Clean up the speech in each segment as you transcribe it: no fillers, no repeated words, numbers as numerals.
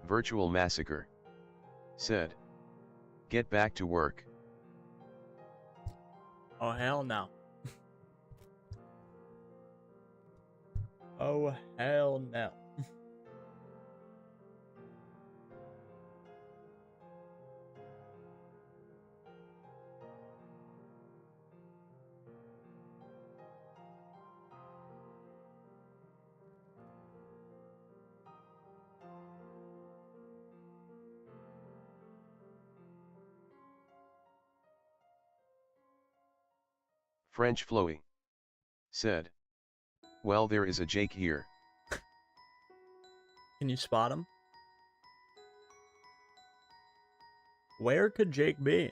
Virtual Massacre said, "Get back to work." Oh, hell no. Oh, hell no. French Floey said, "Well, there is a Jake here." Can you spot him? Where could Jake be?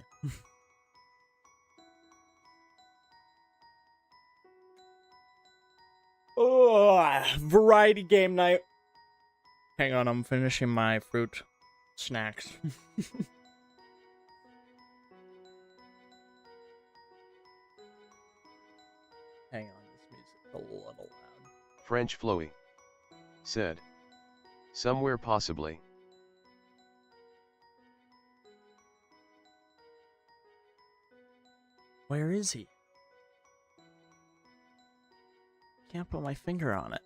Oh, variety game night. Hang on, I'm finishing my fruit snacks. Hang on, this music's a little loud. French Floey said, "Somewhere possibly." Where is he? Can't put my finger on it.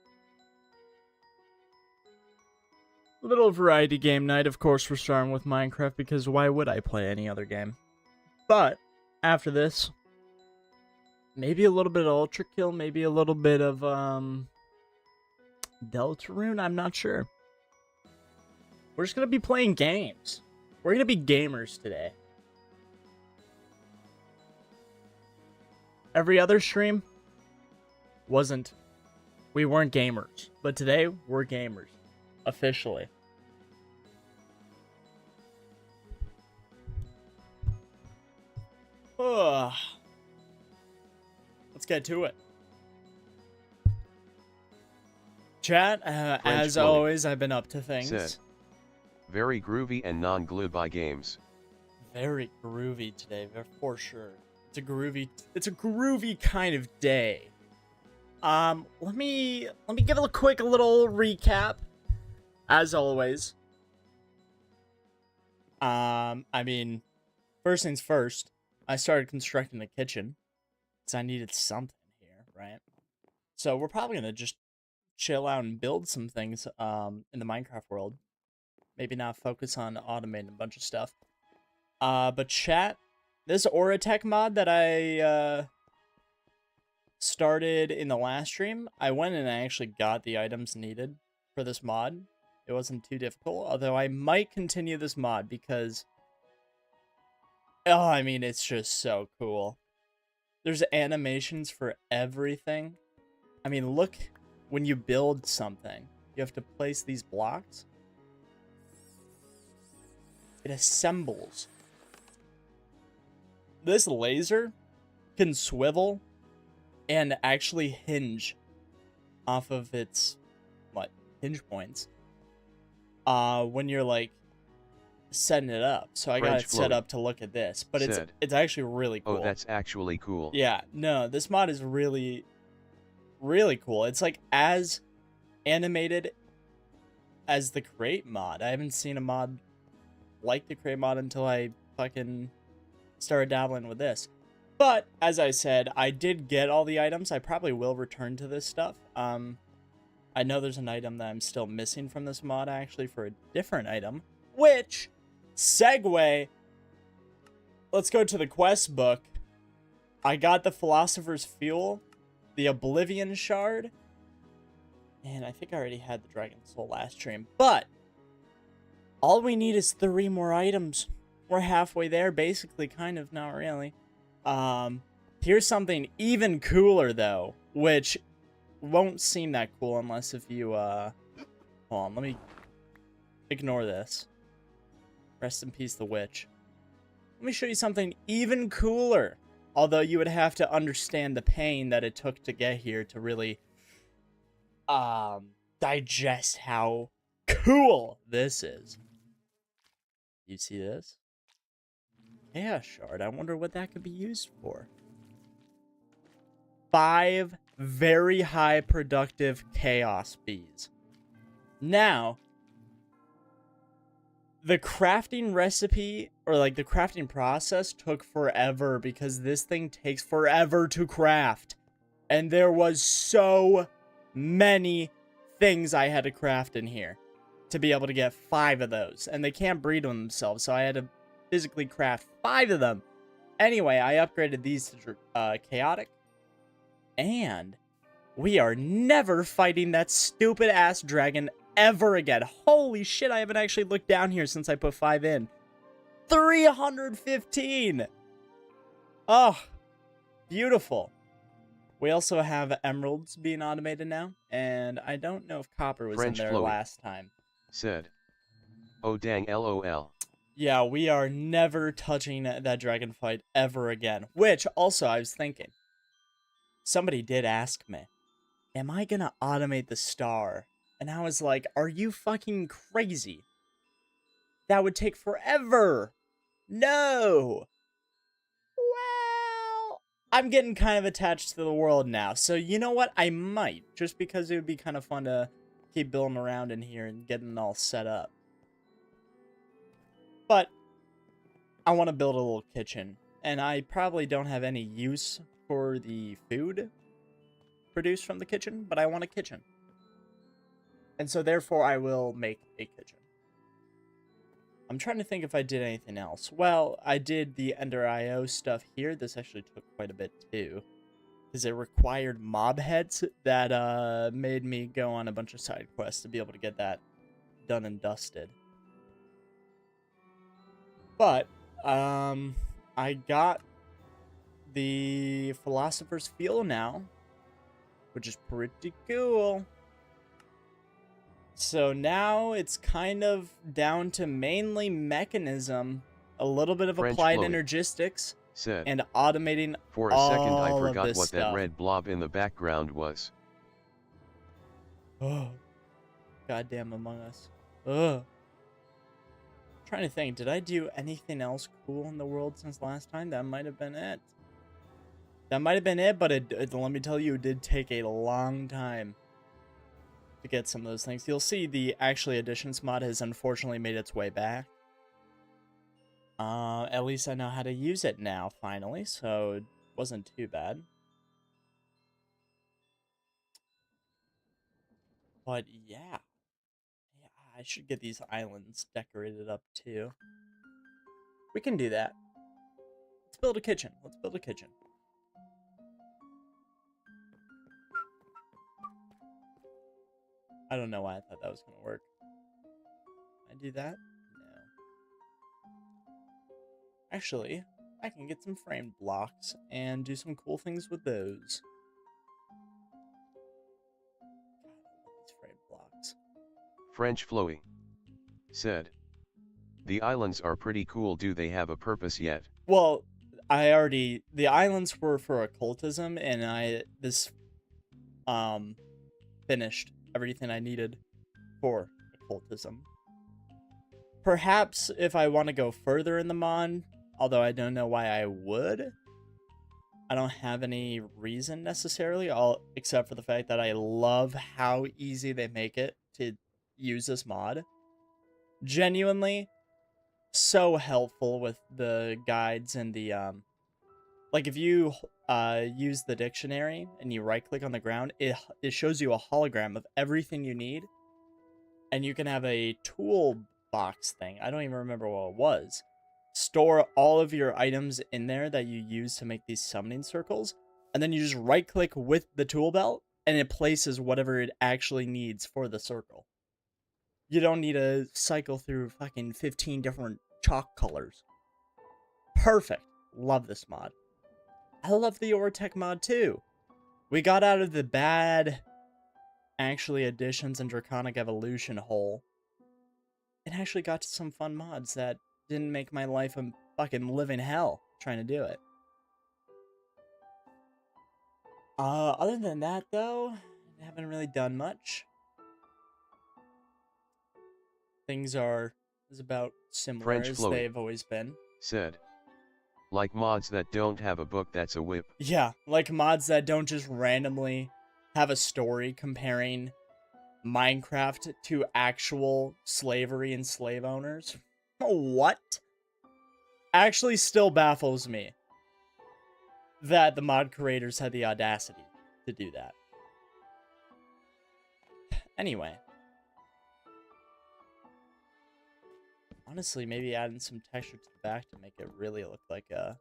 Little variety game night. Of course, we're starting with Minecraft because why would I play any other game? But after this, maybe a little bit of Ultra Kill, maybe a little bit of Deltarune. I'm not sure. We're just gonna be playing games. We're gonna be gamers today. Every other stream wasn't. We weren't gamers, but today we're gamers officially. Ugh. Let's get to it. Chat, as Floey always, I've been up to things. said, "Very groovy and non-glue-by games." Very groovy today, for sure. It's a groovy kind of day. Let me give a quick little recap. As always. I mean, first things first, I started constructing the kitchen. Because I needed something here, right? So we're probably gonna just chill out and build some things in the Minecraft world. Maybe not focus on automating a bunch of stuff. But chat, this Auratech mod that I started in the last stream, I went and I actually got the items needed for this mod. It wasn't too difficult, although I might continue this mod because, oh, I mean, it's just so cool. There's animations for everything. I mean, look, when you build something, you have to place these blocks. It assembles. This laser can swivel and actually hinge off of its, hinge points. When you're, like, setting it up. So I got it set up to look at this. But it's actually really cool. Oh, that's actually cool. Yeah, no, this mod is really, really cool. It's, like, as animated as the Create mod. I haven't seen a mod like the Create mod until I fucking started dabbling with this. But, as I said, I did get all the items. I probably will return to this stuff. I know there's an item that I'm still missing from this mod, actually, for a different item. Which, segue, let's go to the quest book. I got the Philosopher's Fuel, the Oblivion Shard, and I think I already had the Dragon Soul last stream. But, all we need is 3 more items. We're halfway there, basically, kind of, not really. Here's something even cooler, though, which won't seem that cool unless if you, hold on, let me ignore this. Rest in peace, the witch. Let me show you something even cooler, although you would have to understand the pain that it took to get here to really, digest how cool this is. You see this? Yeah, shard. I wonder what that could be used for. 5 very high productive chaos bees. Now, The crafting recipe, or like the crafting process, took forever because this thing takes forever to craft. And there was so many things I had to craft in here to be able to get 5 of those. And they can't breed them themselves, so I had to physically craft 5 of them. Anyway, I upgraded these to chaotic. And we are never fighting that stupid ass dragon ever again. Holy shit, I haven't actually looked down here since I put 5 in. 315! Oh, beautiful. We also have emeralds being automated now, and I don't know if copper was French in there Floyd last time. Said. Oh dang lol. Yeah, we are never touching that dragon fight ever again. Which, also, I was thinking, somebody did ask me, am I gonna automate the star? And I was like, are you fucking crazy? That would take forever. No. Well, I'm getting kind of attached to the world now. So you know what? I might. Just because it would be kind of fun to keep building around in here and getting it all set up. But I want to build a little kitchen. And I probably don't have any use for the food produced from the kitchen. But I want a kitchen. And so therefore I will make a kitchen. I'm trying to think if I did anything else. Well, I did the Ender IO stuff here. This actually took quite a bit too. Because it required mob heads that made me go on a bunch of side quests to be able to get that done and dusted. But, I got the Philosopher's Field now, which is pretty cool. So now it's kind of down to mainly mechanism, a little bit of French applied Floyd energistics, said. and automating For a second I all forgot of this what stuff. that red blob in the background was. Oh, goddamn Among Us. Ugh. Trying to think, did I do anything else cool in the world since last time? That might have been it. That might have been it, but let me tell you, it did take a long time to get some of those things. You'll see the Actually Additions mod has unfortunately made its way back. At least I know how to use it now, finally, so it wasn't too bad. But yeah. Yeah, I should get these islands decorated up too. We can do that. Let's build a kitchen. Let's build a kitchen. I don't know why I thought that was going to work. Can I do that? No. Actually, I can get some framed blocks and do some cool things with those. God, I love these framed blocks. French Flowy said. The islands are pretty cool. Do they have a purpose yet? Well, the islands were for occultism, and I finished everything I needed for occultism. Perhaps if I want to go further in the mod, although I don't know why I would. I don't have any reason necessarily, except for the fact that I love how easy they make it to use this mod. Genuinely, so helpful with the guides and the like if you use the dictionary and you right click on the ground, it shows you a hologram of everything you need, and you can have a toolbox thing. I don't even remember what it was. Store all of your items in there that you use to make these summoning circles, and then you just right click with the tool belt and it places whatever it actually needs for the circle. You don't need to cycle through fucking 15 different chalk colors. Perfect. Love this mod. I love the Ortec mod too. We got out of the bad Actually Additions and Draconic Evolution hole and actually got to some fun mods that didn't make my life a fucking living hell trying to do it. Other than that though, I haven't really done much. Things are about similar French as Floyd they've always been. Said. Like mods that don't have a book that's a whip. Yeah, like mods that don't just randomly have a story comparing Minecraft to actual slavery and slave owners. What? Actually still baffles me that the mod creators had the audacity to do that. Anyway. Honestly, maybe adding some texture to the back to make it really look like a,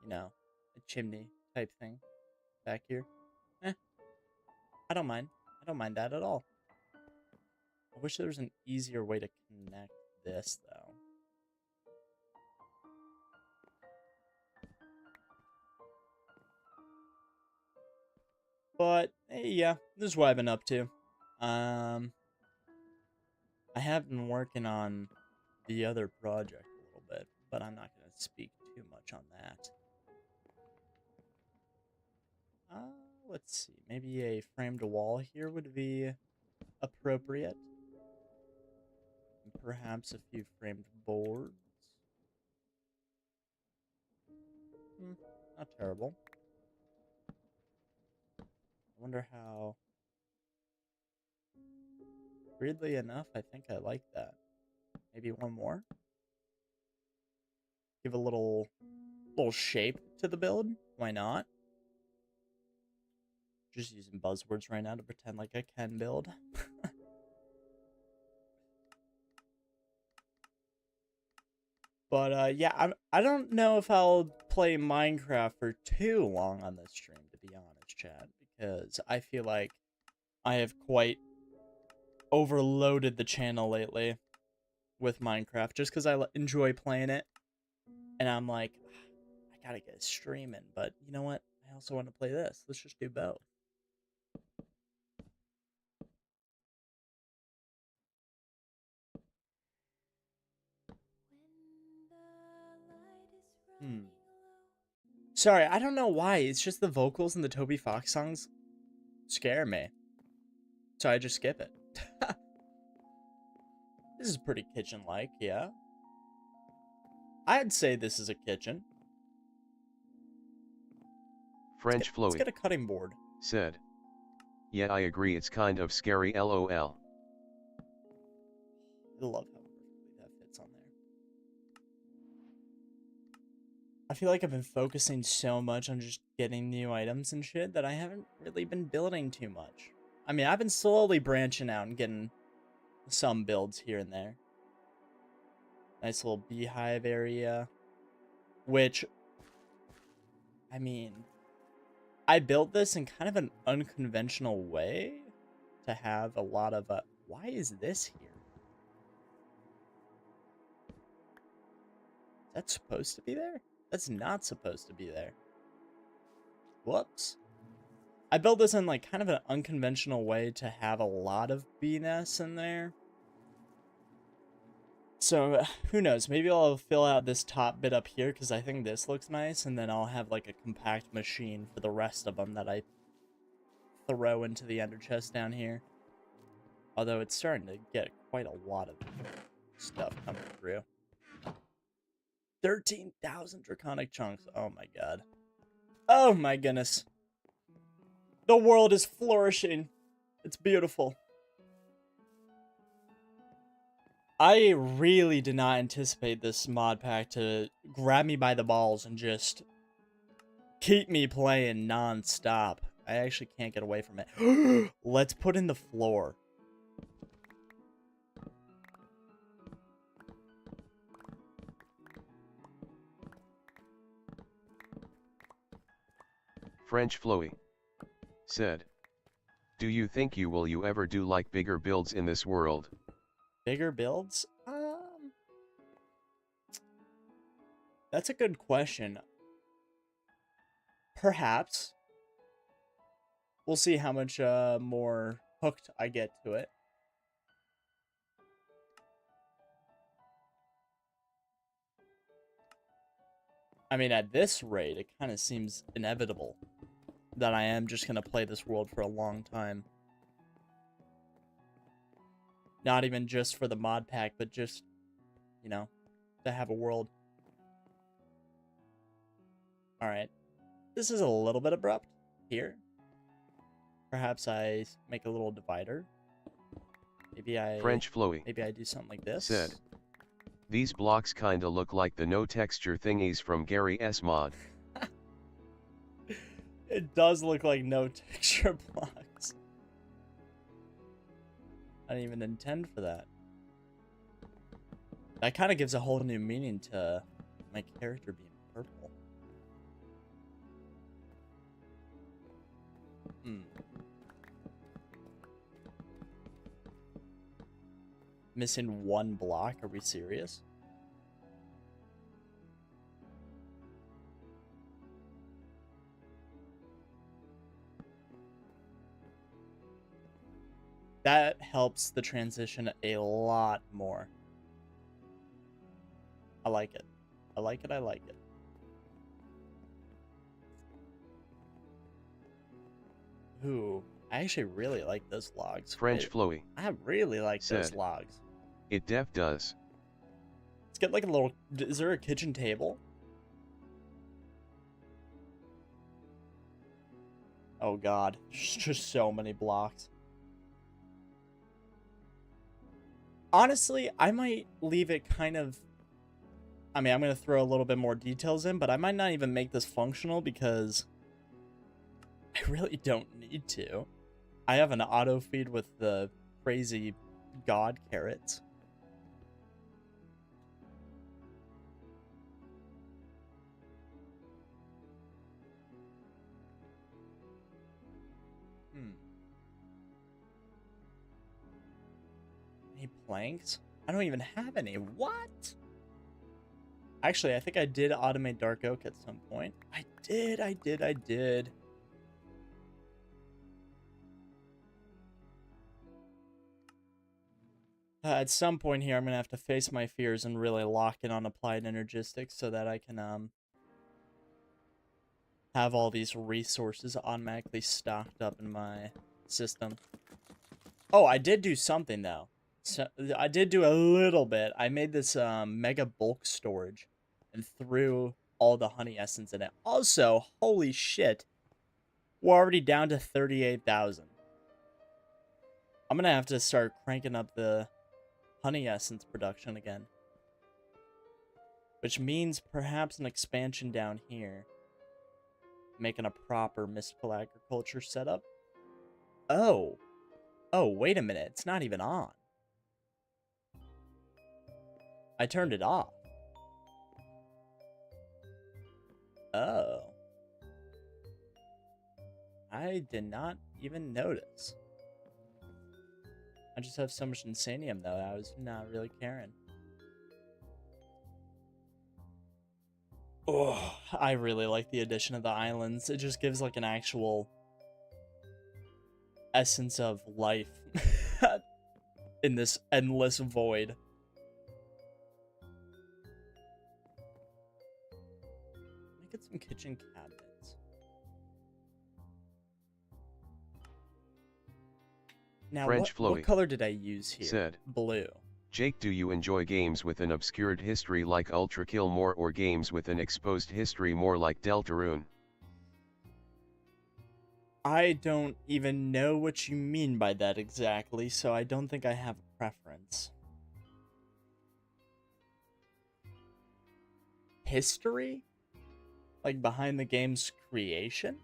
you know, a chimney type thing back here. I don't mind. I don't mind that at all. I wish there was an easier way to connect this, though. But, hey, yeah, this is what I've been up to. I have been working on the other project a little bit, but I'm not going to speak too much on that. Let's see. Maybe a framed wall here would be appropriate. And perhaps a few framed boards. Not terrible. I wonder how... Weirdly enough, I think I like that. Maybe one more? Give a little shape to the build. Why not? Just using buzzwords right now to pretend like I can build. But yeah, I don't know if I'll play Minecraft for too long on this stream, to be honest, Chad, because I feel like I have quite overloaded the channel lately with Minecraft, just because I enjoy playing it, and I'm like, I gotta get streaming, but you know what? I also want to play this. Let's just do both. Sorry, I don't know why. It's just the vocals in the Toby Fox songs scare me. So I just skip it. This is pretty kitchen-like, yeah. I'd say this is a kitchen. French Flowy. Let's get a cutting board. Said. Yeah, I agree, it's kind of scary, lol. I love how perfectly that fits on there. I feel like I've been focusing so much on just getting new items and shit that I haven't really been building too much. I mean, I've been slowly branching out and getting some builds here and there. Nice little beehive area. Which, I mean, I built this in kind of an unconventional way to have a lot of, why is this here? Is that supposed to be there? That's not supposed to be there. Whoops. I built this in like kind of an unconventional way to have a lot of bee nests in there. So, who knows? Maybe I'll fill out this top bit up here because I think this looks nice, and then I'll have like a compact machine for the rest of them that I throw into the ender chest down here. Although it's starting to get quite a lot of stuff coming through. 13,000 draconic chunks. Oh my god. Oh my goodness. The world is flourishing. It's beautiful. I really did not anticipate this mod pack to grab me by the balls and just keep me playing non-stop. I actually can't get away from it. Let's put in the floor. French Flowy. Said. Do you think you ever do like bigger builds in this world? Bigger builds? That's a good question. Perhaps. We'll see how much more hooked I get to it. I mean, at this rate, it kind of seems inevitable that I am just going to play this world for a long time. Not even just for the mod pack, but just, you know, to have a world. Alright. This is a little bit abrupt here. Perhaps I make a little divider. Maybe I do something like this. Said, these blocks kinda look like the no texture thingies from Gary S mod. It does look like no texture blocks. I didn't even intend for that. That kind of gives a whole new meaning to my character being purple. Missing one block? Are we serious? That helps the transition a lot more. I like it. I like it. I like it. Ooh, I actually really like those logs. French Flowy. I really like those Said, logs. It def does. Let's get like a little... Is there a kitchen table? Oh god. There's just so many blocks. Honestly, I might leave it kind of... I mean, I'm going to throw a little bit more details in, but I might not even make this functional because I really don't need to. I have an auto feed with the crazy god carrots. Any planks? I don't even have any. What? Actually, I think I did automate dark oak at some point. I did. At some point here, I'm going to have to face my fears and really lock in on applied energistics so that I can have all these resources automatically stocked up in my system. Oh, I did do something, though. So I did do a little bit. I made this mega bulk storage and threw all the honey essence in it. Also, holy shit, we're already down to 38,000. I'm going to have to start cranking up the honey essence production again. Which means perhaps an expansion down here. Making a proper mystical agriculture setup. Oh. Oh, wait a minute. It's not even on. I turned it off. Oh. I did not even notice. I just have so much insanium, though. I was not really caring. Oh, I really like the addition of the islands. It just gives like an actual essence of life in this endless void. Let me get some kitchen cabinets. Now, what color did I use here? Said, blue. Jake, do you enjoy games with an obscured history like Ultra Kill more or games with an exposed history more like Deltarune? I don't even know what you mean by that exactly, so I don't think I have a preference. History? Like behind the game's creation?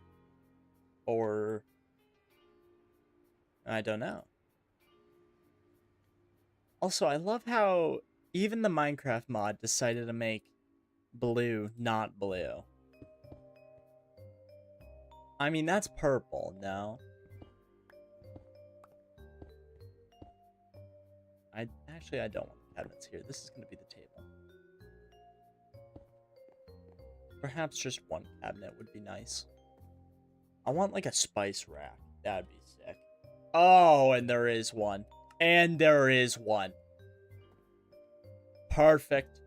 Or... I don't know. Also, I love how even the Minecraft mod decided to make blue not blue. I mean, that's purple, no? I don't want cabinets here. This is going to be the table. Perhaps just one cabinet would be nice. I want like a spice rack. That'd be sick. Oh, and there is one. And there is one. Perfect.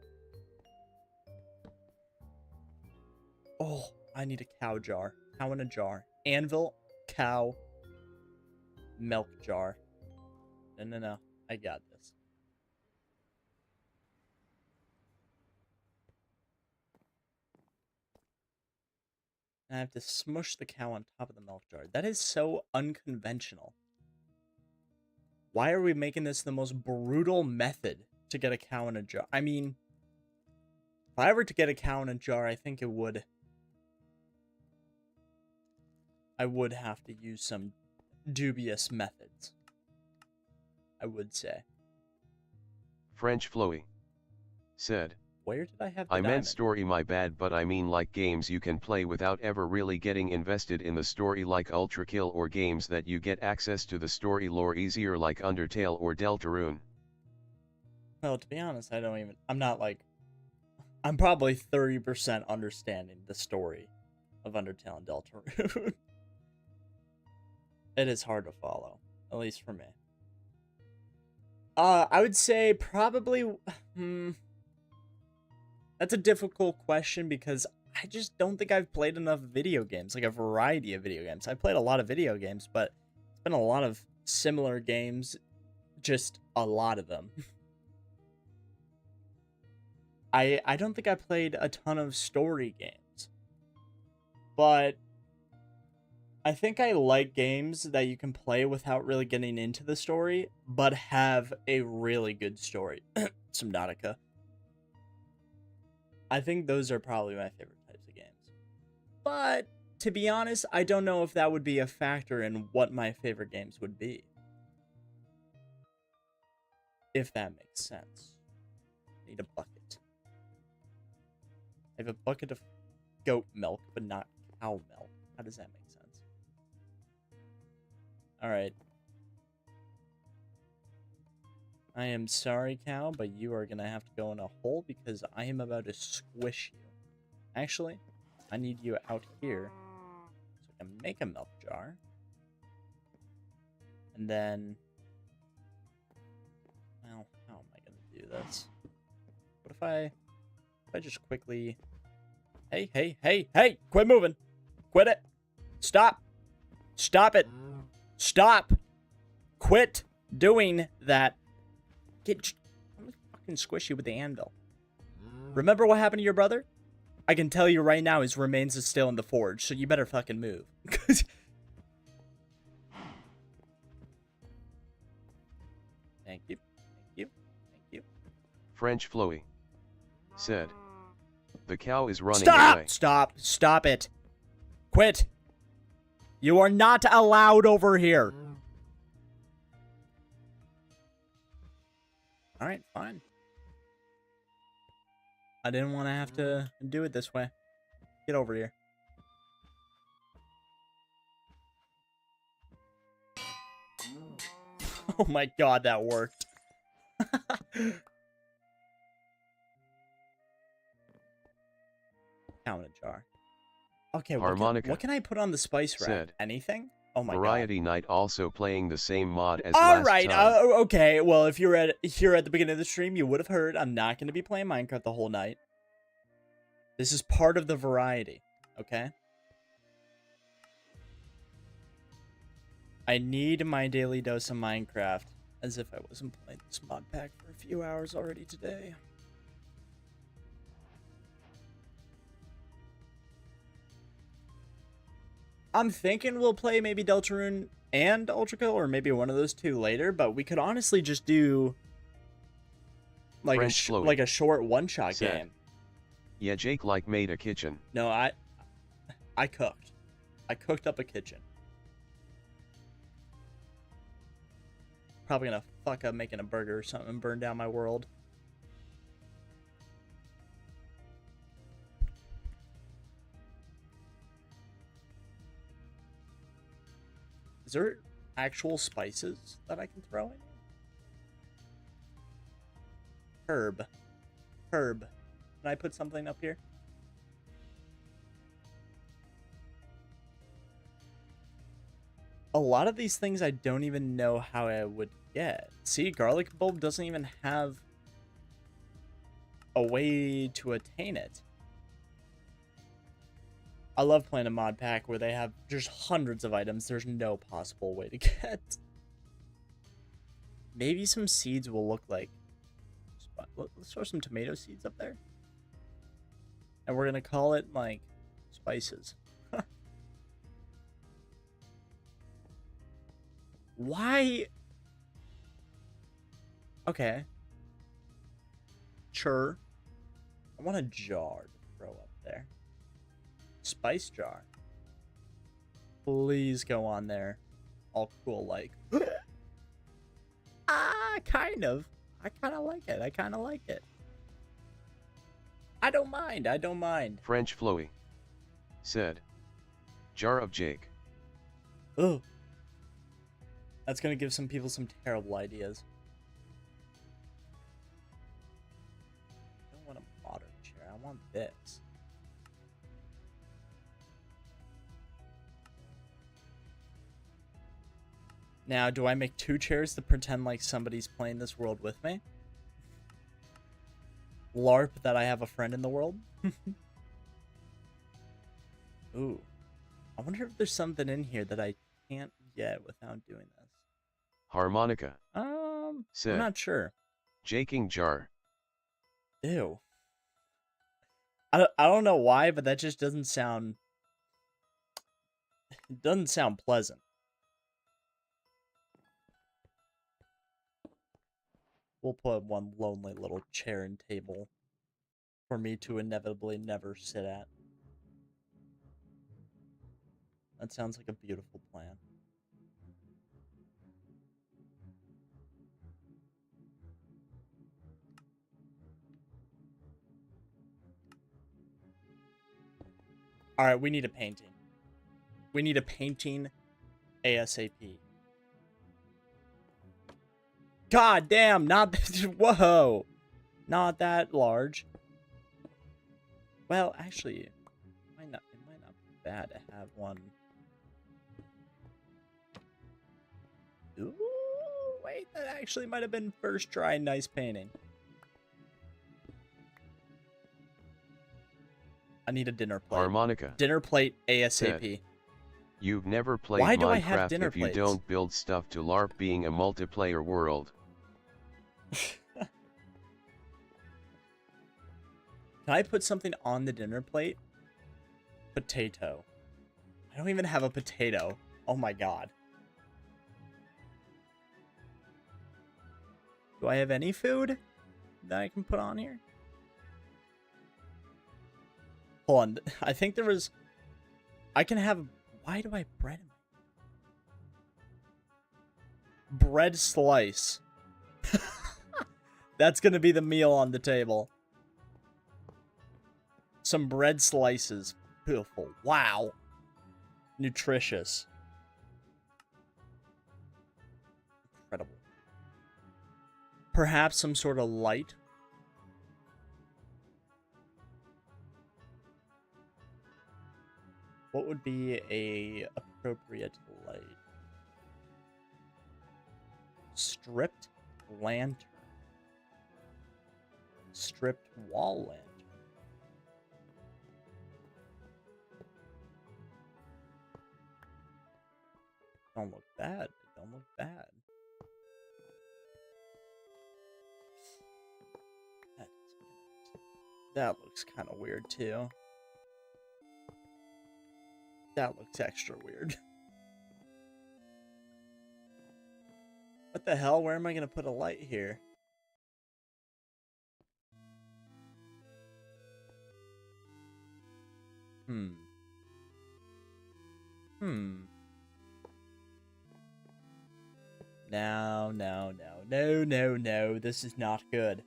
Oh, I need a cow jar. Cow in a jar. Anvil, cow, milk jar. No. I got this. And I have to smush the cow on top of the milk jar. That is so unconventional. Why are we making this the most brutal method to get a cow in a jar? I mean, if I were to get a cow in a jar, I think I would have to use some dubious methods. I would say. French Flowy said, Where did I have the I meant diamond? story, my bad, but I mean like games you can play without ever really getting invested in the story, like Ultra Kill, or games that you get access to the story lore easier, like Undertale or Deltarune. Well, to be honest, I'm probably 30% understanding the story of Undertale and Deltarune. It is hard to follow, at least for me. I would say probably, that's a difficult question because I just don't think I've played enough video games, like a variety of video games. I've played a lot of video games, but it's been a lot of similar games, just a lot of them. I don't think I played a ton of story games, but I think I like games that you can play without really getting into the story, but have a really good story. Subnautica. I think those are probably my favorite types of games. But, to be honest, I don't know if that would be a factor in what my favorite games would be. If that makes sense. I need a bucket. I have a bucket of goat milk, but not cow milk. How does that make sense? Alright. I am sorry, cow, but you are going to have to go in a hole because I am about to squish you. Actually, I need you out here so I can make a milk jar. And then... Well, how am I going to do this? What if I just quickly... Hey! Quit moving! Quit it! Stop! Stop it! Stop! Quit doing that! I'm gonna fucking squish you with the anvil. Remember what happened to your brother? I can tell you right now his remains is still in the forge, so you better fucking move. Thank you. French Flowy said, the cow is running away. Stop it. Quit. You are not allowed over here. Alright, fine. I didn't want to have to do it this way. Get over here. Oh my god, that worked. Cow in a jar. Okay, what can I put on the spice rack? Anything? Oh my Variety god. Night also playing the same mod as last Alright, time. okay, well, if you're here at the beginning of the stream, you would have heard I'm not going to be playing Minecraft the whole night. This is part of the variety, okay? I need my daily dose of Minecraft, as if I wasn't playing this mod pack for a few hours already today. I'm thinking we'll play maybe Deltarune and Ultra Kill, or maybe one of those two later, but we could honestly just do like a short one-shot game. Yeah, Jake made a kitchen. No, I cooked. I cooked up a kitchen. Probably gonna fuck up making a burger or something and burn down my world. Is there actual spices that I can throw in? Herb. Can I put something up here? A lot of these things I don't even know how I would get. See, garlic bulb doesn't even have a way to attain it. I love playing a mod pack where they have just hundreds of items there's no possible way to get. Maybe some seeds will look like... Let's throw some tomato seeds up there. And we're going to call it, like, spices. Why Okay. Sure. I want a jar to throw up there. Spice jar. Please go on there. All cool like. Kind of. I kind of like it. I kind of like it. I don't mind. I don't mind. French Flowy said, jar of Jake. Ugh. That's gonna give some people some terrible ideas. I don't want a modern chair. I want this. Now, do I make 2 chairs to pretend like somebody's playing this world with me? LARP that I have a friend in the world? Ooh. I wonder if there's something in here that I can't get without doing this. Harmonica I'm not sure. Jaking jar. Ew. I don't know why, but that just doesn't sound... It doesn't sound pleasant. We'll put one lonely little chair and table for me to inevitably never sit at. That sounds like a beautiful plan. Alright, we need a painting. We need a painting ASAP. God damn, not... Whoa! Not that large. Well, actually, it might not be bad to have one. Ooh, wait, that actually might have been first try nice painting. I need a dinner plate. Harmonica. Dinner plate ASAP. Said, you've never played Why do I have Minecraft dinner if you plates? don't build stuff to LARP being a multiplayer world. Can I put something on the dinner plate? Potato. I don't even have a potato. Oh my god. Do I have any food that I can put on here? Hold on. I think there was... I can have... Why do I have bread in my... Bread slice. That's gonna be the meal on the table. Some bread slices. Beautiful. Wow. Nutritious. Incredible. Perhaps some sort of light. What would be a appropriate light? Stripped lantern. Stripped wall lantern. Don't look bad. Don't look bad. That looks kind of weird too. That looks extra weird. What the hell? Where am I going to put a light here? No. This is not good.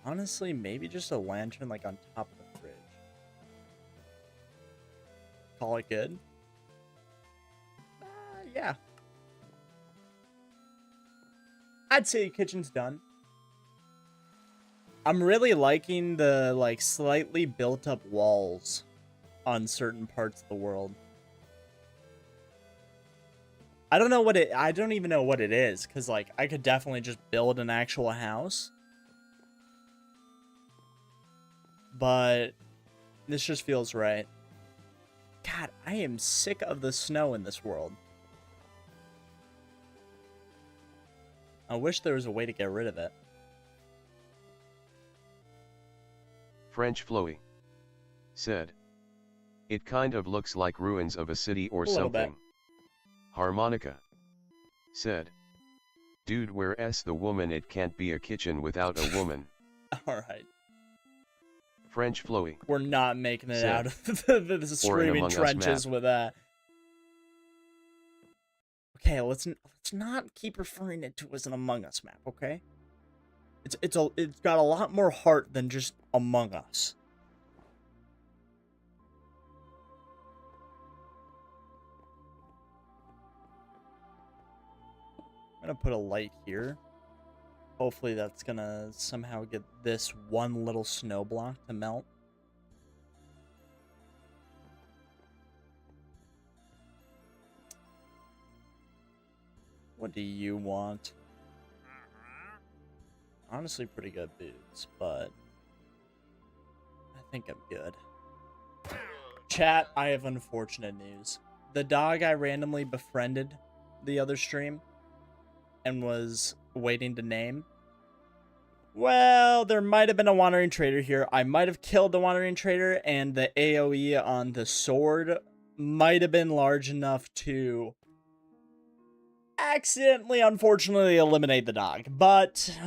Honestly, maybe just a lantern like on top of the fridge. Call it good? Yeah. I'd say the kitchen's done. I'm really liking the like slightly built up walls on certain parts of the world. I don't even know what it is, because like I could definitely just build an actual house. But this just feels right. God, I am sick of the snow in this world. I wish there was a way to get rid of it. French Flowy said, it kind of looks like ruins of a city or A little bit. something. Harmonica said, dude, where's the woman? It can't be a kitchen without a woman. Alright. French Flowy. We're not making it said, out of the screaming Among Us trenches map. with that. Okay, let's not keep referring it to as an Among Us map, okay? It's got a lot more heart than just Among Us. I'm gonna put a light here. Hopefully that's gonna somehow get this one little snow block to melt. What do you want? Honestly, pretty good boots, but I think I'm good. Chat, I have unfortunate news. The dog I randomly befriended the other stream and was waiting to name. Well, there might have been a wandering trader here. I might have killed the wandering trader, and the AoE on the sword might have been large enough to accidentally, unfortunately, eliminate the dog. But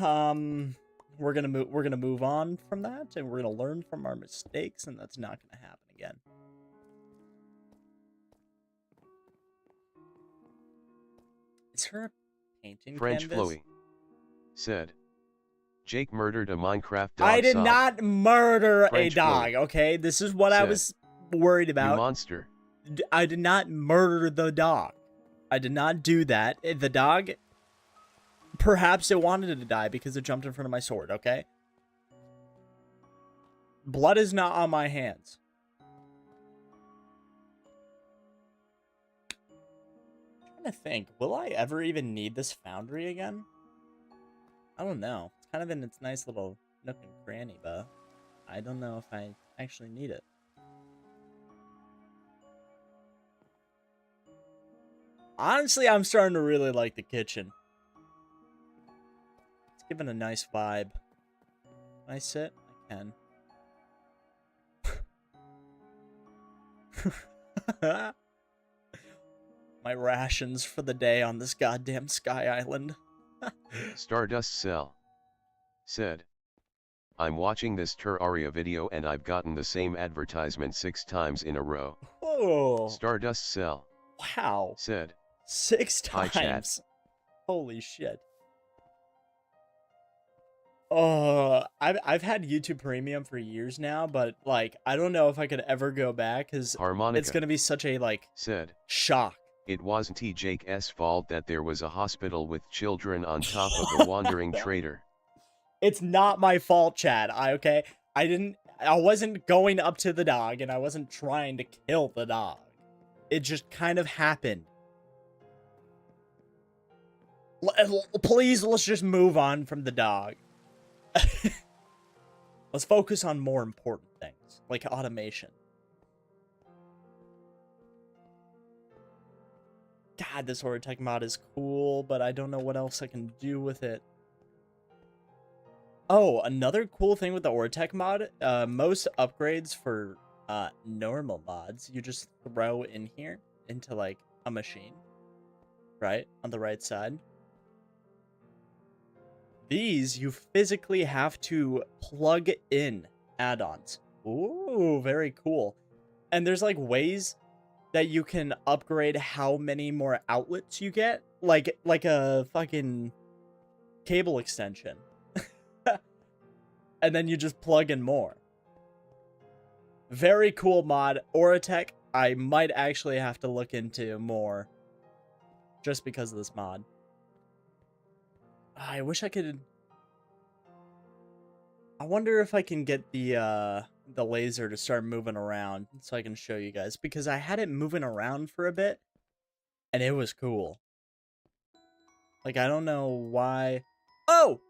we're gonna move on from that, and we're gonna learn from our mistakes, and that's not gonna happen again. Is her a painting French canvas? Flowy said, Jake murdered a Minecraft dog. I did not murder French a dog, Flowy okay? This is what said, I was worried about. You monster. I did not murder the dog. I did not do that. The dog, perhaps it wanted to die because it jumped in front of my sword, okay? Blood is not on my hands. I'm trying to think, will I ever even need this foundry again? I don't know. It's kind of in its nice little nook and cranny, but I don't know if I actually need it. Honestly, I'm starting to really like the kitchen. It's giving a nice vibe. Can I sit? I can. My rations for the day on this goddamn Sky Island. Stardust Cell said, I'm watching this Terraria video and I've gotten the same advertisement 6 times in a row. Oh. Stardust Cell. Wow. Said, 6 times. Hi, chat. Holy shit. I've had YouTube Premium for years now, but like I don't know if I could ever go back because it's gonna be such a said, shock. It wasn't Jake's fault that there was a hospital with children on top of the wandering trader. It's not my fault, Chad. I wasn't going up to the dog and I wasn't trying to kill the dog. It just kind of happened. Please, let's just move on from the dog. Let's focus on more important things, like automation. God, this Horror Tech mod is cool, but I don't know what else I can do with it. Oh, another cool thing with the Ortec mod, most upgrades for normal mods, you just throw in here into like a machine, right? On the right side. These, you physically have to plug in add-ons. Ooh, very cool. And there's like ways that you can upgrade how many more outlets you get. Like a fucking cable extension. And then you just plug in more. Very cool mod. Oratech, I might actually have to look into more. Just because of this mod. I wish I could... I wonder if I can get the laser to start moving around so I can show you guys. Because I had it moving around for a bit. And it was cool. Like, I don't know why... Oh!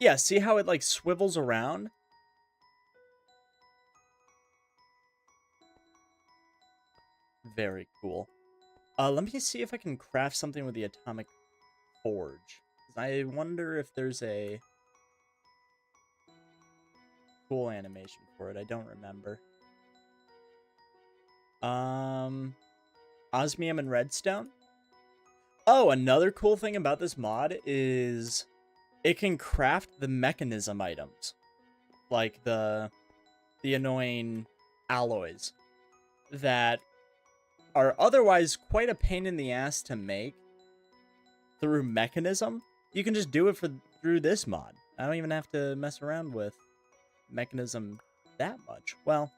Yeah, see how it, like, swivels around? Very cool. Let me see if I can craft something with the atomic forge. I wonder if there's a cool animation for it. I don't remember. Osmium and redstone. Oh, another cool thing about this mod is it can craft the mechanism items. Like the annoying alloys that are otherwise quite a pain in the ass to make through mechanism. You can just do it through this mod. I don't even have to mess around with mechanism that much. Well,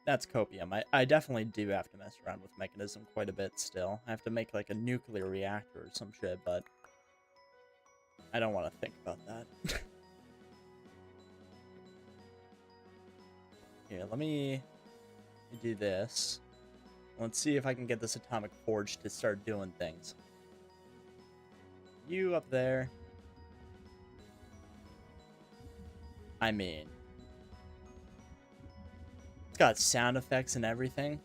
that's copium. I definitely do have to mess around with mechanism quite a bit still. I have to make like a nuclear reactor or some shit, but I don't want to think about that. Here, let me do this. Let's see if I can get this atomic forge to start doing things. You up there. I mean, it's got sound effects and everything.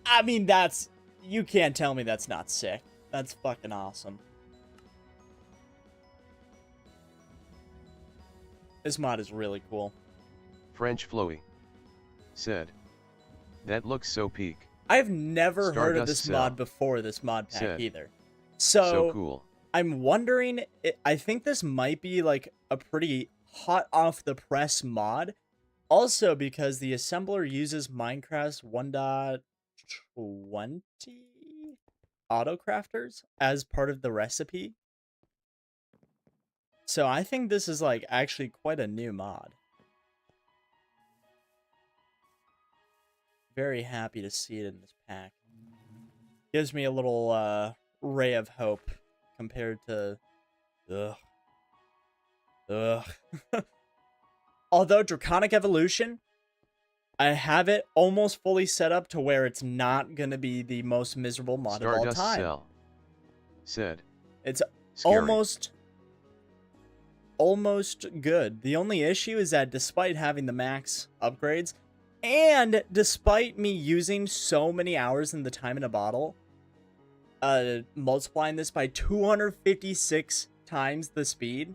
I mean, you can't tell me that's not sick. That's fucking awesome. This mod is really cool. French Flowy said, "That looks so peak." I've never heard of this mod before this mod pack either. So cool. I'm wondering, I think this might be like a pretty hot off the press mod. Also because the assembler uses Minecraft's 1.20 autocrafters as part of the recipe. So I think this is like actually quite a new mod. Very happy to see it in this pack. Gives me a little ray of hope compared to Although Draconic Evolution, I have it almost fully set up to where it's not gonna be the most miserable mod of all time. Cell said, it's scary. almost good. The only issue is that despite having the max upgrades, and despite me using so many hours in the time in a bottle, multiplying this by 256 times the speed,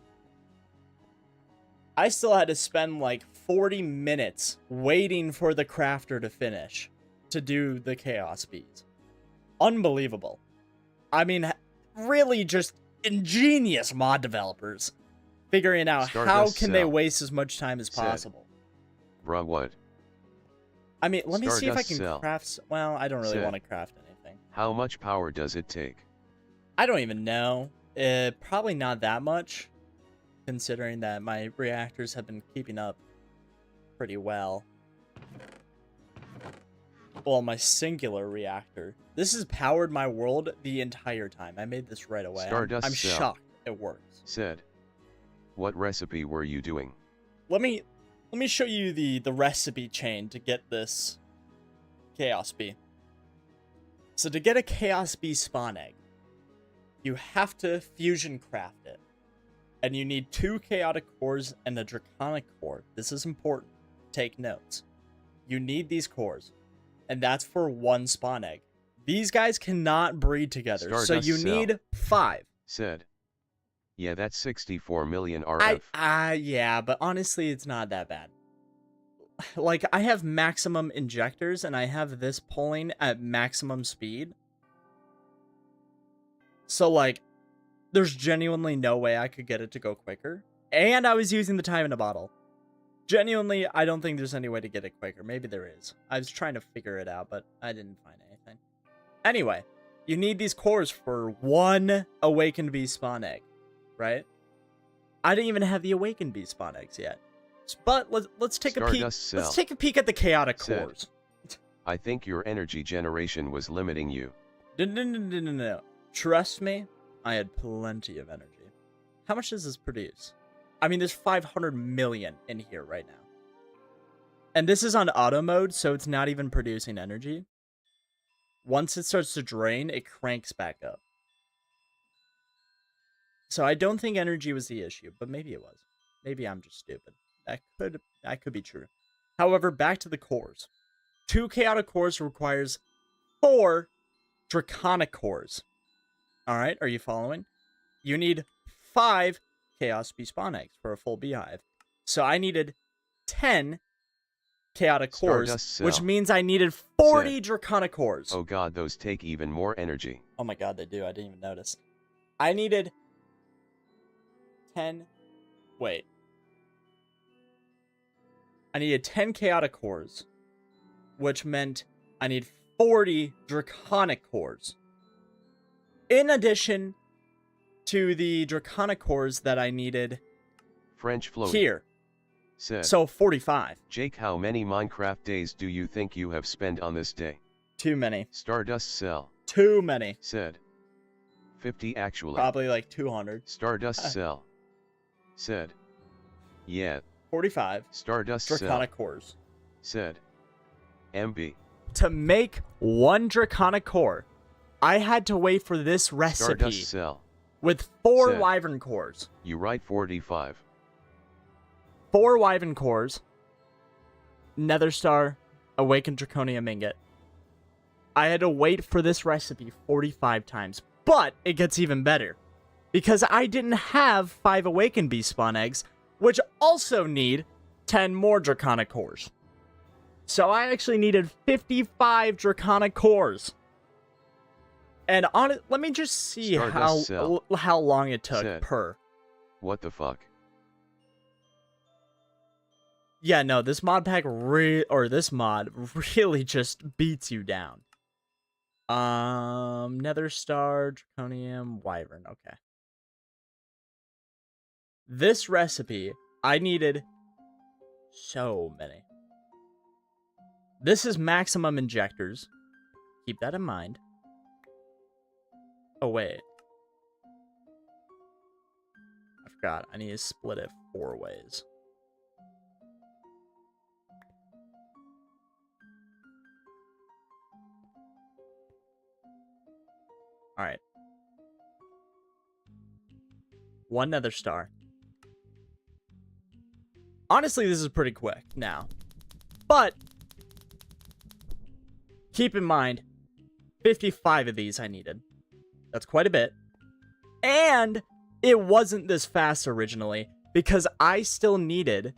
I still had to spend like 40 minutes waiting for the crafter to finish to do the chaos bees. Unbelievable. I mean, really just ingenious mod developers figuring out how can they waste as much time as possible. Bruh, what? I mean, let me see if I can craft... Well, I don't really want to craft anything. How much power does it take? I don't even know. Probably not that much, considering that my reactors have been keeping up pretty well. Well, my singular reactor. This has powered my world the entire time. I made this right away. I'm shocked it works. Said, what recipe were you doing? Let me show you the recipe chain to get this Chaos Bee. So to get a Chaos Bee spawn egg, you have to fusion craft it. And you need 2 chaotic cores and a draconic core. This is important. Take notes. You need these cores. And that's for 1 spawn egg. These guys cannot breed together. So you need 5. Said, yeah, that's 64 million RF. Yeah, but honestly, it's not that bad. Like, I have maximum injectors, and I have this pulling at maximum speed. So, like, there's genuinely no way I could get it to go quicker. And I was using the time in a bottle. Genuinely, I don't think there's any way to get it quicker. Maybe there is. I was trying to figure it out, but I didn't find anything. Anyway, you need these cores for 1 awakened bee spawn egg. Right? I didn't even have the awakened bee spawn eggs yet. But let's take a peek. Let's take a peek at the chaotic cores. I think your energy generation was limiting you. No. Trust me, I had plenty of energy. How much does this produce? I mean, there's 500 million in here right now. And this is on auto mode, so it's not even producing energy. Once it starts to drain, it cranks back up. So I don't think energy was the issue, but maybe it was. Maybe I'm just stupid. That could be true. However, back to the cores. 2 chaotic cores requires 4 draconic cores. Alright, are you following? You need 5 chaos bee spawn eggs for a full beehive. So I needed 10 chaotic cores, which means I needed 40 said, Draconic cores. "Oh god, those take even more energy." Oh my god, they do. I didn't even notice. I needed 10... Wait. I needed 10 Chaotic cores, which meant I need 40 Draconic cores. In addition to the Draconic cores that I needed French Floaty here. said, So 45. "Jake, how many Minecraft days do you think you have spent on this day?" Too many. Stardust Cell Too many. said, 50 actually. Probably like 200. Stardust Cell said, "Yeah." 45 Stardust Draconic Cell cores. said, "MB." To make one Draconic core, I had to wait for this recipe Stardust Cell, with 4 said, Wyvern cores. "You write 45. 4 Wyvern cores. Nether Star, Awakened Draconium Ingot. I had to wait for this recipe 45 times. But it gets even better. Because I didn't have 5 Awakened Beast Spawn Eggs, which also need 10 more Draconic cores. So I actually needed 55 Draconic cores. And let me just see how long it took said, per. "What the fuck?" Yeah, no, this mod pack this mod really just beats you down. Nether Star, Draconium, Wyvern, okay. This recipe, I needed so many. This is maximum injectors. Keep that in mind. Oh, wait. I forgot. I need to split it 4 ways. Alright. 1 Nether Star. Honestly, this is pretty quick now. But keep in mind, 55 of these I needed. That's quite a bit. And it wasn't this fast originally because I still needed...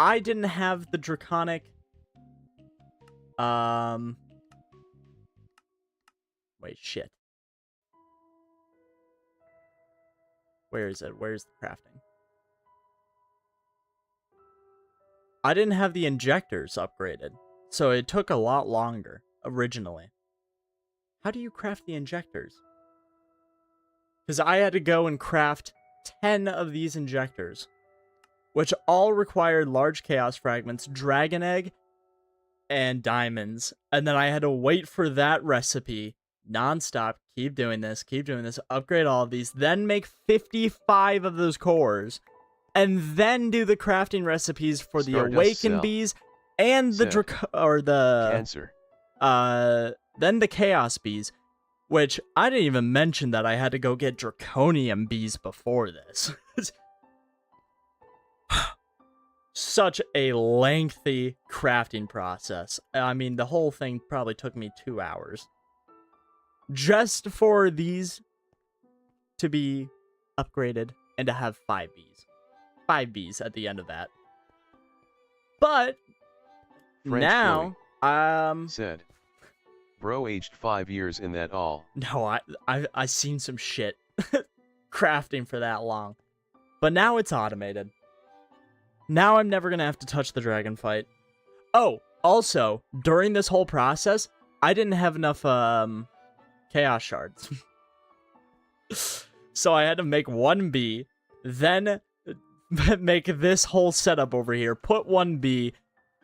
I didn't have the Draconic... Wait, shit. Where is it? Where's the crafting? I didn't have the injectors upgraded, so it took a lot longer originally. How do you craft the injectors? Because I had to go and craft 10 of these injectors, which all required large chaos fragments, dragon egg, and diamonds. And then I had to wait for that recipe nonstop, keep doing this, upgrade all of these, then make 55 of those cores, and then do the crafting recipes for the Awakened Bees and the Cancer. Then the Chaos Bees, which I didn't even mention that I had to go get Draconium Bees before this. Such a lengthy crafting process. I mean, the whole thing probably took me 2 hours. Just for these to be upgraded and to have 5 bees. 5 bees at the end of that. But French now, said, "Bro aged 5 years in that all." No, I seen some shit crafting for that long. But now it's automated. Now I'm never gonna have to touch the dragon fight. Oh, also, during this whole process, I didn't have enough chaos shards. So I had to make 1 bee, then make this whole setup over here, put 1 bee,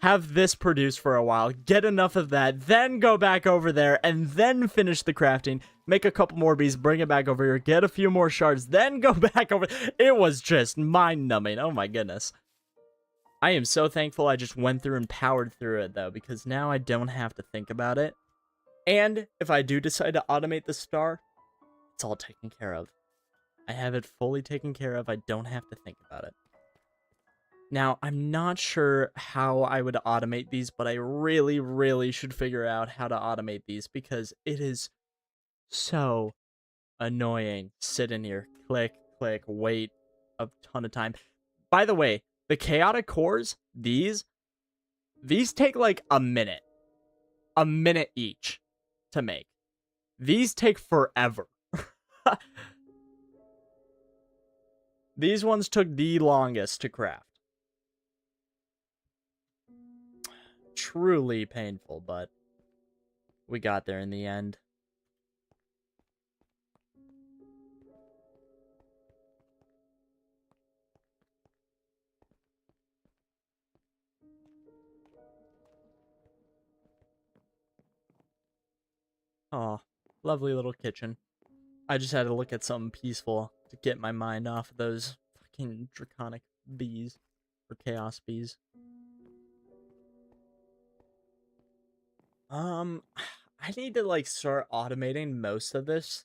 have this produce for a while, get enough of that, then go back over there, and then finish the crafting, make a couple more bees, bring it back over here, get a few more shards, then go back over. It was just mind-numbing. Oh my goodness. I am so thankful I just went through and powered through it, though, because now I don't have to think about it. And if I do decide to automate the star, it's all taken care of. I have it fully taken care of. I don't have to think about it. Now, I'm not sure how I would automate these, but I really, really should figure out how to automate these because it is so annoying. Sit in here, click, wait a ton of time. By the way, the chaotic cores, these, These take like a minute each to make. These take forever. These ones took the longest to craft. Truly painful, but we got there in the end. Oh, lovely little kitchen. I just had to look at something peaceful to get my mind off of those fucking draconic bees or chaos bees. I need to like start automating most of this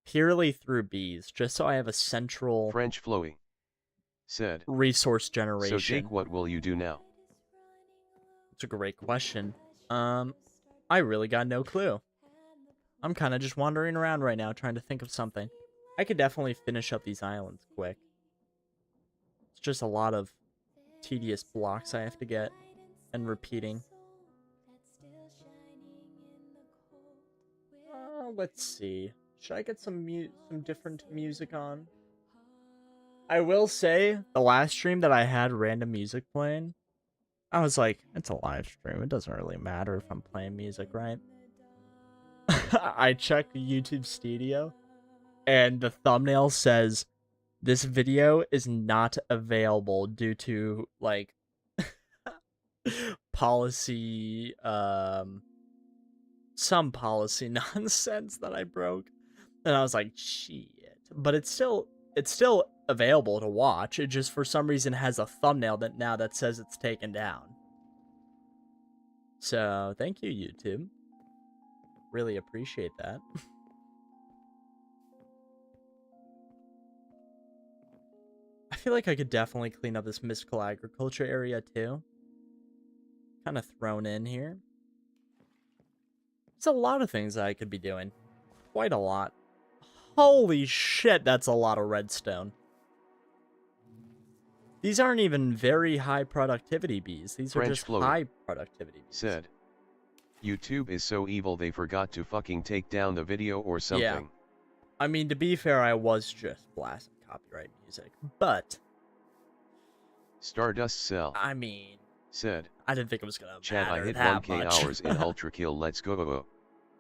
purely through bees, just so I have a central French Flowy said, resource generation. So Jake, what will you do now? It's a great question. I really got no clue. I'm kind of just wandering around right now trying to think of something. I could definitely finish up these islands quick. It's just a lot of tedious blocks I have to get and repeating. Let's see. Should I get some different music on? I will say, the last stream that I had random music playing, I was like, it's a live stream. It doesn't really matter if I'm playing music, right? I checked YouTube Studio, and the thumbnail says, this video is not available due to, like, policy, some policy nonsense that I broke. And I was like, shit. But it's still available to watch. It just for some reason has a thumbnail that says it's taken down. So thank you, YouTube. Really appreciate that. I feel like I could definitely clean up this mystical agriculture area too. Kind of thrown in here. There's a lot of things that I could be doing. Quite a lot. Holy shit, that's a lot of redstone. These aren't even very high productivity bees. These are just high productivity bees. Said, YouTube is so evil they forgot to fucking take down the video or something. Yeah. I mean, to be fair, I was just blasting copyright music, but... Stardust Cell. I mean... Said, I didn't think it was gonna matter Chad, I hit that 1k much. hours in Ultra Kill, let's go.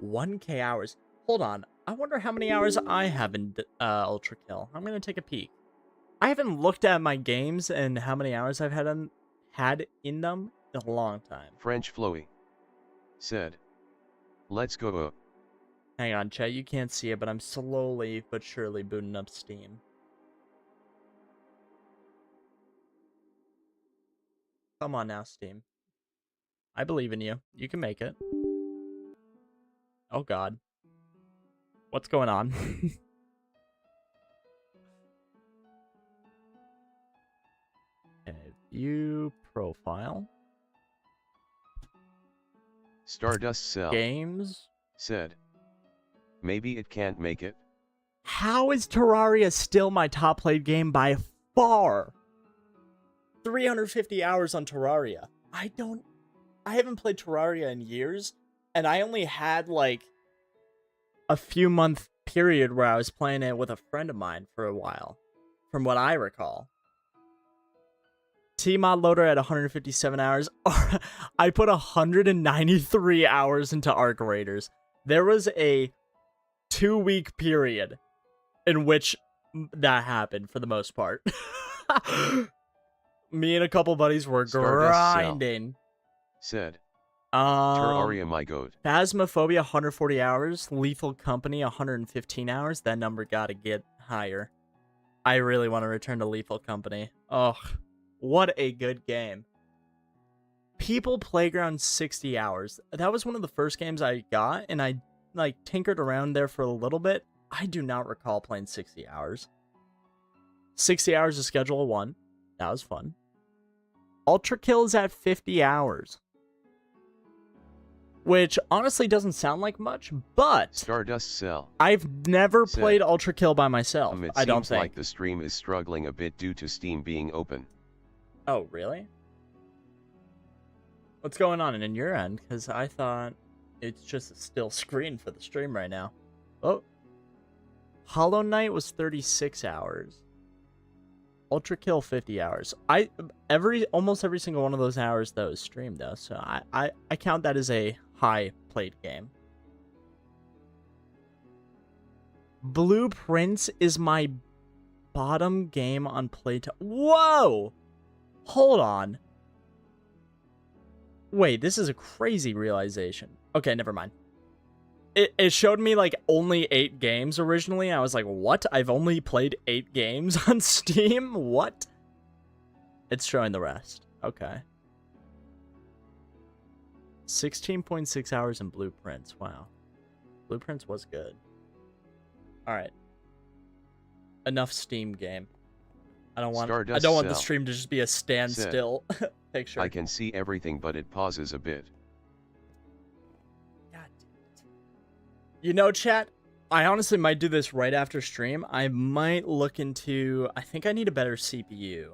1k hours? Hold on, I wonder how many hours I have in Ultra Kill. I'm gonna take a peek. I haven't looked at my games and how many hours I've had in them in a long time. French Flowy said, let's go. Hang on, chat, you can't see it, but I'm slowly but surely booting up Steam. Come on now, Steam. I believe in you. You can make it. Oh god. What's going on? Okay, view profile. Stardust Cell. Games. Said, maybe it can't make it. How is Terraria still my top played game by far? 350 hours on Terraria. I haven't played Terraria in years, and I only had like a few month period where I was playing it with a friend of mine for a while, from what I recall. T-Mod Loader at 157 hours. I put 193 hours into Arc Raiders. There was a 2-week period in which that happened for the most part. Me and a couple buddies were grinding. Said, Terraria my goat. Phasmophobia 140 hours. Lethal Company 115 hours. That number gotta get higher. I really want to return to Lethal Company. Oh, what a good game. People Playground 60 hours. That was one of the first games I got, and I like tinkered around there for a little bit. I do not recall playing 60 hours. 60 hours of Schedule 1. That was fun. Ultra Kill is at 50 hours. Which honestly doesn't sound like much, but Stardust Cell. I've never played Ultra Kill by myself. It I don't seems think. like the stream is struggling a bit due to Steam being open. Oh, really? What's going on in your end? Because I thought it's just a still screen for the stream right now. Oh. Hollow Knight was 36 hours. Ultra Kill 50 hours. Almost every single one of those hours though is streamed though, so I count that as a high played game. Blueprints is my bottom game on Playtime. Whoa! Hold on. Wait, this is a crazy realization. Okay, never mind. It showed me like only 8 games originally. I was like, what? I've only played 8 games on Steam? What? It's showing the rest. Okay. 16.6 hours in Blueprints. Wow. Blueprints was good. Alright. Enough Steam game. I don't want the stream to just be a standstill picture. I can see everything, but it pauses a bit. God damn it. You know, chat, I honestly might do this right after stream. I might look into... I think I need a better CPU.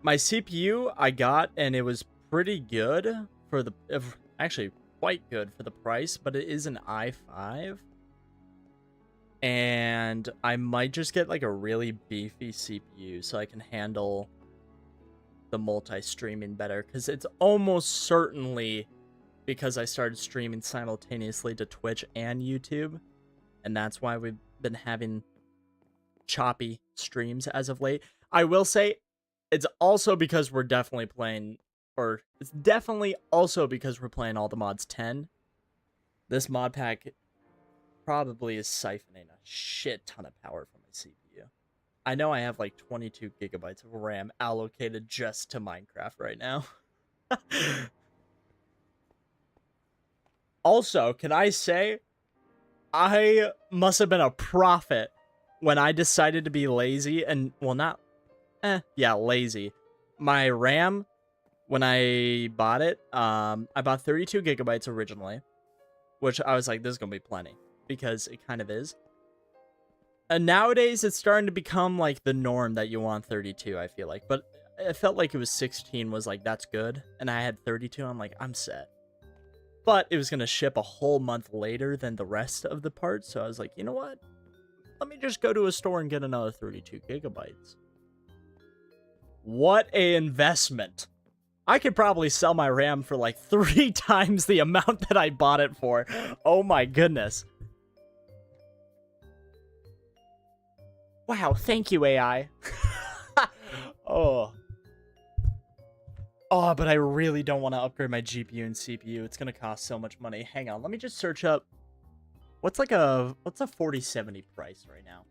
My CPU I got, and it was pretty good for the... Actually, quite good for the price, but it is an i5. And I might just get like a really beefy CPU so I can handle the multi-streaming better. Because it's almost certainly because I started streaming simultaneously to Twitch and YouTube. And that's why we've been having choppy streams as of late. I will say it's also because we're definitely playing... Or it's definitely also because we're playing all the mods 10. This mod pack probably is siphoning a shit ton of power from my CPU. I know I have like 22 gigabytes of RAM allocated just to Minecraft right now. Also, can I say, I must have been a prophet when I decided to be lazy and, well, not, lazy. My RAM, when I bought it, I bought 32 gigabytes originally, which I was like, this is going to be plenty. Because it kind of is. And nowadays, it's starting to become, like, the norm that you want 32, I feel like. But it felt like it was 16 was, like, that's good. And I had 32, I'm like, I'm set. But it was going to ship a whole month later than the rest of the parts. So I was like, you know what? Let me just go to a store and get another 32 gigabytes. What a investment. I could probably sell my RAM for, like, 3 times the amount that I bought it for. Oh, my goodness. Wow, thank you, AI. Oh, but I really don't want to upgrade my GPU and CPU. It's going to cost so much money. Hang on, let me just search up... What's a 4070 price right now?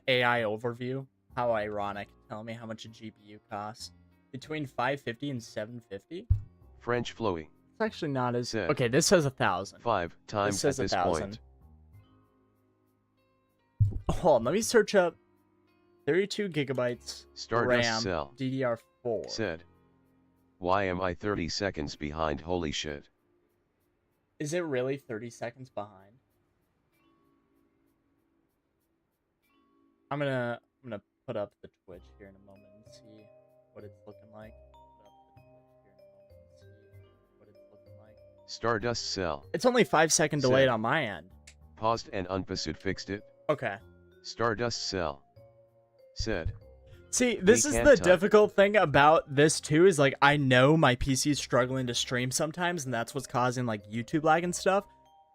AI overview. How ironic. Tell me how much a GPU costs. Between 550 and 750? French flowy. It's actually not as... Okay, this says 1,000. 5 times at this point. Hold on, let me search up 32 gigabytes Stardust RAM, Cell. DDR4. Said. Why am I 30 seconds behind? Holy shit. Is it really 30 seconds behind? I'm gonna put up the Twitch here in a moment and see what it's looking like. Stardust Cell. It's only 5-second delayed on my end. Paused and Unpursued fixed it. Okay. Stardust Cell. Said. See, this is the difficult thing about this too, is like, I know my PC is struggling to stream sometimes, and that's what's causing like YouTube lag and stuff.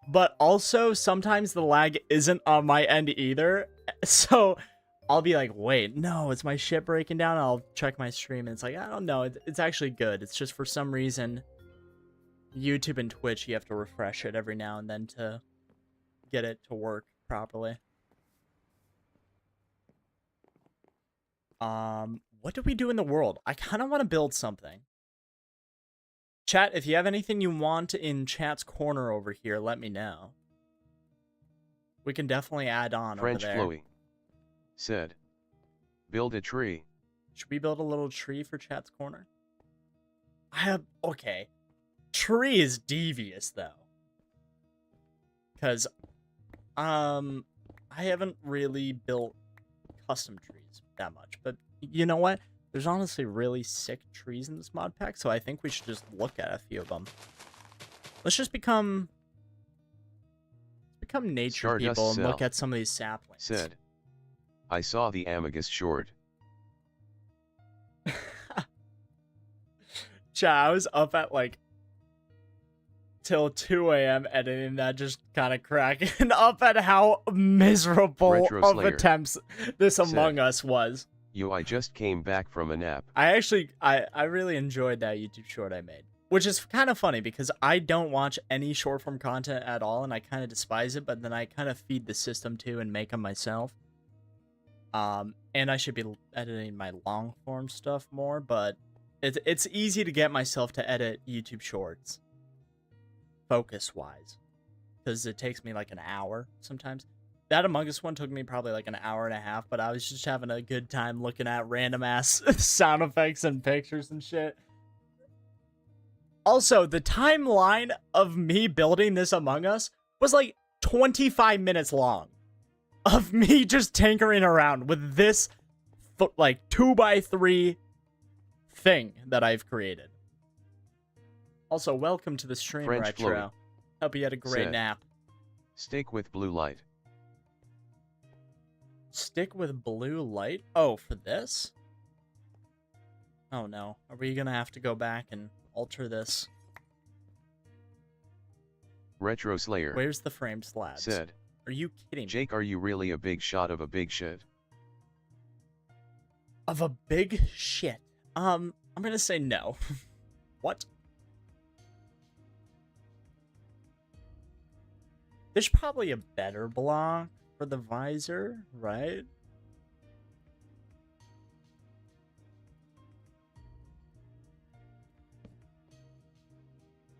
But also, sometimes the lag isn't on my end either. So, I'll be like, wait, no, is my shit breaking down? I'll check my stream, and it's like, I don't know, it's actually good. It's just for some reason... YouTube and Twitch, you have to refresh it every now and then to get it to work properly. What do we do in the world? I kind of want to build something. Chat, if you have anything you want in chat's corner over here, let me know. We can definitely add on French over there. flowy. Said. Build a tree. Should we build a little tree for chat's corner? Okay. Tree is devious though, because I haven't really built custom trees that much. But you know what? There's honestly really sick trees in this mod pack, so I think we should just look at a few of them. Let's just become nature Stardust people and Cell look at some of these saplings. Said, I saw the Amagus short. Chat, I was up at like till 2 a.m. editing that, just kind of cracking up at how miserable Retro of Slayer attempts this said, Among Us was. Yo, I just came back from a nap. I really enjoyed that YouTube short I made, which is kind of funny because I don't watch any short form content at all, and I kind of despise it, but then I kind of feed the system too and make them myself. And I should be editing my long form stuff more, but it's easy to get myself to edit YouTube shorts focus wise, because it takes me like an hour sometimes. That Among Us one took me probably like an hour and a half, but I was just having a good time looking at random ass sound effects and pictures and shit. Also, the timeline of me building this Among Us was like 25 minutes long of me just tinkering around with this like 2x3 thing that I've created. Also, welcome to the stream, French Retro. Floyd Hope you had a great said, nap. Stick with blue light. Stick with blue light? Oh, for this? Oh no. Are we gonna have to go back and alter this? Retro Slayer Where's the frame slabs? said, Are you kidding me? Jake, are you really a big shot of a big shit? Of a big shit. I'm gonna say no. What? There's probably a better block for the visor, right?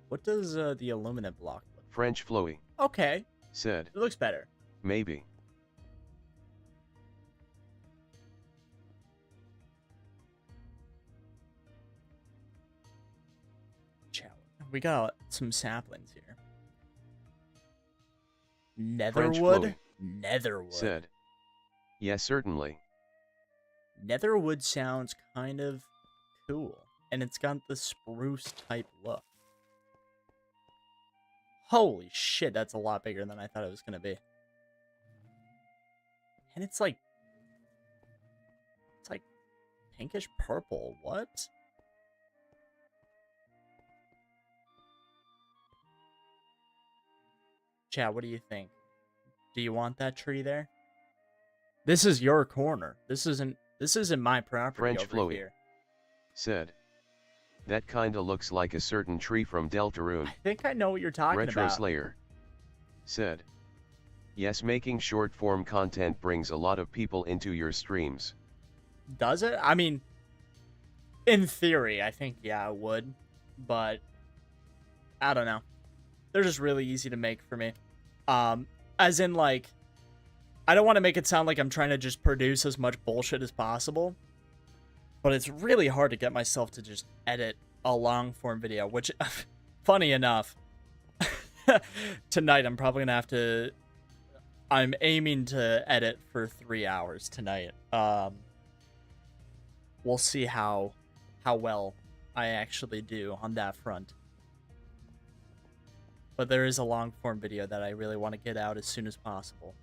What does the aluminum block look like? French Flowy Okay, said, it looks better. maybe. Chow. We got some saplings here. French Netherwood? Flowy Netherwood. said, yes, certainly. Netherwood sounds kind of cool. And it's got the spruce type look. Holy shit, that's a lot bigger than I thought it was going to be. And it's like pinkish purple. What? Chat, what do you think? Do you want that tree there? This is your corner. This isn't my property French over Flowy here. said, that kinda looks like a certain tree from Deltarune. I think I know what you're talking Retro about. Slayer said, yes, making short form content brings a lot of people into your streams. Does it? I mean, in theory, I think, yeah, it would. But, I don't know. They're just really easy to make for me. As in, like, I don't want to make it sound like I'm trying to just produce as much bullshit as possible. But it's really hard to get myself to just edit a long form video, which, funny enough, tonight I'm probably going to have to, I'm aiming to edit for 3 hours tonight. We'll see how well I actually do on that front. But there is a long form video that I really want to get out as soon as possible.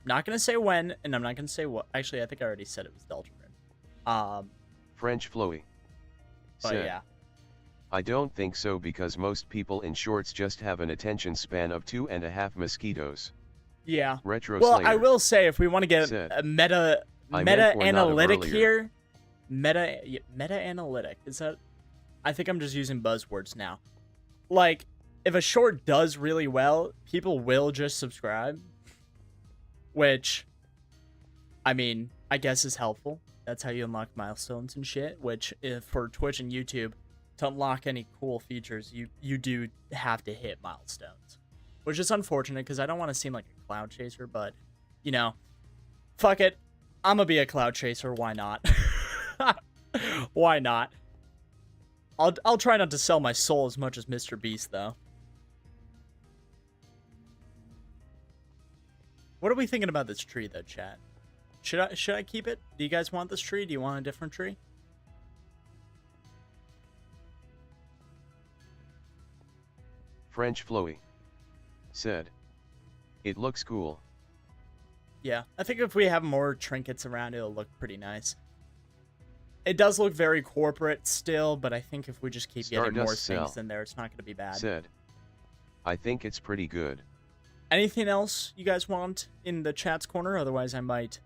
I'm not going to say when, and I'm not going to say what. Actually, I think I already said it was Deltarune. French Flowy But said, yeah. I don't think so because most people in shorts just have an attention span of 2.5 mosquitoes. Yeah. Retro Well, Slayer I will say, if we want to get said, a meta I meant one not of analytic earlier. here, meta analytic, is that? I think I'm just using buzzwords now. Like, if a short does really well, people will just subscribe, which, I mean, I guess is helpful. That's how you unlock milestones and shit, which if for Twitch and YouTube, to unlock any cool features, you do have to hit milestones, which is unfortunate because I don't want to seem like a cloud chaser, but, you know, fuck it. I'm gonna be a cloud chaser. Why not? Why not? I'll try not to sell my soul as much as Mr. Beast, though. What are we thinking about this tree, though, chat? Should I keep it? Do you guys want this tree? Do you want a different tree? French Floey said, "It looks cool." Yeah, I think if we have more trinkets around, it'll look pretty nice. It does look very corporate still, but I think if we just keep getting more things in there, it's not going to be bad. Said, "I think it's pretty good." Anything else you guys want in the chat's corner? Otherwise, I might...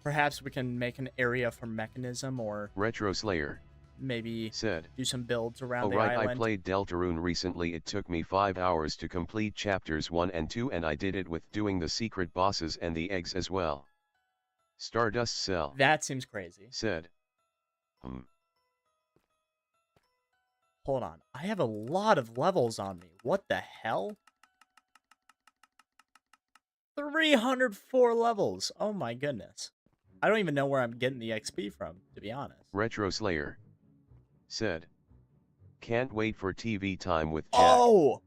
Perhaps we can make an area for mechanism, or... Retro Slayer maybe said, do some builds around "Oh the right, island. I played Deltarune recently. It took me 5 hours to complete chapters 1 and 2, and I did it with doing the secret bosses and the eggs as well." Stardust Cell That seems crazy. said, Hold on. I have a lot of levels on me. What the hell? 304 levels. Oh my goodness. I don't even know where I'm getting the XP from, to be honest. Retro Slayer said, "Can't wait for TV time with Jack." Oh!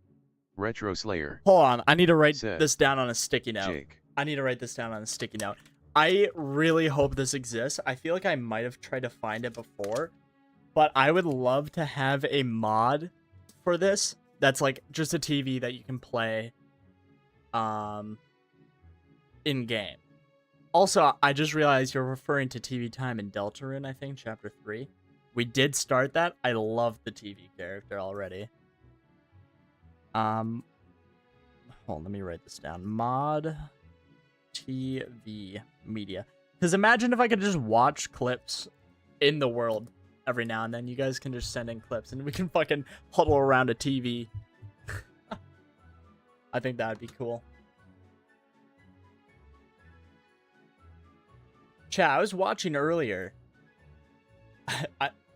Retro Slayer Hold on. I need to write said, this down on a sticky note. "Jake." I need to write this down on a sticky note. I really hope this exists. I feel like I might have tried to find it before, but I would love to have a mod for this that's like just a TV that you can play in game. Also, I just realized you're referring to TV time in Deltarune, I think, chapter 3. We did start that. I love the TV character already. Hold on, let me write this down. Mod TV media. Because imagine if I could just watch clips in the world every now and then. You guys can just send in clips and we can fucking huddle around a TV. I think that would be cool. Chat, I was watching earlier.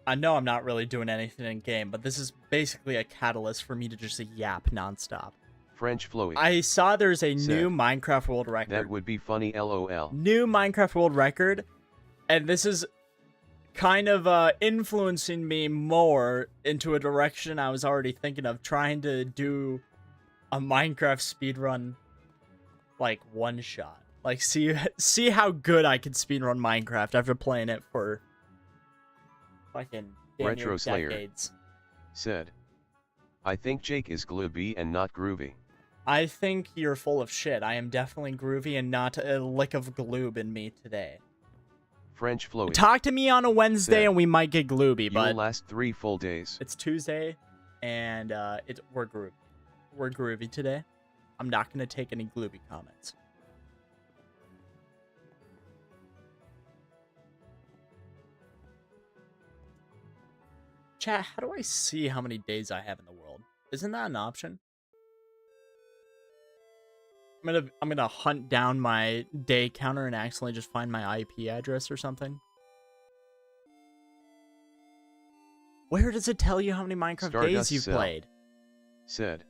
I know I'm not really doing anything in game, but this is basically a catalyst for me to just yap nonstop. French Floey I saw there's a said, new Minecraft world record. "That would be funny, lol." New Minecraft world record, and this is kind of influencing me more into a direction I was already thinking of, trying to do a Minecraft speedrun, like, one shot. Like, see how good I can speedrun Minecraft after playing it for fucking Retro Slayer decades. said, "I think Jake is glooby and not groovy." I think you're full of shit. I am definitely groovy and not a lick of gloob in me today. French Floey Talk to me on a Wednesday said, and we might get glooby, "You'll but last 3 full days." it's Tuesday and we're groovy. We're groovy today. I'm not gonna take any glooby comments. Chat, how do I see how many days I have in the world? Isn't that an option? I'm gonna hunt down my day counter and accidentally just find my IP address or something. Where does it tell you how many Minecraft days you've played? Said,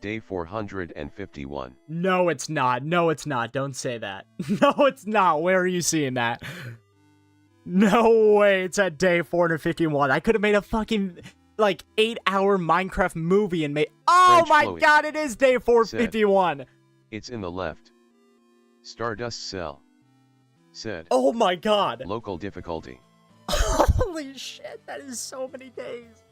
"Day 451." No, it's not. No, it's not. Don't say that. No, it's not. Where are you seeing that? No way. It's at day 451. I could have made a fucking, like, 8-hour Minecraft movie and made... Oh French my Floey god, it is day 451. Said, "It's in the left." Stardust Cell said, Oh my god. "Local difficulty." Holy shit, that is so many days.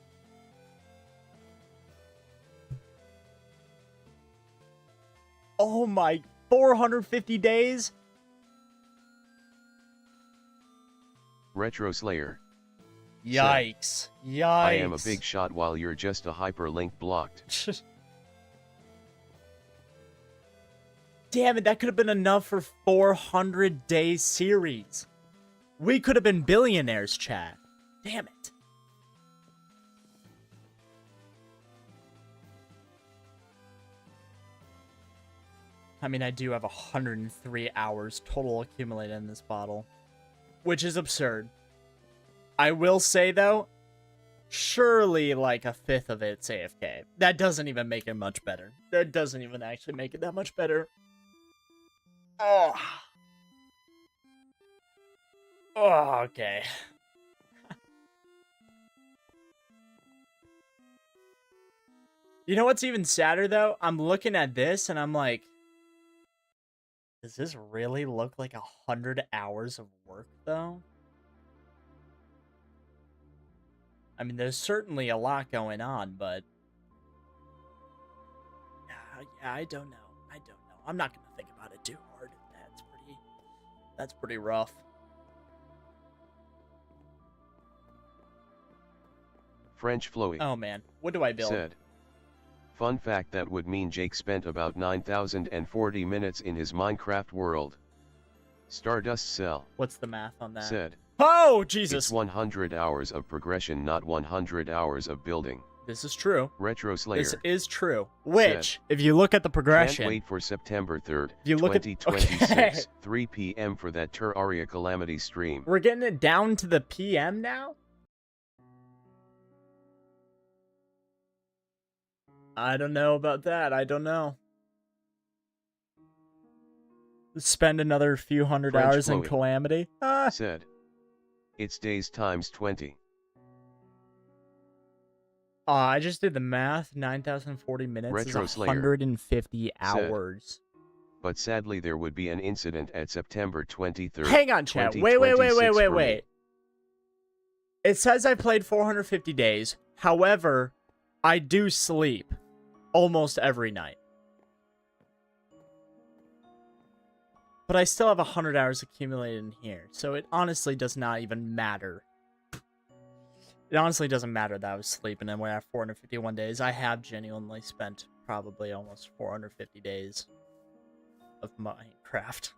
Oh my, 450 days? Retro Slayer Yikes. Yikes. I am a big shot while you're just a hyperlink blocked. Damn it, that could have been enough for 400 day series. We could have been billionaires, chat. Damn it. I mean, I do have 103 hours total accumulated in this bottle, which is absurd. I will say, though, surely like a fifth of it's AFK. That doesn't even make it much better. That doesn't even actually make it that much better. Oh. Oh, okay. You know what's even sadder, though? I'm looking at this, and I'm like, Does this really look like 100 hours of work, though? I mean, there's certainly a lot going on, but... yeah, I don't know. I don't know. I'm not going to think about it too hard. That's pretty rough. French Flowy. Oh, man. What do I build? Said. Fun fact, that would mean Jake spent about 9,040 minutes in his Minecraft world. Stardust Cell. What's the math on that? Said. Oh, Jesus! It's 100 hours of progression, not 100 hours of building. This is true. Retro Slayer. This is true. Which, if you look at the progression... Can't wait for September 3rd, you look 2026, okay. 3 p.m. for that Terraria Calamity stream. We're getting it down to the PM now? I don't know about that. I don't know. Spend another few hundred French hours in Chloe Calamity? Said. It's days times 20. I just did the math. 9,040 minutes Retro is Slayer 150 said. hours. But sadly there would be an incident at September 23rd. Hang on, chat. Wait. It says I played 450 days. However, I do sleep almost every night. But I still have 100 hours accumulated in here. So it honestly does not even matter. It honestly doesn't matter that I was sleeping and we have 451 days. I have genuinely spent probably almost 450 days of Minecraft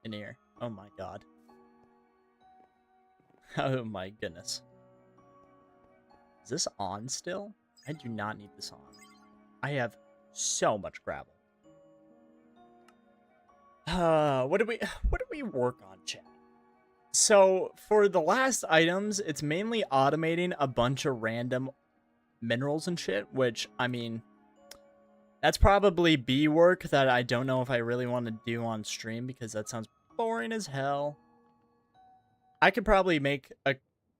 in here. Oh my god. Oh my goodness. Is this on still? I do not need this on. I have so much gravel. What do we work on, chat? So, for the last items, it's mainly automating a bunch of random minerals and shit, which, I mean, that's probably B work that I don't know if I really want to do on stream because that sounds boring as hell. I could probably make a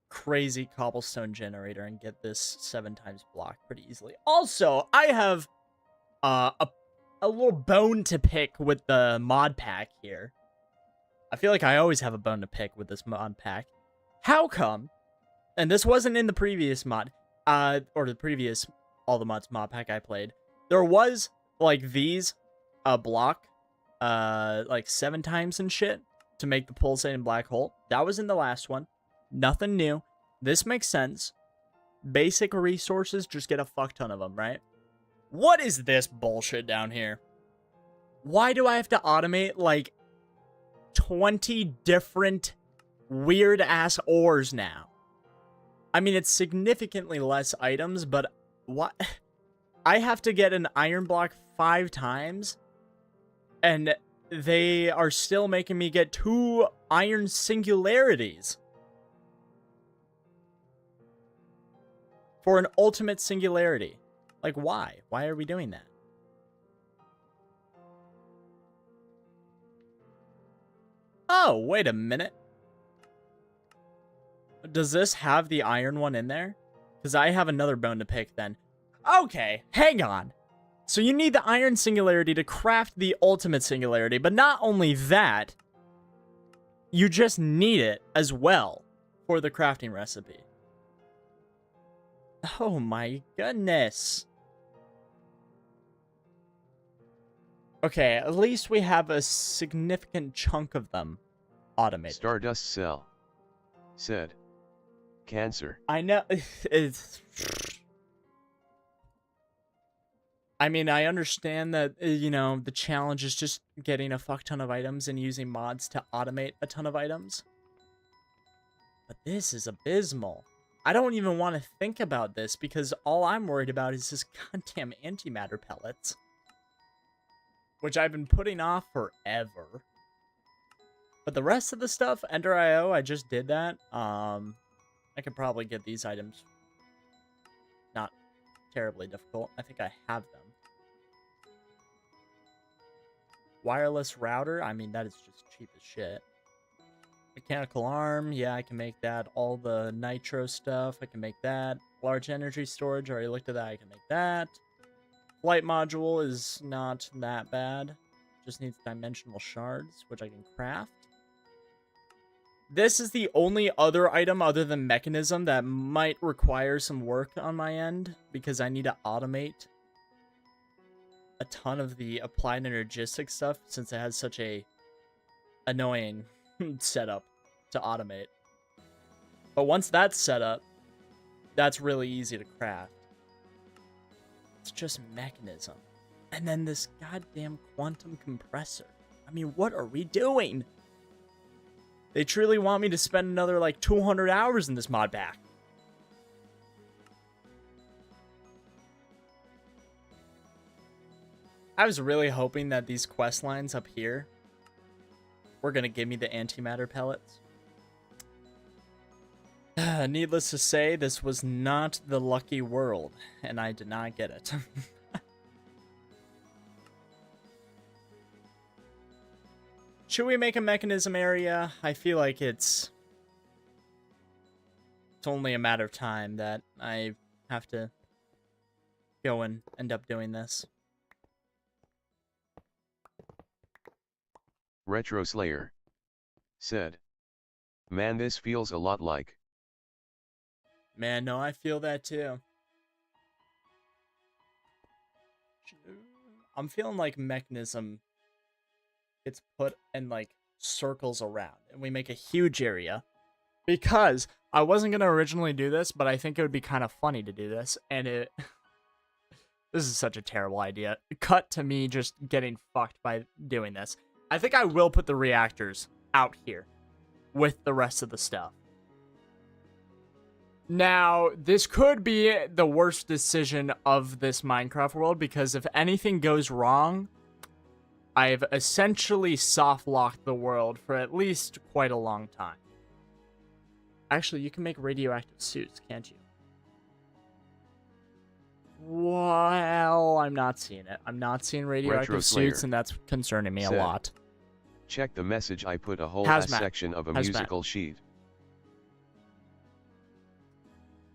crazy cobblestone generator and get this 7 times block pretty easily. Also, I have a little bone to pick with the mod pack here. I feel like I always have a bone to pick with this mod pack. How come, and this wasn't in the previous mod, or the previous All the Mods mod pack I played, there was, like, these, block, like 7 times and shit to make the pulsating black hole. That was in the last one. Nothing new. This makes sense. Basic resources, just get a fuck ton of them, right? What is this bullshit down here? Why do I have to automate, like, 20 different weird-ass ores now? I mean, it's significantly less items, but what? I have to get an iron block 5 times, and they are still making me get 2 iron singularities. For an ultimate singularity. Like, why? Why are we doing that? Oh, wait a minute. Does this have the iron one in there? Because I have another bone to pick then. Okay, hang on. So you need the iron singularity to craft the ultimate singularity, but not only that, you just need it as well for the crafting recipe. Oh my goodness. Okay, at least we have a significant chunk of them automated. Stardust Cell said. Cancer. I know. It's... I mean, I understand that, you know, the challenge is just getting a fuck ton of items and using mods to automate a ton of items. But this is abysmal. I don't even want to think about this because all I'm worried about is this goddamn antimatter pellets. Which I've been putting off forever. But the rest of the stuff, Ender IO, I just did that. I could probably get these items not terribly difficult. I think I have them. Wireless router, I mean, that is just cheap as shit. Mechanical arm, yeah, I can make that. All the nitro stuff, I can make that. Large energy storage, already looked at that, I can make that. Flight module is not that bad. Just needs dimensional shards, which I can craft. This is the only other item other than mechanism that might require some work on my end, because I need to automate a ton of the applied energistic stuff since it has such a annoying setup to automate. But once that's set up, that's really easy to craft. It's just mechanism. And then this goddamn quantum compressor. I mean, what are we doing? They truly want me to spend another, like, 200 hours in this mod pack. I was really hoping that these quest lines up here were going to give me the antimatter pellets. Needless to say, this was not the lucky world, and I did not get it. Should we make a mechanism area? I feel like it's only a matter of time that I have to go and end up doing this. Retro Slayer said, "Man, this feels a lot like." Man, no, I feel that too. I'm feeling like mechanism gets put in like circles around and we make a huge area, because I wasn't going to originally do this, but I think it would be kind of funny to do this, and this is such a terrible idea. Cut to me just getting fucked by doing this. I think I will put the reactors out here with the rest of the stuff. Now, this could be the worst decision of this Minecraft world, because if anything goes wrong, I've essentially soft-locked the world for at least quite a long time. Actually, you can make radioactive suits, can't you? Well, I'm not seeing it. I'm not seeing radioactive suits, and that's concerning me a lot. Check the message I put a whole section of a musical sheet.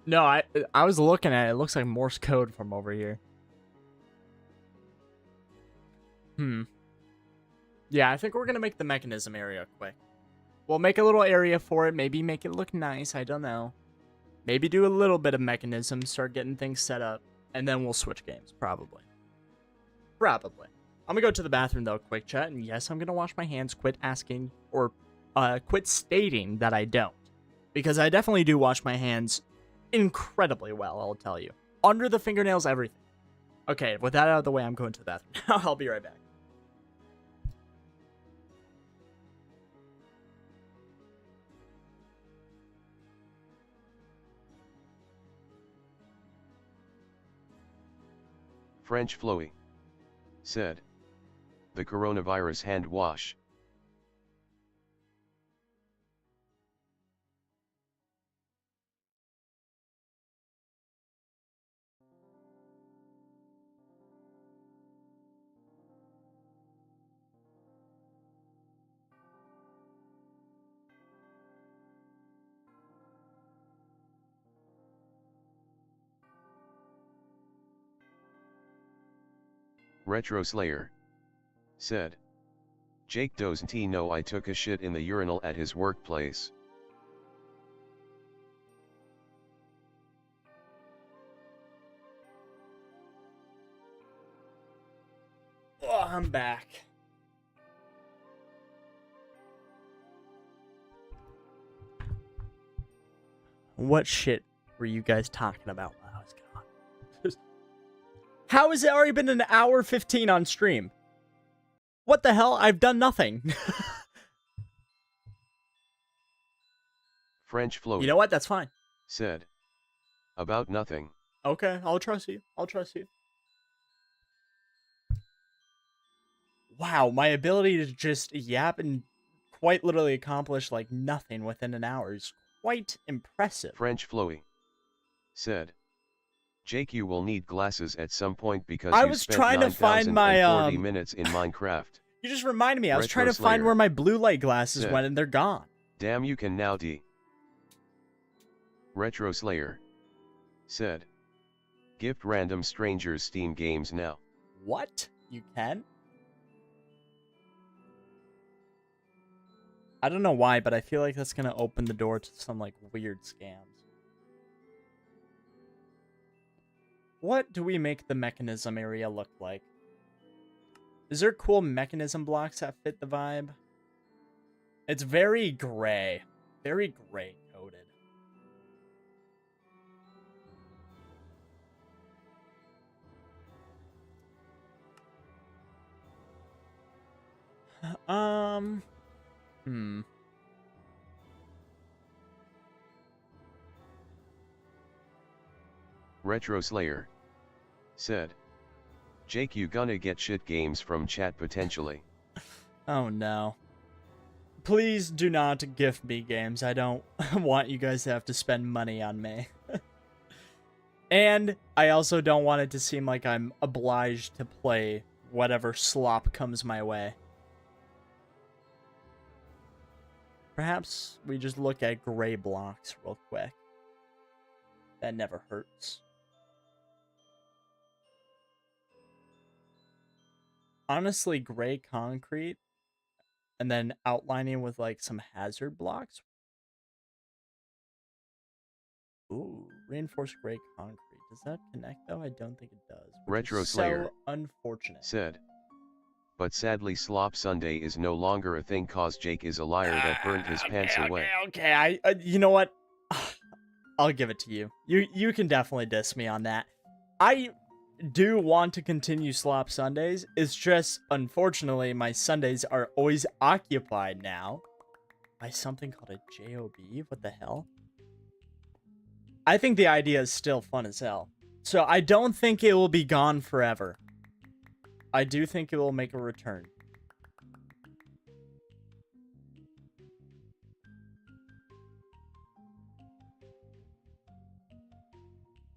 No, I was looking at it. It looks like Morse code from over here. Yeah, I think we're going to make the mechanism area quick. We'll make a little area for it. Maybe make it look nice. I don't know. Maybe do a little bit of mechanism. Start getting things set up. And then we'll switch games. Probably. Probably. I'm going to go to the bathroom, though, quick chat. And yes, I'm going to wash my hands. Quit asking or quit stating that I don't. Because I definitely do wash my hands incredibly well, I'll tell you. Under the fingernails, everything. Okay, with that out of the way, I'm going to the bathroom. I'll be right back. French Floey said, "The coronavirus hand wash." Retro Slayer said, "Jake doesn't he know I took a shit in the urinal at his workplace?" Oh, I'm back. What shit were you guys talking about while I was gone? How has it already been an hour 15 on stream? What the hell? I've done nothing. French Floey, you know what? That's fine. Said, "About nothing." Okay, I'll trust you. I'll trust you. Wow, my ability to just yap and quite literally accomplish like nothing within an hour is quite impressive. French Floey said, "Jake, you will need glasses at some point because I you was spent trying to find my 9,040 minutes in Minecraft." You just reminded me. I was Retro trying to find Slayer where my blue light glasses said, went, and they're gone. "Damn, you can now D." Retro Slayer said, "Gift random strangers Steam games now." What? You can? I don't know why, but I feel like that's gonna open the door to some, like, weird scams. What do we make the mechanism area look like? Is there cool mechanism blocks that fit the vibe? It's very gray. Very gray coded. Hmm. Retro Slayer said, Jake, you gonna get shit games from chat potentially. Oh no. Please do not gift me games. I don't want you guys to have to spend money on me. And I also don't want it to seem like I'm obliged to play whatever slop comes my way. Perhaps we just look at gray blocks real quick. That never hurts. Honestly, gray concrete and then outlining with like some hazard blocks. Ooh, reinforced gray concrete. Does that connect though? I don't think it does. Retro Is Slayer so unfortunate. said, but sadly Slop Sunday is no longer a thing cause Jake is a liar that burned his pants away. Okay. You know what? I'll give it to you. You can definitely diss me on that. I do want to continue Slop Sundays. It's just, unfortunately, my Sundays are always occupied now by something called a JOB. What the hell? I think the idea is still fun as hell. So I don't think it will be gone forever. I do think it will make a return.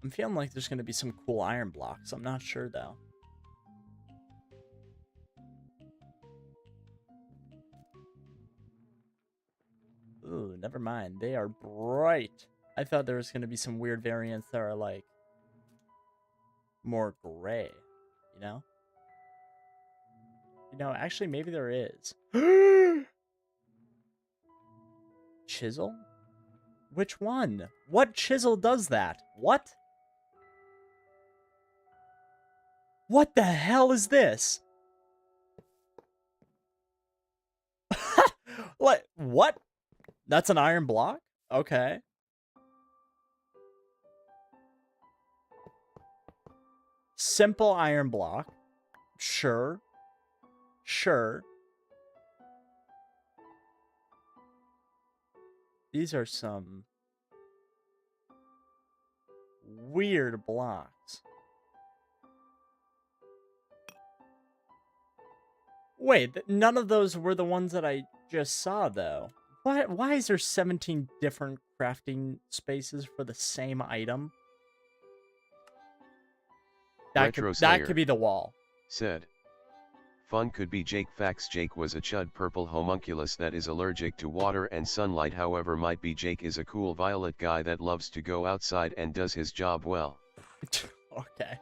I'm feeling like there's going to be some cool iron blocks. I'm not sure, though. Ooh, never mind. They are bright. I thought there was going to be some weird variants that are, like, more gray, you know? You know, actually, maybe there is. Chisel? Which one? What chisel does that? What? What the hell is this? What? That's an iron block? Okay. Simple iron block. Sure. Sure. These are some weird blocks. Wait, none of those were the ones that I just saw, though. Why is there 17 different crafting spaces for the same item? That could be the wall. Said, fun could be Jake facts. Jake was a chud purple homunculus that is allergic to water and sunlight. However, might be Jake is a cool violet guy that loves to go outside and does his job well. Okay.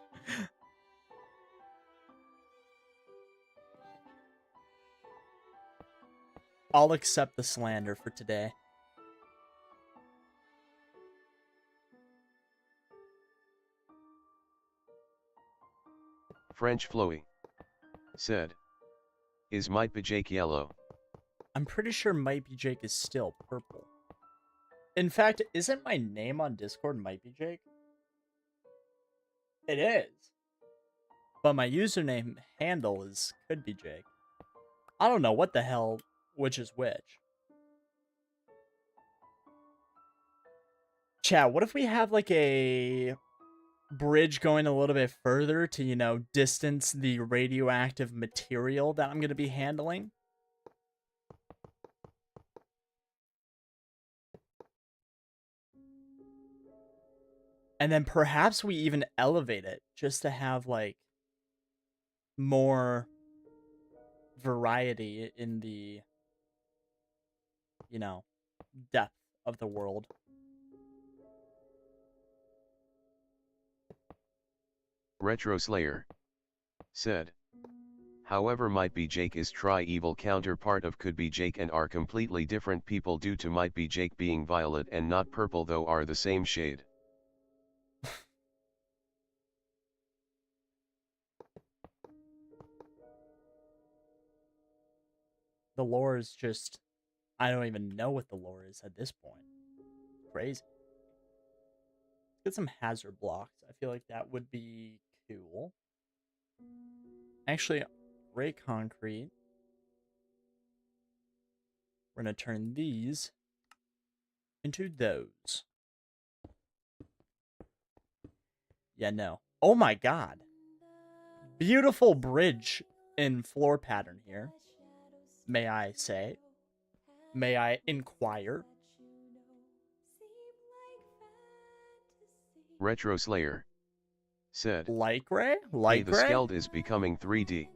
I'll accept the slander for today. French Floey said, is might be Jake yellow? I'm pretty sure Might Be Jake is still purple. In fact, isn't my name on Discord Might Be Jake? It is. But my username handle is Could Be Jake. I don't know what the hell which is which. Chat, what if we have like a bridge going a little bit further to, you know, distance the radioactive material that I'm going to be handling? And then perhaps we even elevate it just to have, like, more variety in the, you know, depth of the world. Retro Slayer said, However, might be Jake is tri-evil counterpart of could be Jake and are completely different people due to might be Jake being violet and not purple though are the same shade. The lore is just, I don't even know what the lore is at this point. Crazy. Let's get some hazard blocks. I feel like that would be cool. Actually, gray concrete. We're going to turn these into those. Yeah, no. Oh my god. Beautiful bridge in floor pattern here. May I say? May I inquire? Retro Slayer said, Light gray? Hey, Light the gray? Skeld is becoming 3D.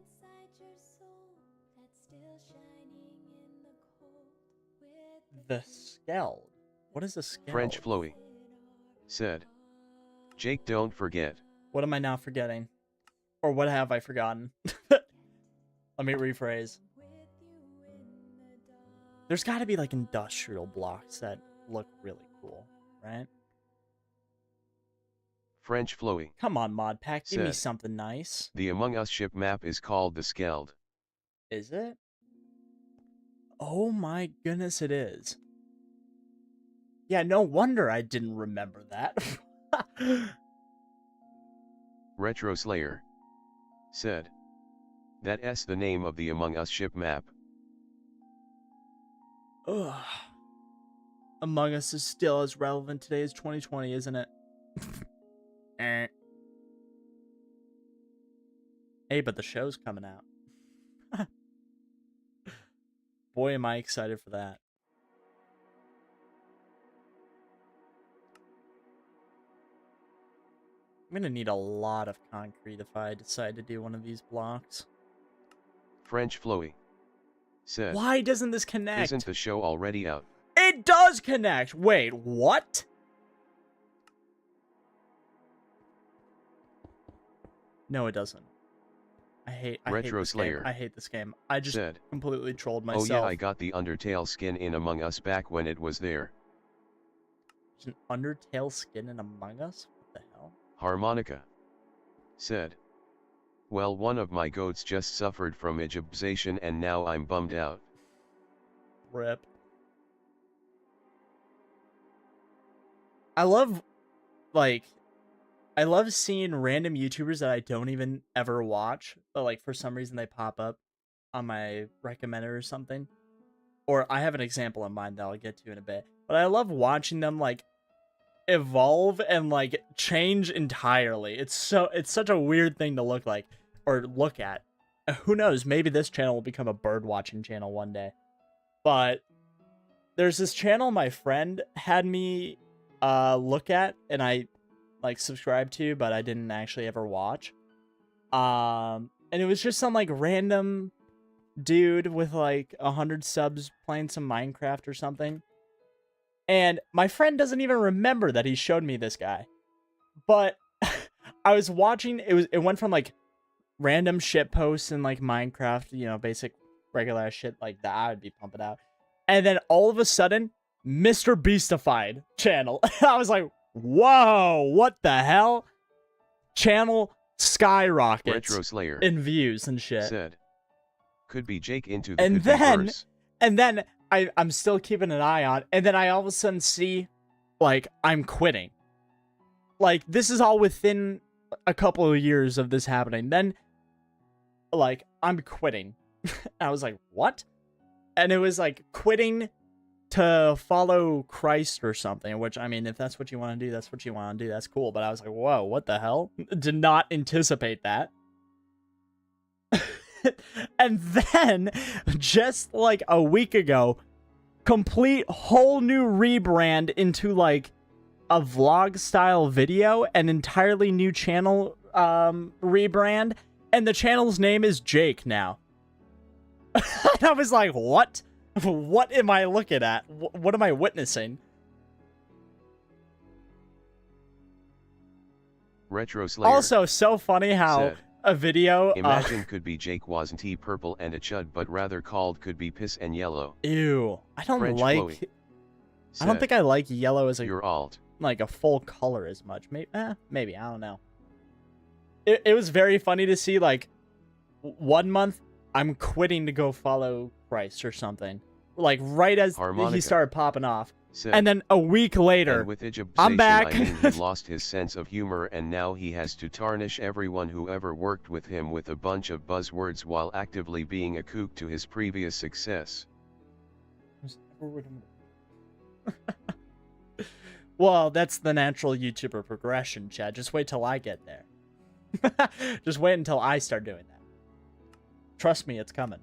The Skeld. What is a Skeld? French Floey said, Jake, don't forget. What am I now forgetting? Or what have I forgotten? Let me rephrase. There's got to be like industrial blocks that look really cool, right? French Floey. Come on, mod pack, give me said, something nice. The Among Us ship map is called the Skeld. Is it? Oh my goodness, it is. Yeah, no wonder I didn't remember that. Retro Slayer said, that's the name of the Among Us ship map. Ugh. Among Us is still as relevant today as 2020, isn't it? Hey, but the show's coming out. Boy, am I excited for that. I'm gonna need a lot of concrete if I decide to do one of these blocks. French Floey said, Why doesn't this connect? Isn't the show already out? It does connect! Wait, what? No, it doesn't. I hate this Slayer game. I hate this game. I just said, completely trolled myself. Oh yeah, I got the Undertale skin in Among Us back when it was there. There's an Undertale skin in Among Us? What the hell? Harmonica said, well, one of my goats just suffered from Egyptization and now I'm bummed out. Rip. I love seeing random YouTubers that I don't even ever watch, but like for some reason they pop up on my recommender or something. Or I have an example in mind that I'll get to in a bit. But I love watching them like evolve and like change entirely. It's such a weird thing to look like or look at. Who knows, maybe this channel will become a bird watching channel one day. But there's this channel my friend had me look at and I like subscribe to, but I didn't actually ever watch. And it was just some like random dude with like 100 subs playing some Minecraft or something. And my friend doesn't even remember that he showed me this guy. But I was watching, it went from like random shit posts in like Minecraft, you know, basic regular shit like that I would be pumping out. And then all of a sudden, Mr. Beastified channel. I was like, whoa, what the hell? Channel skyrockets Retro Slayer in views and shit. Said, could be Jake into the and then I'm still keeping an eye on, and then I all of a sudden see, like, I'm quitting. Like, this is all within a couple of years of this happening. Then, like, I'm quitting. I was like, what? And it was like quitting to follow Christ or something, which, I mean, if that's what you want to do, that's what you want to do. That's cool. But I was like, whoa, what the hell? Did not anticipate that. And then, just like a week ago, complete whole new rebrand into like a vlog style video, an entirely new channel rebrand, and the channel's name is Jake now. And I was like, what? What am I looking at? What am I witnessing? Retro Slayer also, so funny how a video. Imagine could be Jake wasn't he purple and a chud but rather called could be piss and yellow. Ew. I don't French like... Chloe I don't said, think I like yellow as a... You're alt. like a full color as much. Maybe. I don't know. It was very funny to see, like, 1 month, I'm quitting to go follow Christ or something. Like, right as Harmonica he started popping off. said, And then a week later, and with I'm back. I mean, he lost his sense of humor and now he has to tarnish everyone who ever worked with him with a bunch of buzzwords while actively being a kook to his previous success. Well, that's the natural YouTuber progression, Chad. Just wait till I get there. Just wait until I start doing that. Trust me, it's coming.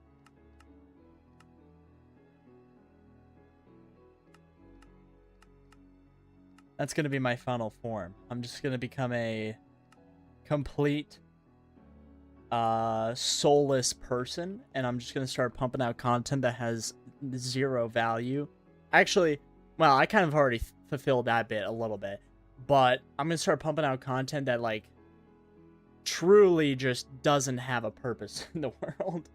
That's going to be my final form. I'm just going to become a complete soulless person, and I'm just going to start pumping out content that has zero value. Actually, well, I kind of already fulfilled that bit a little bit, but I'm going to start pumping out content that, like, truly just doesn't have a purpose in the world.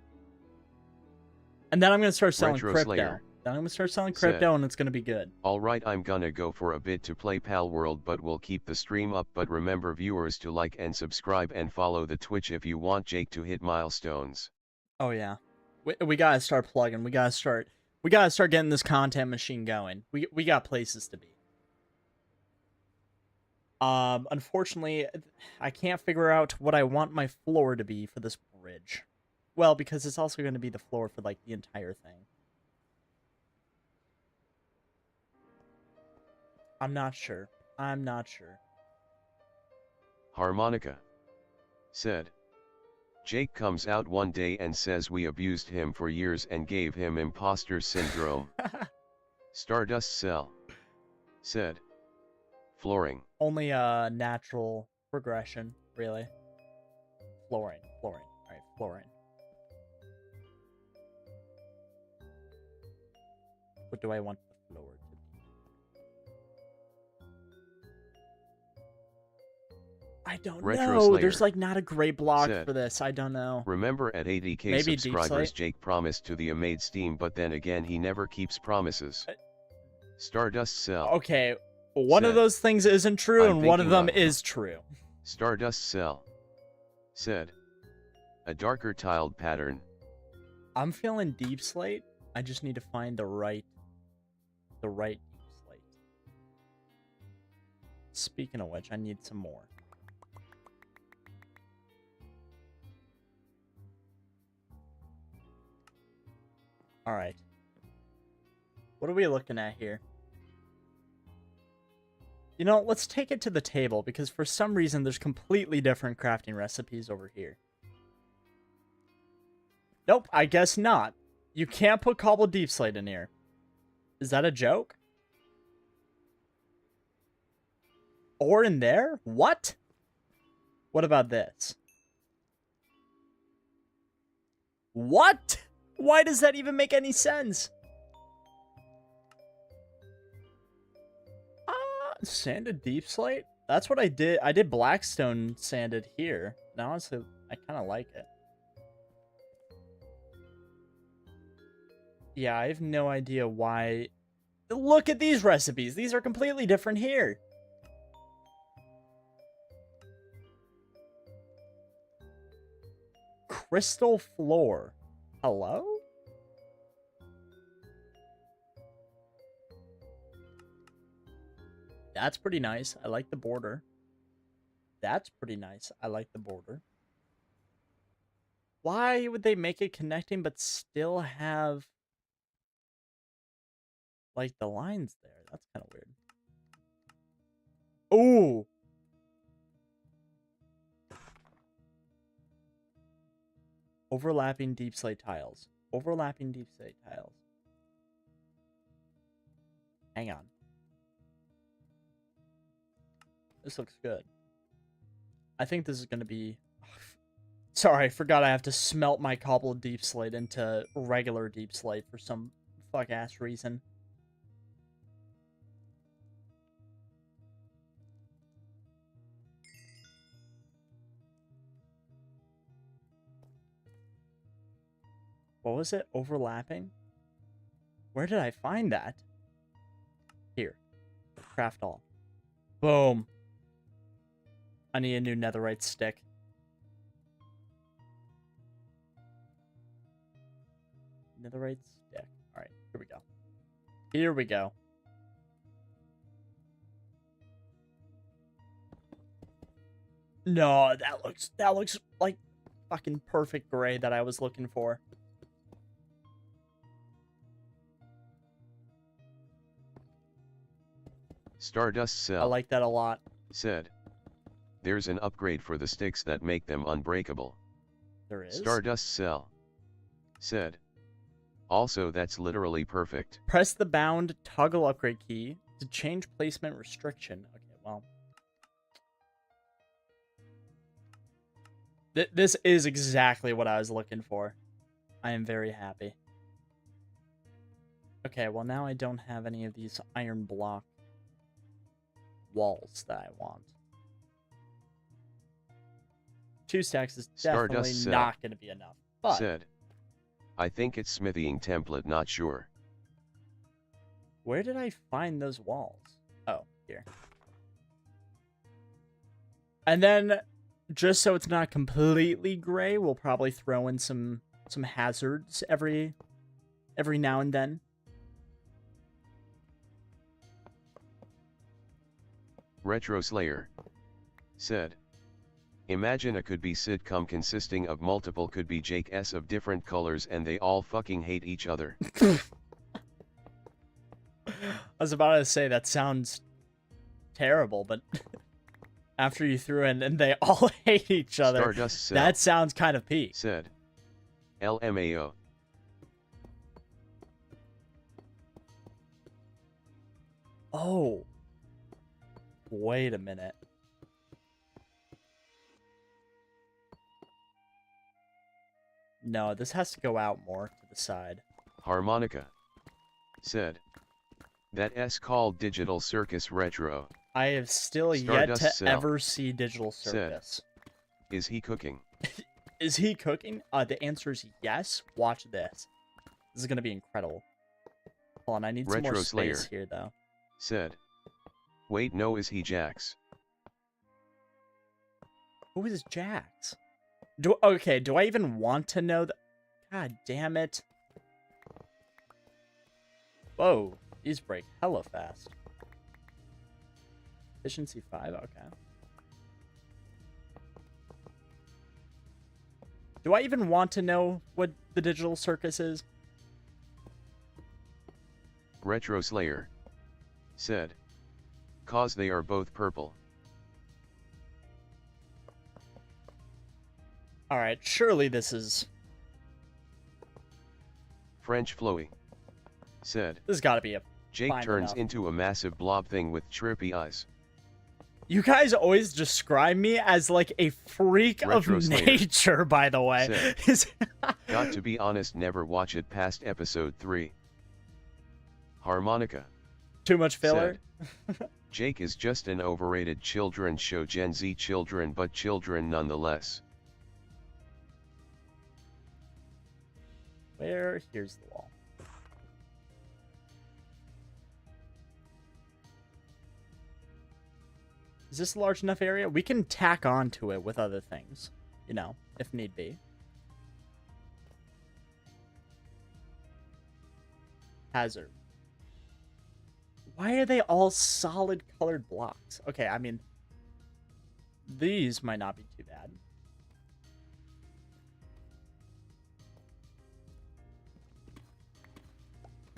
And then I'm going to start selling Retro crypto. Slayer Then I'm going to start selling crypto, said, and it's going to be good. Alright, I'm gonna go for a bit to play Pal World, but we'll keep the stream up. But remember viewers to like and subscribe and follow the Twitch if you want Jake to hit milestones. Oh yeah. We got to start plugging. We got to start getting this content machine going. We got places to be. Unfortunately, I can't figure out what I want my floor to be for this bridge. Well, because it's also going to be the floor for, like, the entire thing. I'm not sure. Harmonica said, Jake comes out one day and says we abused him for years and gave him imposter syndrome. Stardust Cell said, flooring. Only a natural progression, really. Flooring. Alright, flooring. What do I want the floor to be? I don't Retro know. Slayer There's, like, not a great block said, for this. I don't know. Remember at 80k Maybe subscribers Jake promised to the Amade Steam, but then again he never keeps promises. Stardust Cell. Okay, one of those things isn't true, and one of them is true. Stardust Cell said, a darker tiled pattern. I'm feeling deep slate. I just need to find the right deep slate. Speaking of which, I need some more. All right. What are we looking at here? You know, let's take it to the table, because for some reason there's completely different crafting recipes over here. Nope, I guess not. You can't put cobbled deep slate in here. Is that a joke? Or in there? What? What about this? What? Why does that even make any sense? Sanded deep slate? That's what I did. I did blackstone sanded here. Now, honestly, I kind of like it. Yeah, I have no idea why. Look at these recipes. These are completely different here. Crystal floor. Hello? That's pretty nice. I like the border. That's pretty nice. I like the border. Why would they make it connecting but still have, like, the lines there? That's kind of weird. Ooh! Overlapping deep slate tiles. Overlapping deep slate tiles. Hang on. This looks good. I think this is going to be... Sorry, I forgot I have to smelt my cobbled deep slate into regular deep slate for some fuck-ass reason. What was it? Overlapping? Where did I find that? Here. Craft all. Boom. I need a new netherite stick. Netherite stick. Alright, here we go. Here we go. No, that looks like fucking perfect gray that I was looking for. Stardust Cell. I like that a lot. Said. There's an upgrade for the sticks that make them unbreakable. There is? Stardust Cell. Said. Also, that's literally perfect. Press the bound toggle upgrade key to change placement restriction. Okay, well. This is exactly what I was looking for. I am very happy. Okay, well now I don't have any of these iron block walls that I want. 2 stacks is definitely not going to be enough. But said. I think it's smithing template, not sure. Where did I find those walls? Oh, here. And then, just so it's not completely gray, we'll probably throw in some hazards every now and then. Retro Slayer said. Imagine a could-be sitcom consisting of multiple could-be Jake-s of different colors and they all fucking hate each other. I was about to say that sounds terrible, but after you threw in and they all hate each other, Stardust Cell that sounds kind of peak. said. LMAO. Oh. Wait a minute. No, this has to go out more to the side. Harmonica said. That S called Digital Circus Retro. I have still Stardust yet to Cell ever see Digital Circus. Said. Is he cooking? Is he cooking? The answer is yes. Watch this. This is going to be incredible. Hold on, I need some more space here, though. Said. Wait, no, is he Jax? Who is Jax? Okay, do I even want to know that? God damn it. Whoa, these break hella fast. Efficiency 5, okay. Do I even want to know what the Digital Circus is? Retro Slayer said. Cause they are both purple. Alright, surely this is... French Flowy said. This has got to be a... Jake turns into a massive blob thing with chirpy eyes. You guys always describe me as like a freak Retro of nature, by the way. Got to be honest, never watch it past episode 3. Harmonica. Too much filler? Jake is just an overrated children's show, Gen Z children, but children nonetheless. Where? Here's the wall. Is this a large enough area? We can tack on to it with other things, you know, if need be. Hazard. Why are they all solid colored blocks? Okay, I mean, these might not be too bad.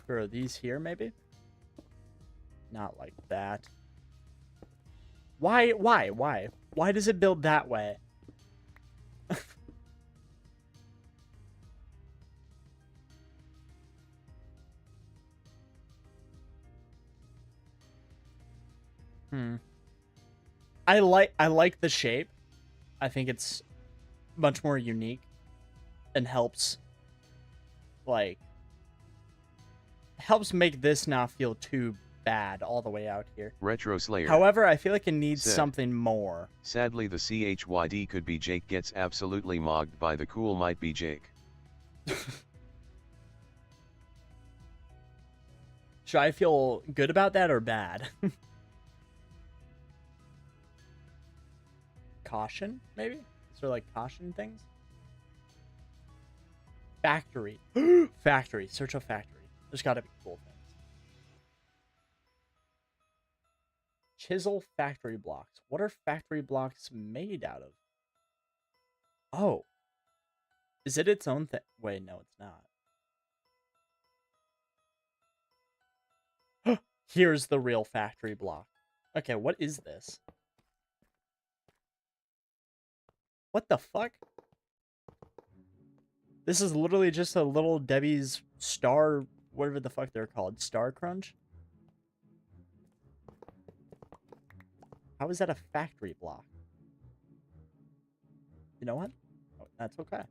Throw these here, maybe? Not like that. Why? Why does it build that way? I like the shape. I think it's much more unique and helps make this not feel too bad all the way out here. Retro Slayer. However, I feel like it needs something more. Sadly, the CHYD could be Jake gets absolutely mogged by the cool might be Jake. Should I feel good about that or bad? Caution, maybe? Is there like caution things? Factory. Factory. Search a factory. There's gotta be cool things. Chisel factory blocks. What are factory blocks made out of? Oh. Is it its own thing? Wait, no, it's not. Here's the real factory block. Okay, what is this? What the fuck? This is literally just a little Debbie's Star, whatever the fuck they're called. Star Crunch? How is that a factory block? You know what? Oh, that's okay.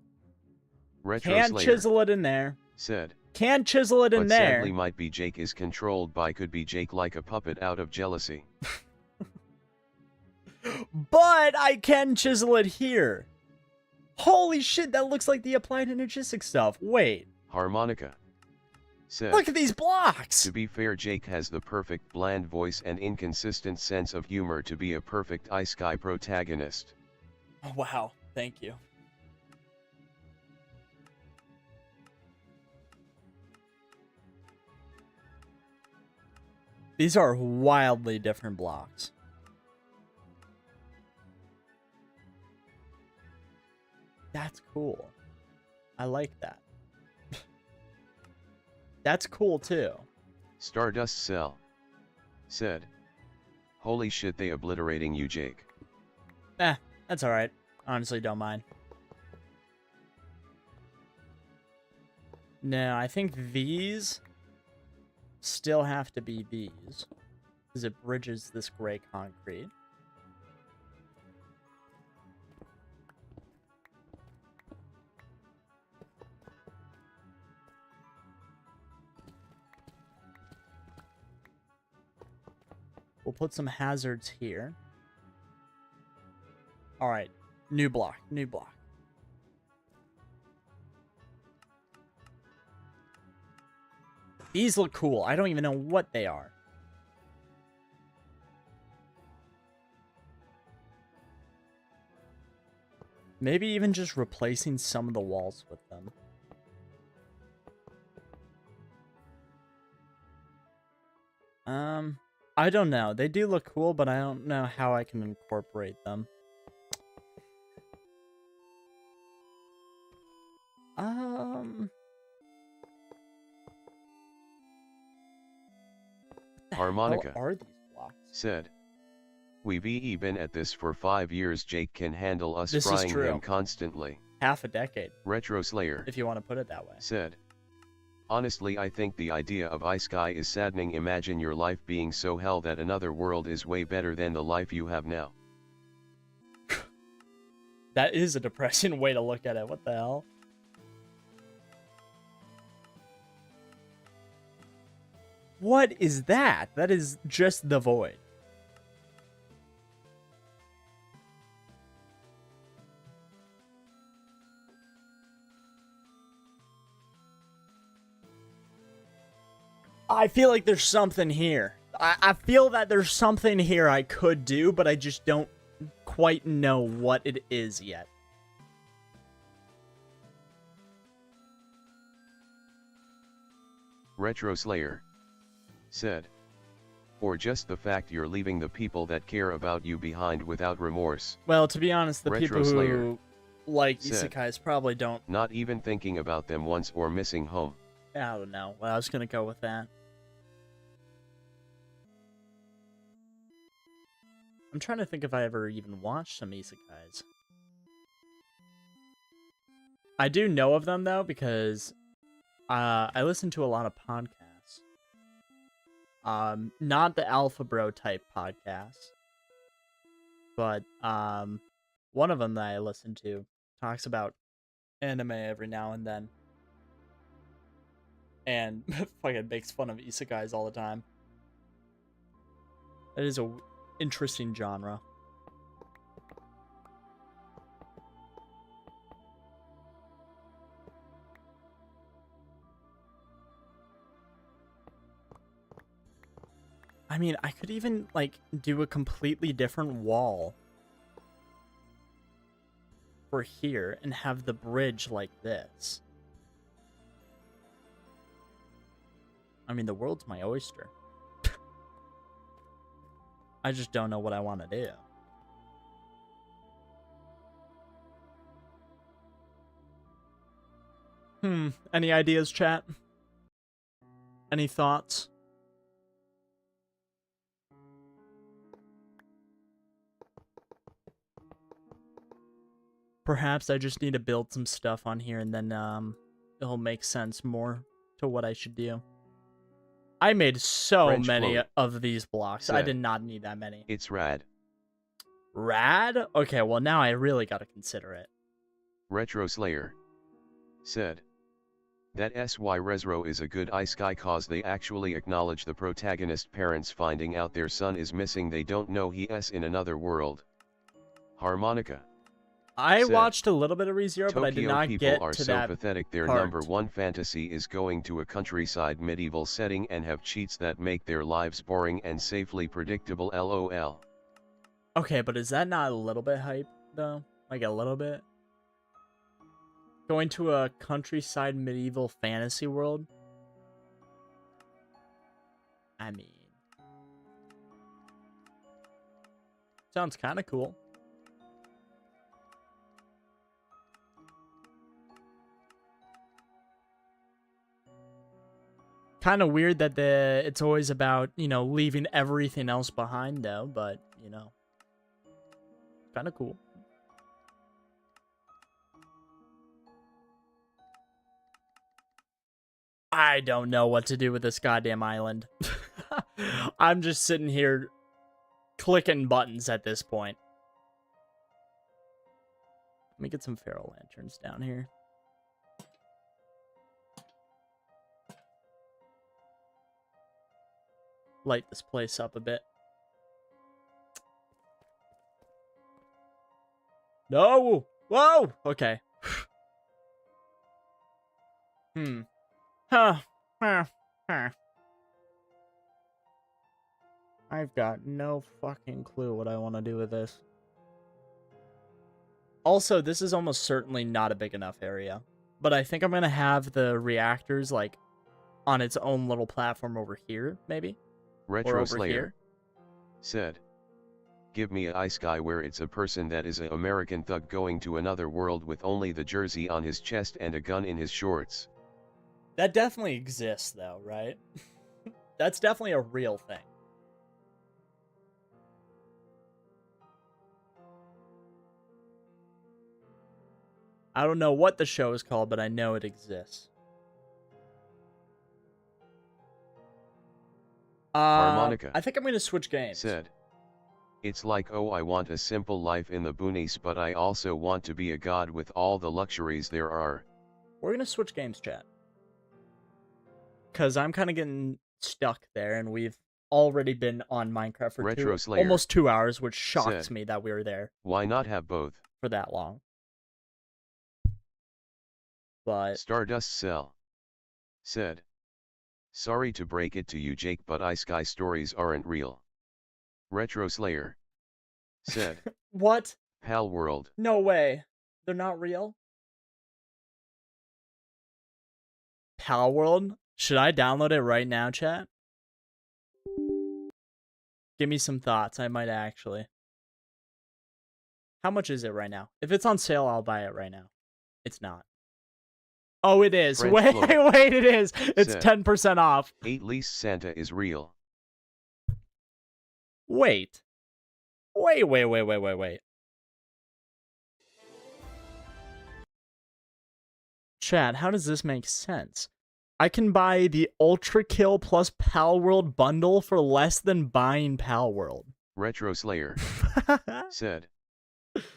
Can chisel it in there. Said. Can chisel it in but there. Sadly might be Jake is controlled by could be Jake like a puppet out of jealousy. But I can chisel it here. Holy shit, that looks like the applied energistics stuff. Wait. Harmonica. Said. Look at these blocks! To be fair, Jake has the perfect bland voice and inconsistent sense of humor to be a perfect Ice Guy protagonist. Oh, wow, thank you. These are wildly different blocks. That's cool. I like that. That's cool too. Stardust Cell. Said. Holy shit, they obliterating you, Jake. That's alright. Honestly, don't mind. No, I think these still have to be these. Because it bridges this gray concrete. We'll put some hazards here. Alright. New block. New block. These look cool. I don't even know what they are. Maybe even just replacing some of the walls with them. I don't know. They do look cool, but I don't know how I can incorporate them. Harmonica. What are these blocks? Said. We've been at this for 5 years. Jake can handle us This is frying true. him constantly. Half a decade, Retro Slayer. if you want to put it that way. Said. Honestly, I think the idea of Ice Guy is saddening. Imagine your life being so hell that another world is way better than the life you have now. That is a depressing way to look at it. What the hell? What is that? That is just the void. I feel like there's something here. I feel that there's something here I could do, but I just don't quite know what it is yet. Retro Slayer. Said. Or just the fact you're leaving the people that care about you behind without remorse. Well, to be honest, the Retro people Slayer who like said, isekais probably don't. Not even thinking about them once or missing home. I don't know. Well, I was gonna go with that. I'm trying to think if I ever even watched some isekais. I do know of them though because I listen to a lot of podcasts. Not the Alpha Bro type podcasts, but one of them that I listen to talks about anime every now and then, and fucking makes fun of isekais all the time. That is a interesting genre. I mean, I could even, like, do a completely different wall for here and have the bridge like this. I mean, the world's my oyster. I just don't know what I want to do. Any ideas, chat? Any thoughts? Perhaps I just need to build some stuff on here and then it'll make sense more to what I should do. I made so French many float. of these blocks. I did not need that many. It's rad. Rad? Okay, well now I really gotta consider it. Retro Slayer said that SY Resro is a good ice guy cause they actually acknowledge the protagonist parents finding out their son is missing. They don't know he's in another world. Harmonica I said, watched a little bit of ReZero, but I did not get to that people are so pathetic. Their part. #1 fantasy is going to a countryside medieval setting and have cheats that make their lives boring and safely predictable. LOL. Okay, but is that not a little bit hype, though? Like, a little bit? Going to a countryside medieval fantasy world? I mean... sounds kind of cool. Kind of weird that it's always about, you know, leaving everything else behind, though, but, you know, kind of cool. I don't know what to do with this goddamn island. I'm just sitting here clicking buttons at this point. Let me get some feral lanterns down here. Light this place up a bit. No! Whoa! Okay. Huh. I've got no fucking clue what I want to do with this. Also, this is almost certainly not a big enough area. But I think I'm going to have the reactors, like, on its own little platform over here, maybe? Retro Slayer said, give me a ice guy where it's a person that is an American thug going to another world with only the jersey on his chest and a gun in his shorts. That definitely exists, though, right? That's definitely a real thing. I don't know what the show is called, but I know it exists. Harmonica I think I'm going to switch games. Said, it's like, oh, I want a simple life in the boonies, but I also want to be a god with all the luxuries there are. We're going to switch games, chat. Because I'm kind of getting stuck there, and we've already been on Minecraft for almost 2 hours, which shocks me that we were there. Why not have both? For that long. But Stardust Cell said, sorry to break it to you, Jake, but Ice Guy stories aren't real. Retro Slayer said, what? Pal World. No way. They're not real? Pal World? Should I download it right now, chat? Give me some thoughts. I might actually. How much is it right now? If it's on sale, I'll buy it right now. It's not. Oh, it is. Wait, it is. It's 10% off. At least Santa is real. Wait. Chat, how does this make sense? I can buy the Ultra Kill plus Pal World bundle for less than buying Pal World. Retro Slayer said,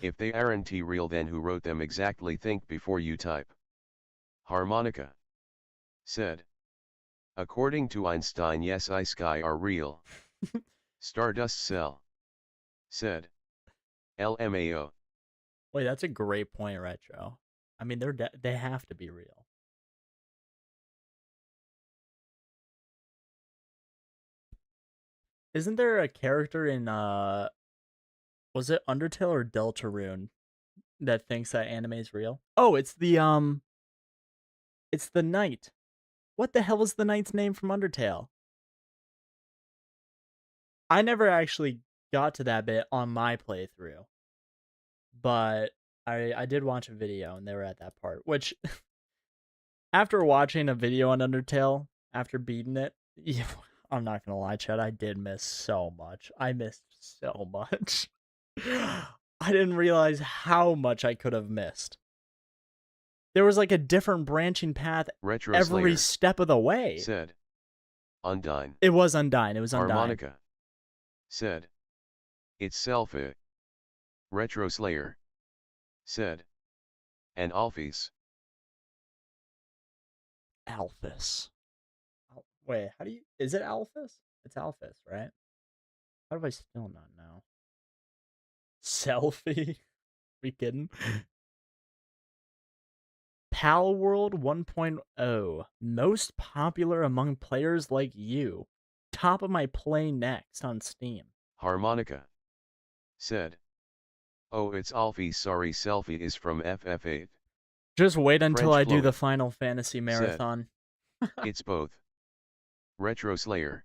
if they aren't real, then who wrote them exactly? Think before you type. Harmonica said, according to Einstein, yes, Ice Guy are real. Stardust Cell said, LMAO. Wait, that's a great point, Retro. I mean, they have to be real. Isn't there a character in was it Undertale or Deltarune that thinks that anime is real? Oh, it's the knight. What the hell is the knight's name from Undertale? I never actually got to that bit on my playthrough, but I did watch a video and they were at that part, which after watching a video on Undertale, after beating it, yeah, I'm not gonna lie, Chad, I did miss so much. I missed so much. I didn't realize how much I could have missed. There was like a different branching path Retro every Slayer step of the way. said. Undyne. It was Undyne. It was Undyne. Harmonica said. It's Selfie. Retro Slayer said. And Alphys. Alphys. Wait, how do you... Is it Alphys? It's Alphys, right? How do I still not know? Selfie? We kidding? Pal World 1.0. Most popular among players like you. Top of my play next on Steam. Harmonica said. Oh, it's Alphys. Sorry, Selfie is from FF8. Just wait until French I do the Floyd Final Fantasy marathon. It's both. Retro Slayer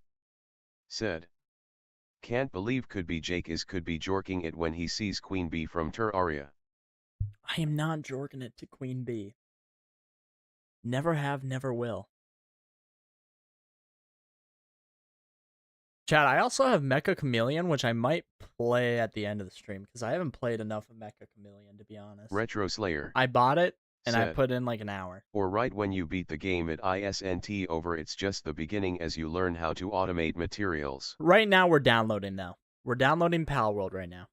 said. Can't believe could be Jake is could be jorking it when he sees Queen Bee from Terraria. I am not jorking it to Queen Bee. Never have, never will. Chat, I also have Mecha Chameleon, which I might play at the end of the stream, because I haven't played enough of Mecha Chameleon, to be honest. Retro Slayer. I bought it, and said, I put in like an hour. Or right when you beat the game at ISNT over, it's just the beginning as you learn how to automate materials. Right now, we're downloading, though. We're downloading Pal World right now.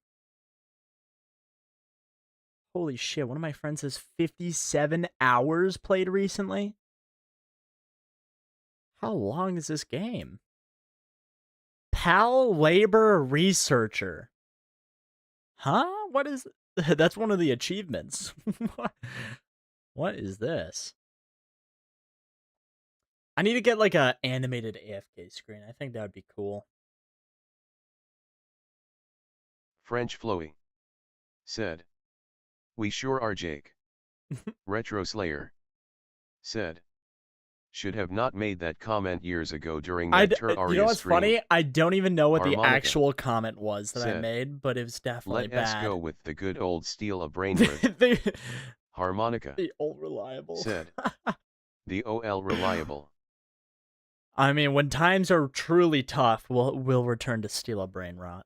Holy shit, one of my friends has 57 hours played recently. How long is this game? Pal Labor Researcher. Huh? What is... That's one of the achievements. What is this? I need to get like a animated AFK screen. I think that would be cool. French Flowy said. We sure are, Jake. Retro Slayer said. Should have not made that comment years ago during that Terraria You know what's stream. Funny? I don't even know what Harmonica the actual comment was that said, I made, but it was definitely bad. Let's go with the good old steal a brain rip. Harmonica the old reliable said. The OL reliable. I mean, when times are truly tough, we'll return to steal a brain rot.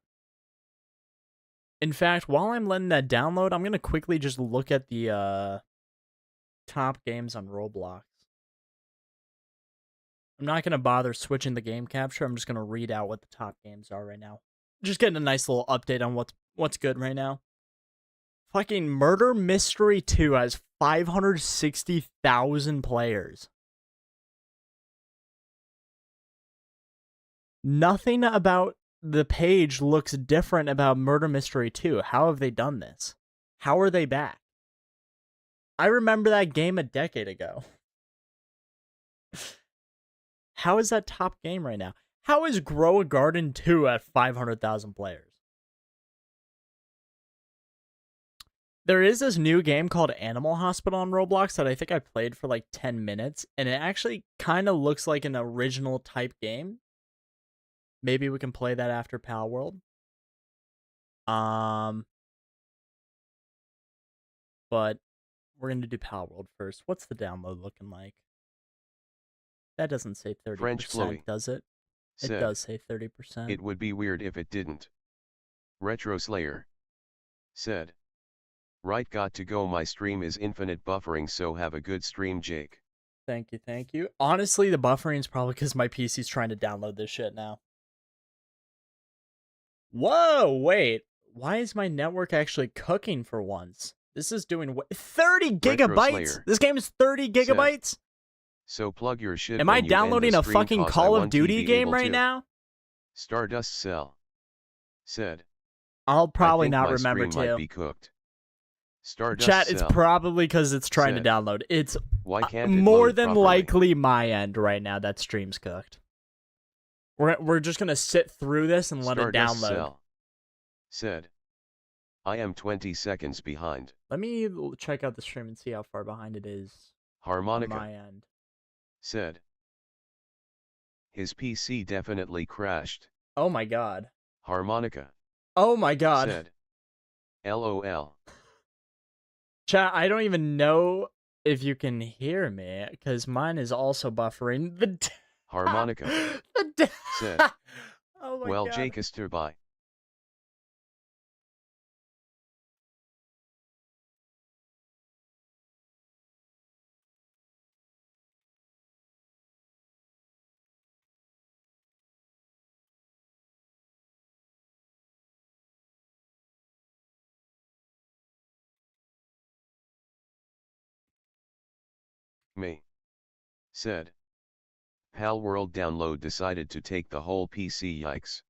In fact, while I'm letting that download, I'm gonna quickly just look at the top games on Roblox. I'm not gonna bother switching the game capture. I'm just gonna read out what the top games are right now. Just getting a nice little update on what's good right now. Fucking Murder Mystery 2 has 560,000 players. Nothing about the page looks different about Murder Mystery 2. How have they done this? How are they back? I remember that game a decade ago. How is that top game right now? How is Grow a Garden 2 at 500,000 players? There is this new game called Animal Hospital on Roblox that I think I played for like 10 minutes, and it actually kind of looks like an original type game. Maybe we can play that after Pal World. But we're going to do Pal World first. What's the download looking like? That doesn't say 30%, French Flowy does it? It said, does say 30%. It would be weird if it didn't. Retro Slayer said. Right, got to go. My stream is infinite buffering, so have a good stream, Jake. Thank you, thank you. Honestly, the buffering is probably because my PC's trying to download this shit now. Whoa, wait. Why is my network actually cooking for once? This is doing 30 gigabytes? This game is 30 gigabytes? Said, so plug your shit. Am I downloading a fucking Call of Duty game right now? Stardust Cell said. I'll probably not remember to. Might be cooked. Stardust Chat, Cell it's probably because it's trying said, to download. It's why can't it more load than properly? likely my end right now that stream's cooked. We're just gonna sit through this and let it Stardust download. Cell said, I am 20 seconds behind. Let me check out the stream and see how far behind it is on Harmonica my end. said, his PC definitely crashed. Oh my god. Harmonica Oh my god. said, LOL. Chat, I don't even know if you can hear me, because mine is also buffering. The Harmonica said, oh my well, god. Jake is nearby. Me said, Pal World download decided to take the whole PC, yikes.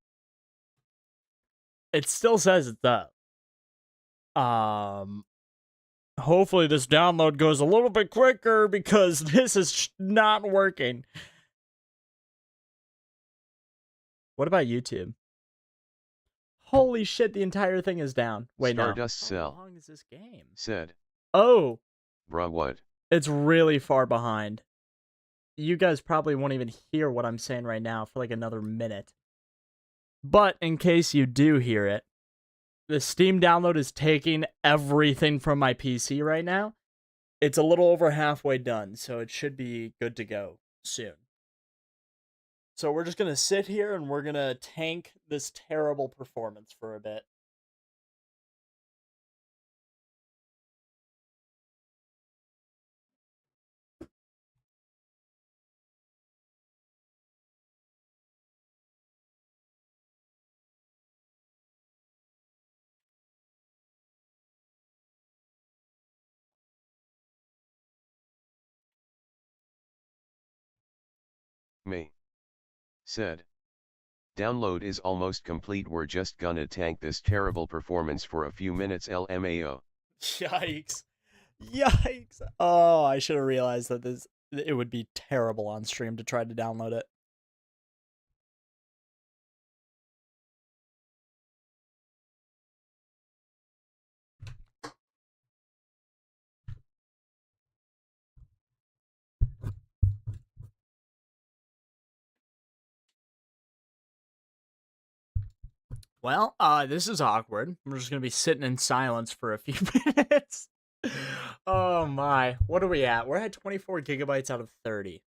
It still says it's up. Hopefully this download goes a little bit quicker because this is not working. What about YouTube? Holy shit, the entire thing is down. Wait, Stardust no. Cell How long is this game? said, Oh, bruh, what? it's really far behind. You guys probably won't even hear what I'm saying right now for like another minute. But in case you do hear it, the Steam download is taking everything from my PC right now. It's a little over halfway done, so it should be good to go soon. So we're just going to sit here and we're going to tank this terrible performance for a bit. Me said, download is almost complete, we're just gonna tank this terrible performance for a few minutes, LMAO. Yikes. Yikes. Oh, I should have realized that it would be terrible on stream to try to download it. Well, this is awkward. We're just gonna be sitting in silence for a few minutes. Oh my. What are we at? We're at 24 gigabytes out of 30.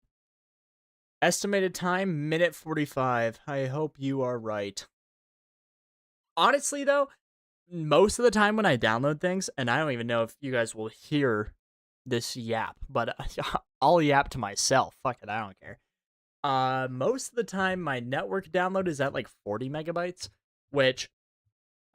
Estimated time, minute 45. I hope you are right. Honestly, though, most of the time when I download things, and I don't even know if you guys will hear this yap, but I'll yap to myself. Fuck it, I don't care. Most of the time, my network download is at like 40 megabytes, which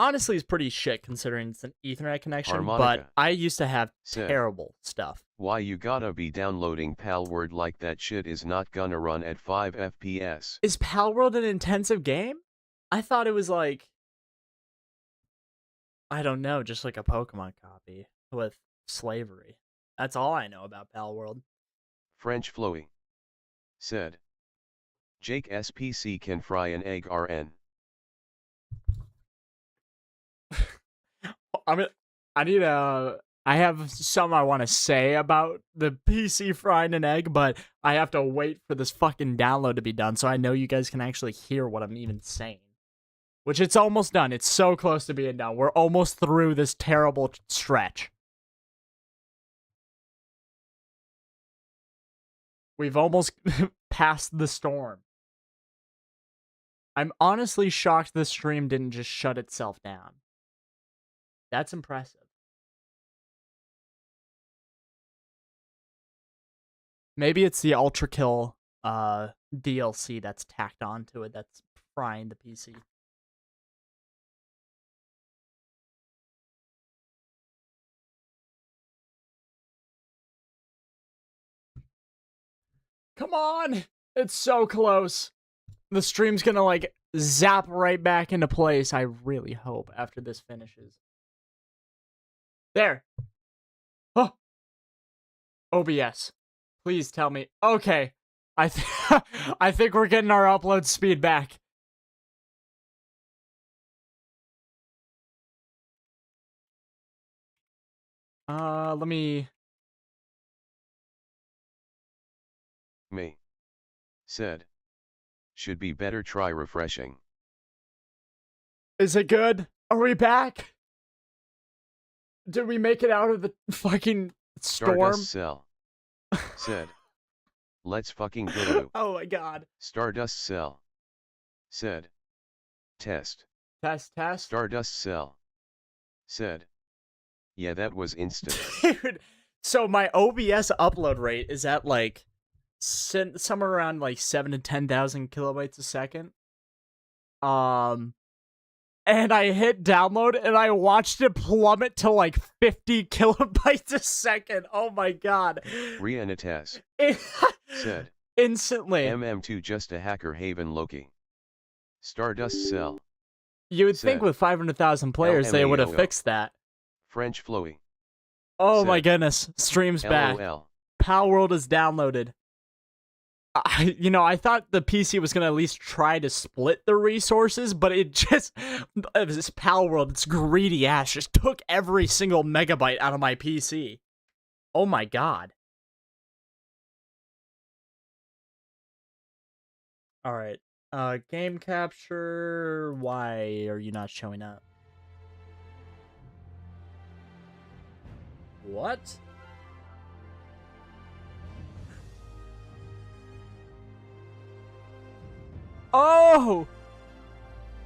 honestly is pretty shit considering it's an Ethernet connection. Harmonica But I used to have said, terrible stuff. why you gotta be downloading Palworld like that? Shit is not gonna run at 5 FPS. Is Palworld an intensive game? I thought it was like, I don't know, just like a Pokemon copy with slavery. That's all I know about Palworld. French Flowy said, Jake SPC can fry an egg RN. I have something I want to say about the PC frying an egg, but I have to wait for this fucking download to be done so I know you guys can actually hear what I'm even saying. Which it's almost done. It's so close to being done. We're almost through this terrible stretch. We've almost passed the storm. I'm honestly shocked the stream didn't just shut itself down. That's impressive. Maybe it's the Ultra Kill DLC that's tacked onto it that's frying the PC. Come on! It's so close. The stream's gonna like zap right back into place, I really hope, after this finishes. There. Oh. OBS. Please tell me. Okay. I think we're getting our upload speed back. Let me... Me. Said. Should be better, try refreshing. Is it good? Are we back? Did we make it out of the fucking storm? Stardust Cell. Said. Let's fucking go. Oh my god. Stardust Cell. Said. Test. Test. Stardust Cell. Said. Yeah, that was instant. Dude, so my OBS upload rate is at like somewhere around like 7 to 10,000 kilobytes a second. And I hit download and I watched it plummet to like 50 kilobytes a second. Oh my god. Rianitas. Said. Instantly. MM2 just a hacker haven Loki. Stardust Cell. You would said. think with 500,000 players they would have fixed that. French Flowy. Oh said. my goodness. Stream's back. Pal World is downloaded. I thought the PC was going to at least try to split the resources, but this Pal World, its greedy ass, just took every single megabyte out of my PC. Oh my god. Alright. Game capture. Why are you not showing up? What? Oh!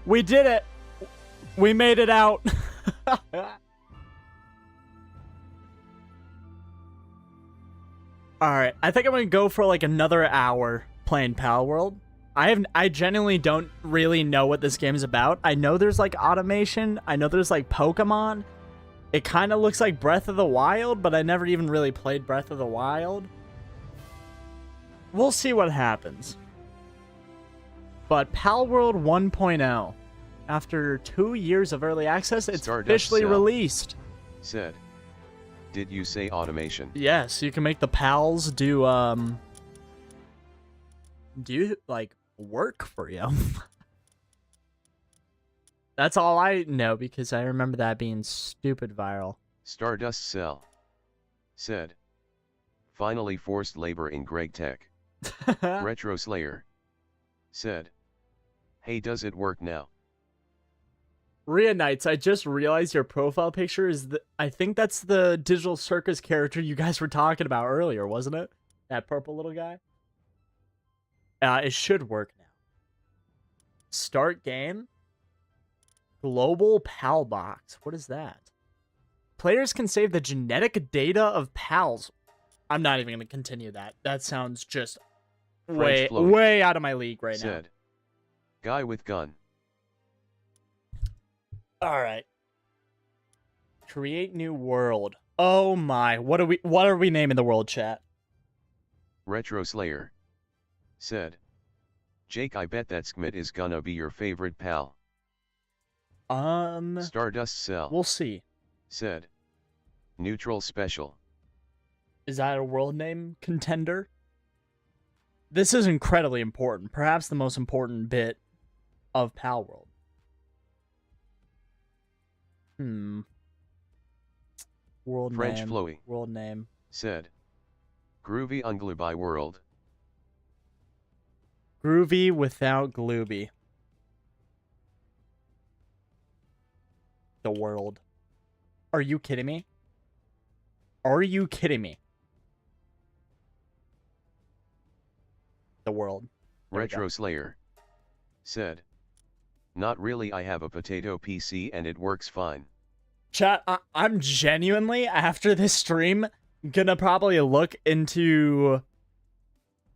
We did it! We made it out! Alright, I think I'm gonna go for like another hour playing Pal World. I genuinely don't really know what this game is about. I know there's like automation. I know there's like Pokemon. It kind of looks like Breath of the Wild, but I never even really played Breath of the Wild. We'll see what happens. But Pal World 1.0, after 2 years of early access, it's officially released. Said. Did you say automation? Yes, you can make the pals do like work for you. That's all I know because I remember that being stupid viral. Stardust Cell. Said. Finally forced labor in Greg Tech. Retro Slayer. Said. Hey, does it work now? Rhea Knights, I just realized your profile picture is I think that's the Digital Circus character you guys were talking about earlier, wasn't it? That purple little guy? It should work now. Start game. Global Pal Box. What is that? Players can save the genetic data of pals. I'm not even going to continue that. That sounds just way out of my league right now. Said. Guy with gun. All right. Create new world. Oh my. What are we naming the world, chat? Retro Slayer. Said. Jake, I bet that Skmit is gonna be your favorite pal. Stardust Cell. We'll see. Said. Neutral Special. Is that a world name contender? This is incredibly important. Perhaps the most important bit of Pal World. World French name. Flowy. World name. Said. Groovy Ungluby World. Groovy without Glooby. The world. Are you kidding me? Are you kidding me? The world. There Retro Slayer. Said. Not really, I have a potato PC and it works fine. Chat, I'm genuinely, after this stream, gonna probably look into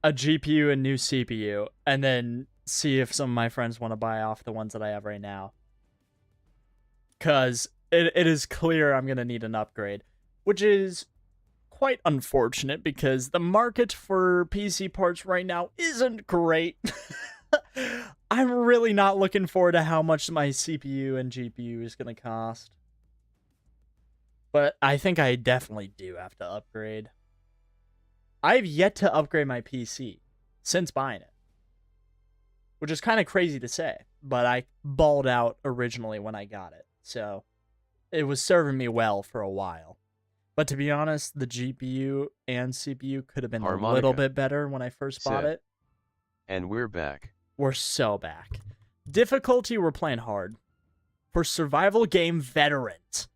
a GPU and new CPU, and then see if some of my friends want to buy off the ones that I have right now. Because it is clear I'm gonna need an upgrade, which is quite unfortunate because the market for PC parts right now isn't great. I'm really not looking forward to how much my CPU and GPU is gonna cost. But I think I definitely do have to upgrade. I've yet to upgrade my PC. since buying it. Which is kind of crazy to say, but I balled out originally when I got it. So it was serving me well for a while. But to be honest, the GPU and CPU could have been a little bit better when I first bought it. And we're back. We're so back. Difficulty, we're playing hard. For survival game veterans,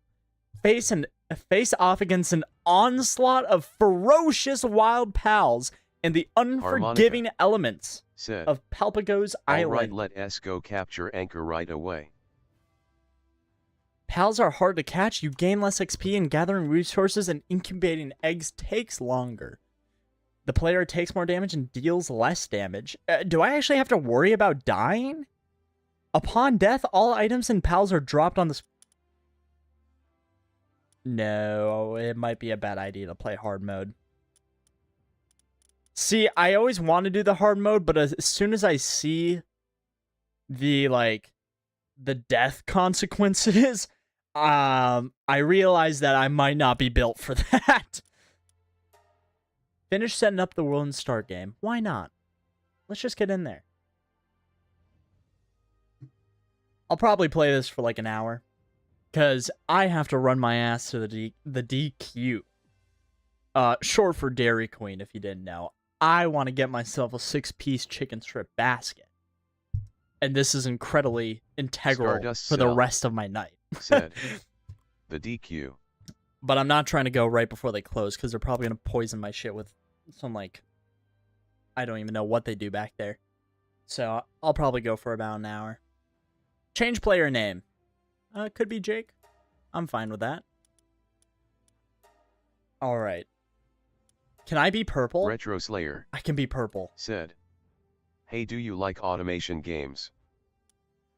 face off against an onslaught of ferocious wild pals and the unforgiving elements of Palpago's Island. Alright, let us go capture anchor right away. Pals are hard to catch, you gain less XP, and gathering resources and incubating eggs takes longer. The player takes more damage and deals less damage. Do I actually have to worry about dying? Upon death, all items and pals are dropped on the... No, it might be a bad idea to play hard mode. See, I always want to do the hard mode, but as soon as I see the, the death consequences, I realize that I might not be built for that. Finish setting up the world and start game. Why not? Let's just get in there. I'll probably play this for like an hour, because I have to run my ass to the DQ. Short for Dairy Queen, if you didn't know. I want to get myself a 6-piece chicken strip basket. And this is incredibly integral Stardust for the rest of my night. Said the DQ. But I'm not trying to go right before they close, because they're probably going to poison my shit with some, I don't even know what they do back there. So I'll probably go for about an hour. Change player name. Could be Jake. I'm fine with that. Alright. Can I be purple? Retro Slayer. I can be purple. Said, hey, do you like automation games?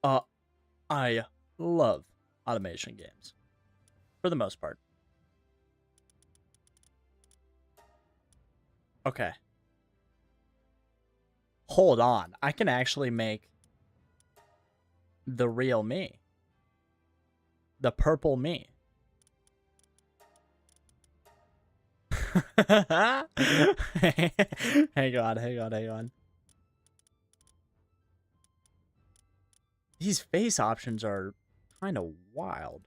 I love automation games. For the most part. Okay. Hold on. I can actually make the real me. The purple me. Hang on. These face options are kind of wild.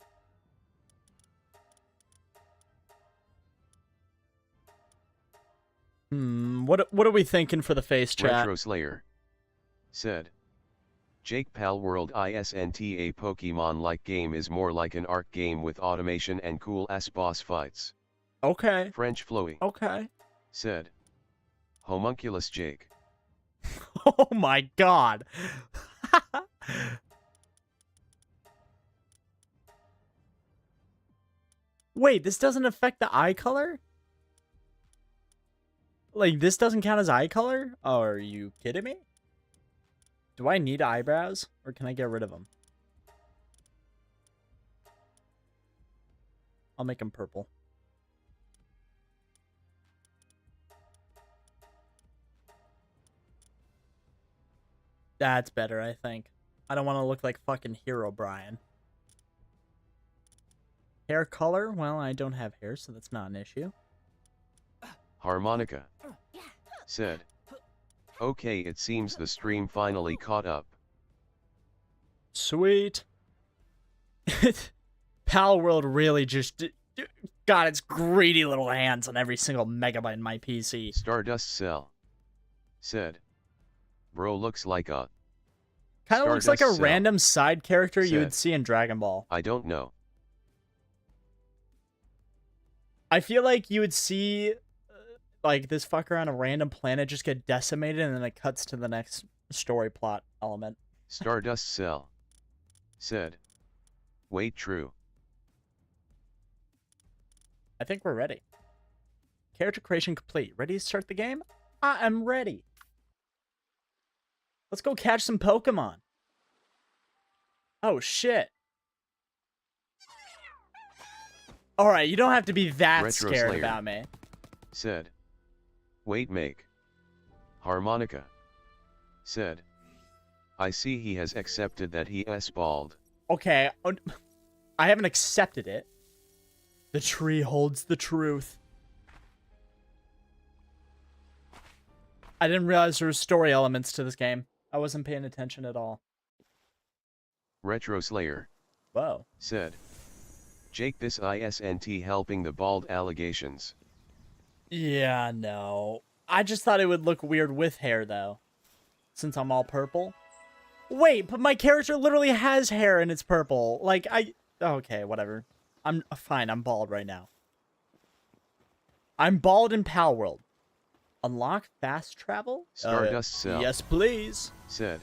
What are we thinking for the face chat? Retro Slayer said, Jake Pal World ISNTA Pokemon-like game is more like an arc game with automation and cool-ass boss fights. Okay. French Flowy. Okay. Said, Homunculus Jake. Oh my god. Wait, this doesn't affect the eye color? This doesn't count as eye color? Oh, are you kidding me? Do I need eyebrows? Or can I get rid of them? I'll make them purple. That's better, I think. I don't want to look like fucking Hero Brian. Hair color? Well, I don't have hair, so that's not an issue. Harmonica said, okay, it seems the stream finally caught up. Sweet. Pal World really just got its greedy little hands on every single megabyte in my PC. Stardust Cell said, bro looks like a... Kind of looks like a random side character you would said, see in Dragon Ball. I don't know. I feel like you would see this fucker on a random planet just get decimated, and then it cuts to the next story plot element. Stardust Cell said, wait, true. I think we're ready. Character creation complete. Ready to start the game? I am ready. Let's go catch some Pokemon. Oh, shit. Alright, you don't have to be that Retro scared Slayer about me. Said, wait, make. Harmonica said, I see he has accepted that he is bald. Okay, I haven't accepted it. The tree holds the truth. I didn't realize there were story elements to this game. I wasn't paying attention at all. Retro Slayer. Whoa. Said. Jake, this isn't helping the bald allegations. Yeah, no. I just thought it would look weird with hair, though. Since I'm all purple. Wait, but my character literally has hair and it's purple. Like, okay, whatever. I'm fine, I'm bald right now. I'm bald in Pal World. Unlock fast travel? Stardust Cell. Yes, please. Said.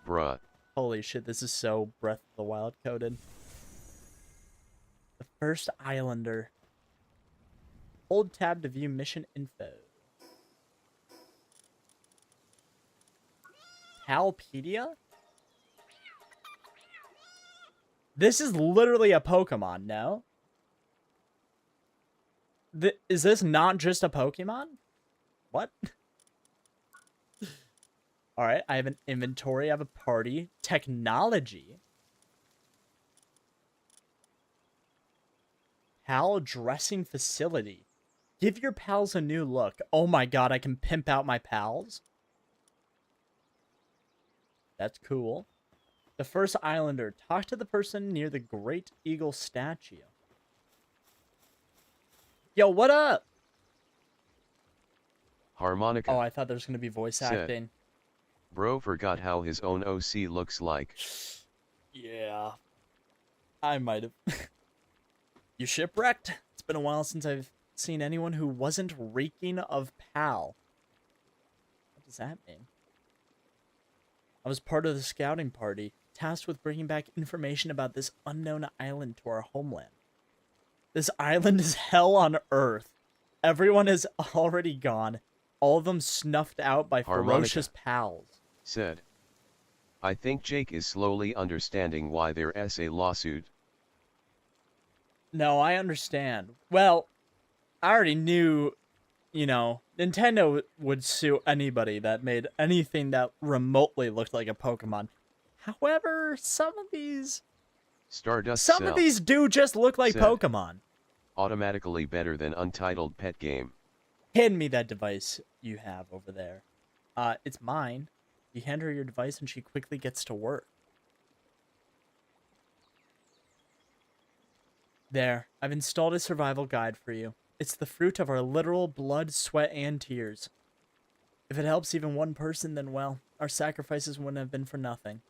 Bruh. Holy shit, this is so Breath of the Wild coded. The First Islander. Hold tab to view mission info. Palpedia? This is literally a Pokemon, no? Is this not just a Pokemon? What? Alright, I have an inventory, I have a party. Technology. Pal dressing facility. Give your pals a new look. Oh my god, I can pimp out my pals. That's cool. The First Islander. Talk to the person near the Great Eagle statue. Yo, what up? Harmonica. Oh, I thought there was going to be voice acting. Bro forgot how his own OC looks like. Yeah. I might have. You shipwrecked? It's been a while since I've seen anyone who wasn't reeking of Pal. What does that mean? I was part of the scouting party, tasked with bringing back information about this unknown island to our homeland. This island is hell on earth. Everyone is already gone. All of them snuffed out by ferocious pals. Said. I think Jake is slowly understanding why there's a lawsuit. No, I understand. Well, I already knew, you know, Nintendo would sue anybody that made anything that remotely looked like a Pokemon. However, some of these do just look like Pokemon. Automatically better than Untitled Pet Game. Hand me that device you have over there. It's mine. You hand her your device and she quickly gets to work. There, I've installed a survival guide for you. It's the fruit of our literal blood, sweat, and tears. If it helps even one person, then well, our sacrifices wouldn't have been for nothing.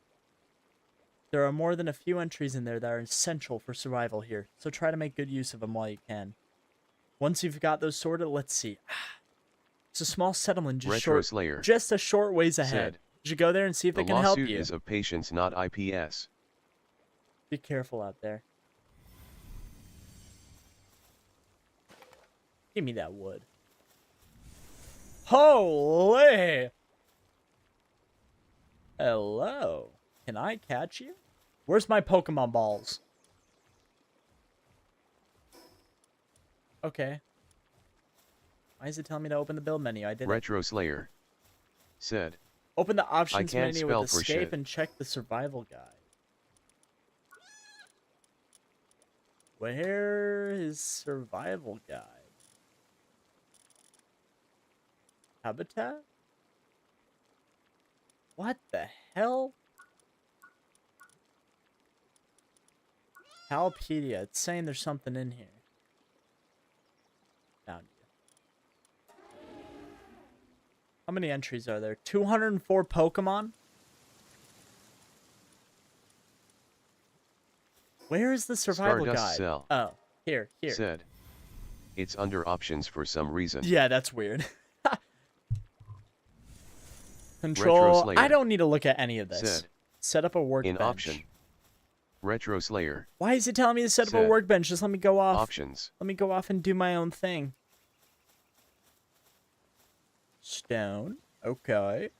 There are more than a few entries in there that are essential for survival here, so try to make good use of them while you can. Once you've got those sorted, let's see. It's a small settlement just a short ways ahead. You should go there and see if they can help you. The lawsuit is of patience, not IPS. Be careful out there. Give me that wood. Holy! Hello. Can I catch you? Where's my Pokemon balls? Okay. Why is it telling me to open the build menu? I didn't. Retro Slayer. Said. Open the options menu with escape and check the survival guide. Where is survival guide? Habitat? What the hell? Palpedia. It's saying there's something in here. Found you. How many entries are there? 204 Pokemon? Where is the survival guide? Cell. Oh, here. Said. It's under options for some reason. Yeah, that's weird. Control. I don't need to look at any of this. Said. Set up a workbench. In option. Retro Slayer. Why is it telling me to set up a workbench? Just let me go off. Options. Let me go off and do my own thing. Stone. Okay.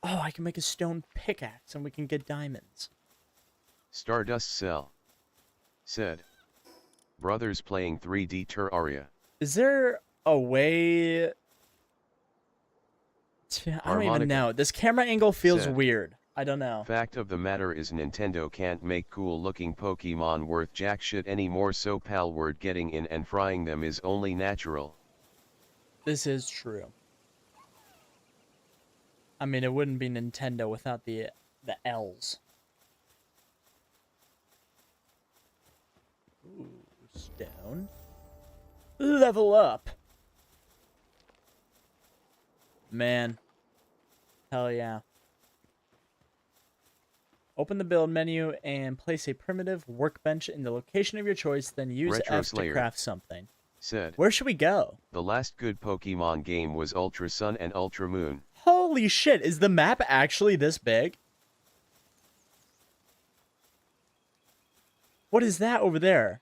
Oh, I can make a stone pickaxe and we can get diamonds. Stardust Cell. Said. Brothers playing 3D Terraria. Is there a way... I don't even know. This camera angle feels weird. I don't know. Fact of the matter is Nintendo can't make cool looking Pokemon worth jack shit anymore, so Palward getting in and frying them is only natural. This is true. I mean, it wouldn't be Nintendo without the L's. Ooh, stone. Level up. Man. Hell yeah. Open the build menu and place a primitive workbench in the location of your choice, then use Retro F Slayer to craft something. Said. Where should we go? The last good Pokemon game was Ultra Sun and Ultra Moon. Holy shit, is the map actually this big? What is that over there?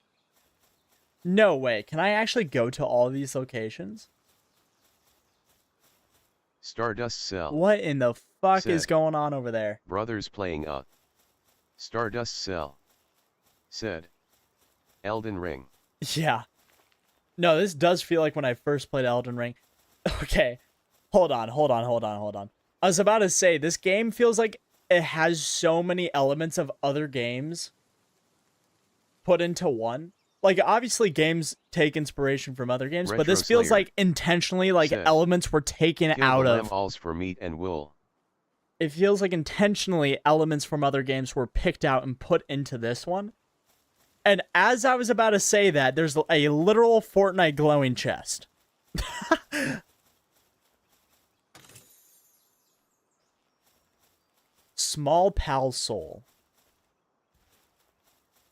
No way, can I actually go to all these locations? Stardust Cell. What in the fuck Said. is going on over there? Brothers playing a Stardust Cell. Said. Elden Ring. Yeah. No, this does feel like when I first played Elden Ring. Okay. Hold on. I was about to say, this game feels like it has so many elements of other games put into one. Like, obviously, games take inspiration from other games, but this feels Slayer. like intentionally, like, Said. elements were taken Kill out the of. lamb alls for meat and wool. It feels like intentionally elements from other games were picked out and put into this one. And as I was about to say that, there's a literal Fortnite glowing chest. Small pal soul.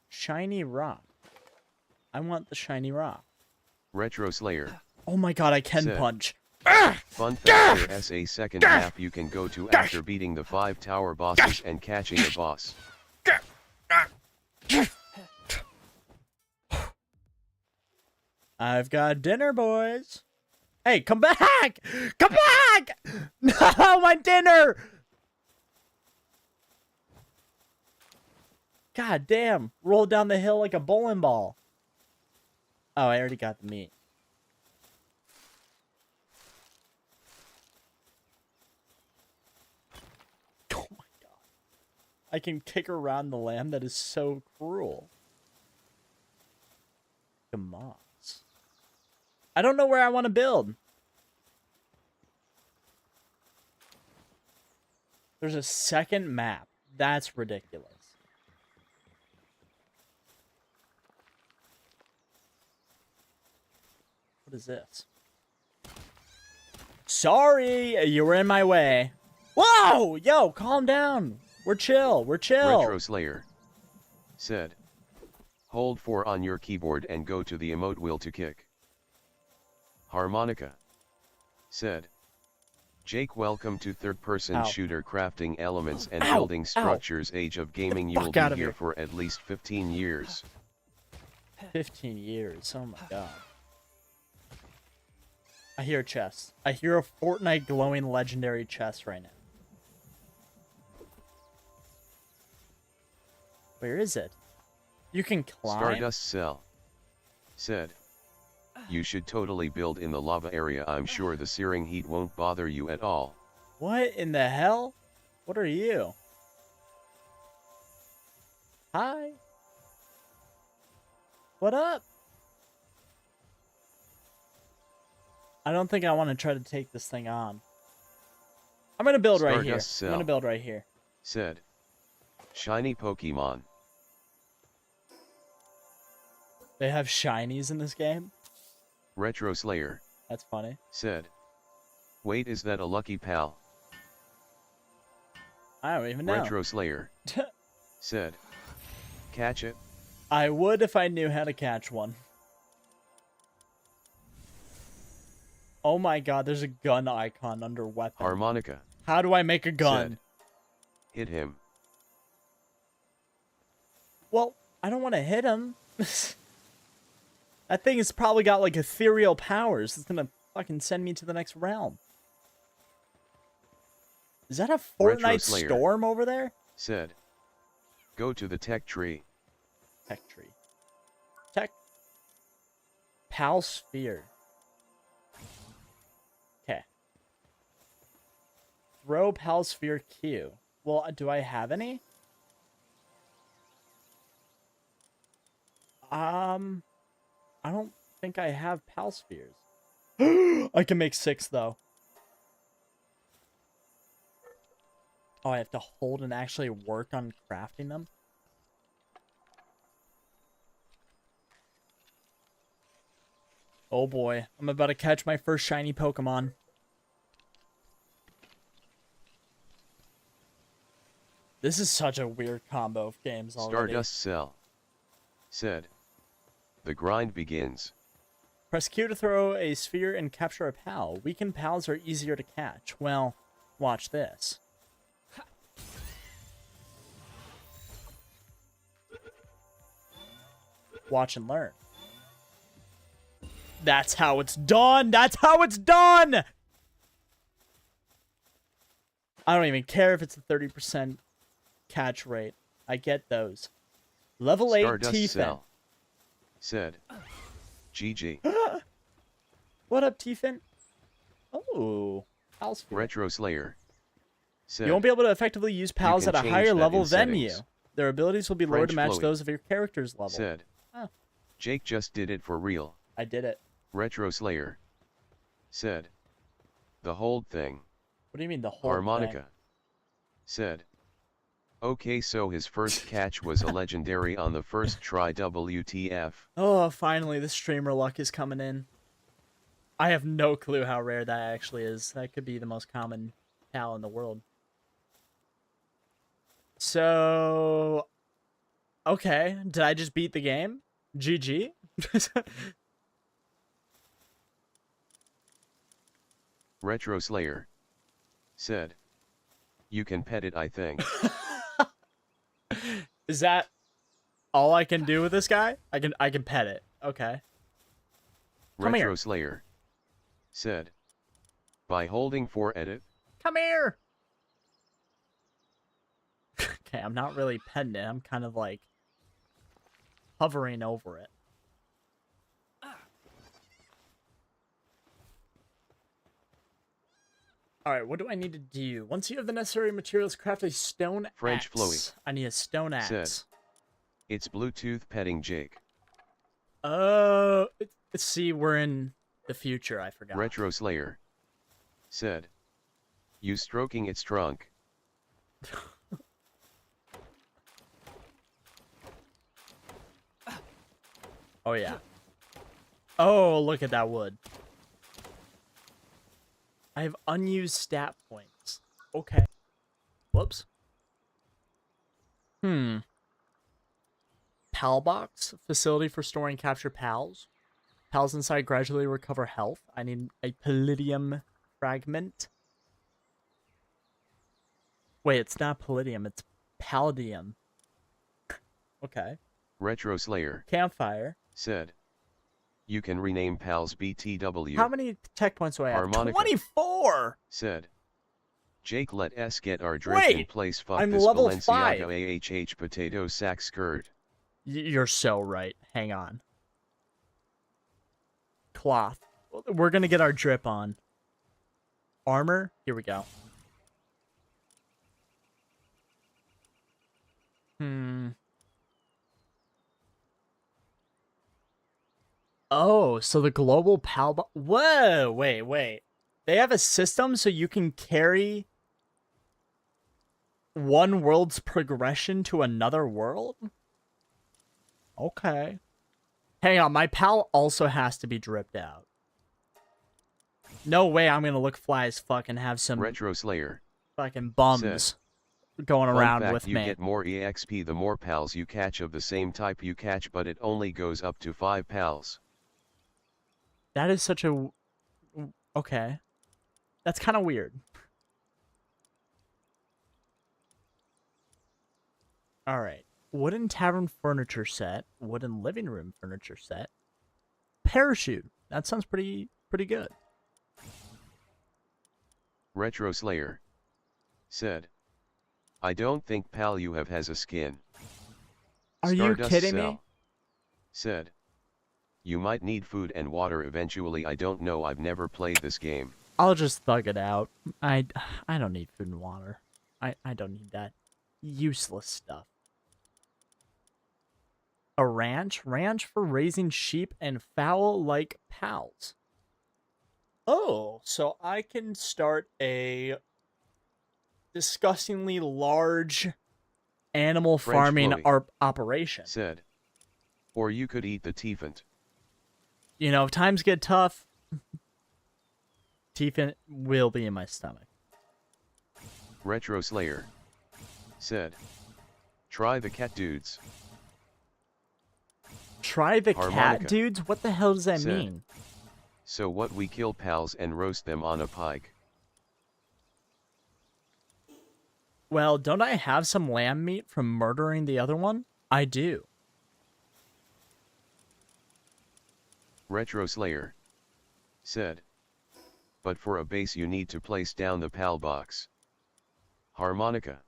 Shiny rock. I want the shiny rock. Retro Slayer. Oh my god, I can Said. punch. Fun fact, there's a second map you can go to after beating the 5 tower bosses and catching a boss. I've got dinner, boys. Hey, come back! Come back! No, my dinner! God damn. Rolled down the hill like a bowling ball. Oh, I already got the meat. Oh my god. I can kick around the lamb? That is so cruel. Moss. I don't know where I want to build. There's a second map. That's ridiculous. What is this? Sorry, you were in my way. Whoa! Yo, calm down. We're chill. We're chill. Retro Slayer. Said. Hold 4 on your keyboard and go to the emote wheel to kick. Harmonica. Said. Jake, welcome to third-person Ow. shooter crafting elements and Ow. building Ow. structures. Age of gaming, you will fuck be out of here here. for at least 15 years. 15 years. Oh my god. I hear a chest. I hear a Fortnite glowing legendary chest right now. Where is it? You can climb? Stardust Cell. Said. You should totally build in the lava area. I'm sure the searing heat won't bother you at all. What in the hell? What are you? Hi. What up? I don't think I want to try to take this thing on. I'm going to build right here. Stardust I'm going to Cell. build right here. Said. Shiny Pokemon. They have shinies in this game? Retro Slayer. That's funny. Said. Wait, is that a lucky pal? I don't even know. Retro Slayer. Said. Catch it. I would if I knew how to catch one. Oh my god, there's a gun icon under weapon. Harmonica. How do I make a gun? Said. Hit him. Well, I don't want to hit him. That thing has probably got like ethereal powers. It's gonna fucking send me to the next realm. Is that a Retro Fortnite Slayer. storm over there? Said. Go to the tech tree. Tech tree. Tech. Pal sphere. Okay. Throw pal sphere Q. Well, do I have any? I don't think I have pal spheres. I can make 6 though. Oh, I have to hold and actually work on crafting them? Oh boy, I'm about to catch my first shiny Pokemon. This is such a weird combo of games already. Stardust Cell said. The grind begins. Press Q to throw a sphere and capture a pal. Weakened pals are easier to catch. Well, watch this. Watch and learn. That's how it's done! That's how it's done! I don't even care if it's a 30% catch rate. I get those. Level 8 Stardust Tiefin. Cell said. GG. What up, Tiefin? Oh, pals. Retro Slayer said. You won't be able to effectively use pals at a higher level than you. Settings. Their abilities will be lowered to match Chloe those of your character's level. said. Oh. Jake just did it for real. I did it. Retro Slayer said. The whole thing. What do you mean the whole Harmonica thing? said. Okay, so his first catch was a legendary on the first try. WTF. Oh, finally, the streamer luck is coming in. I have no clue how rare that actually is. That could be the most common pal in the world. So, okay, did I just beat the game? GG? Retro Slayer said. You can pet it, I think. Is that all I can do with this guy? I can pet it. Okay. Come Retro here. Slayer said. By holding for edit. Come here. Okay, I'm not really petting it. I'm kind of like hovering over it. Alright, what do I need to do? Once you have the necessary materials, craft a stone French axe. Floey I need a stone axe. said. It's Bluetooth petting Jake. Oh, see, we're in the future. I forgot. Retro Slayer said. You stroking its trunk. Oh, yeah. Oh, look at that wood. I have unused stat points. Okay. Whoops. Pal box. Facility for storing captured pals. Pals inside gradually recover health. I need a palladium fragment. Wait, it's not palladium. It's palladium. Okay. Retro Slayer Campfire said. You can rename pals BTW. How many tech points do I have? Harmonica 24! Said. Jake, let us get our drink in place. Fuck I'm this level Balenciaga 5. AHH potato sack skirt. You're so right. Hang on. Cloth. We're gonna get our drip on. Armor. Here we go. Oh, so the global pal... Whoa, wait. They have a system so you can carry one world's progression to another world? Okay. Hang on, my pal also has to be dripped out. No way I'm gonna look fly as fuck and have some Retro Slayer fucking bums going around with you me. You get more EXP the more pals you catch of the same type you catch, but it only goes up to 5 pals. That is such a... Okay. That's kind of weird. Alright. Wooden tavern furniture set. Wooden living room furniture set. Parachute. That sounds pretty good. Retro Slayer said. I don't think pal you have has a skin. Are you kidding me? Said. You might need food and water eventually. I don't know. I've never played this game. I'll just thug it out. I don't need food and water. I don't need that useless stuff. A ranch? Ranch for raising sheep and fowl like pals. Oh, so I can start a disgustingly large animal French farming Chloe operation. said. Or you could eat the tephant. You know, if times get tough, tephant will be in my stomach. Retro Slayer said. Try the cat dudes. Try the Harmonica cat dudes? What the hell does that said. mean? So what, we kill pals and roast them on a pike? Well, don't I have some lamb meat from murdering the other one? I do. Retro Slayer said. But for a base you need to place down the pal box. Harmonica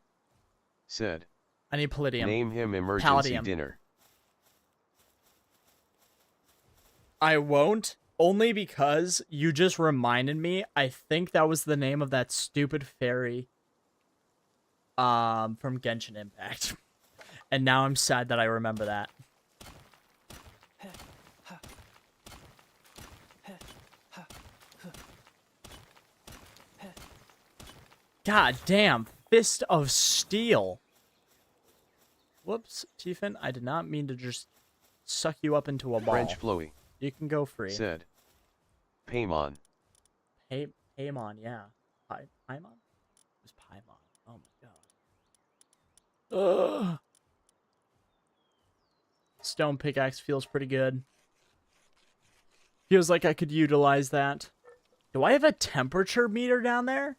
said. I need palladium. Name him emergency Palladium. dinner. I won't, only because you just reminded me. I think that was the name of that stupid fairy from Genshin Impact. And now I'm sad that I remember that. God damn, Fist of Steel. Whoops, Tiefin, I did not mean to just suck you up into a ball. French Chloe You can go free. said. Paimon. Paimon, yeah. Paimon? It was Paimon. Oh my god. Ugh. Stone pickaxe feels pretty good. Feels like I could utilize that. Do I have a temperature meter down there?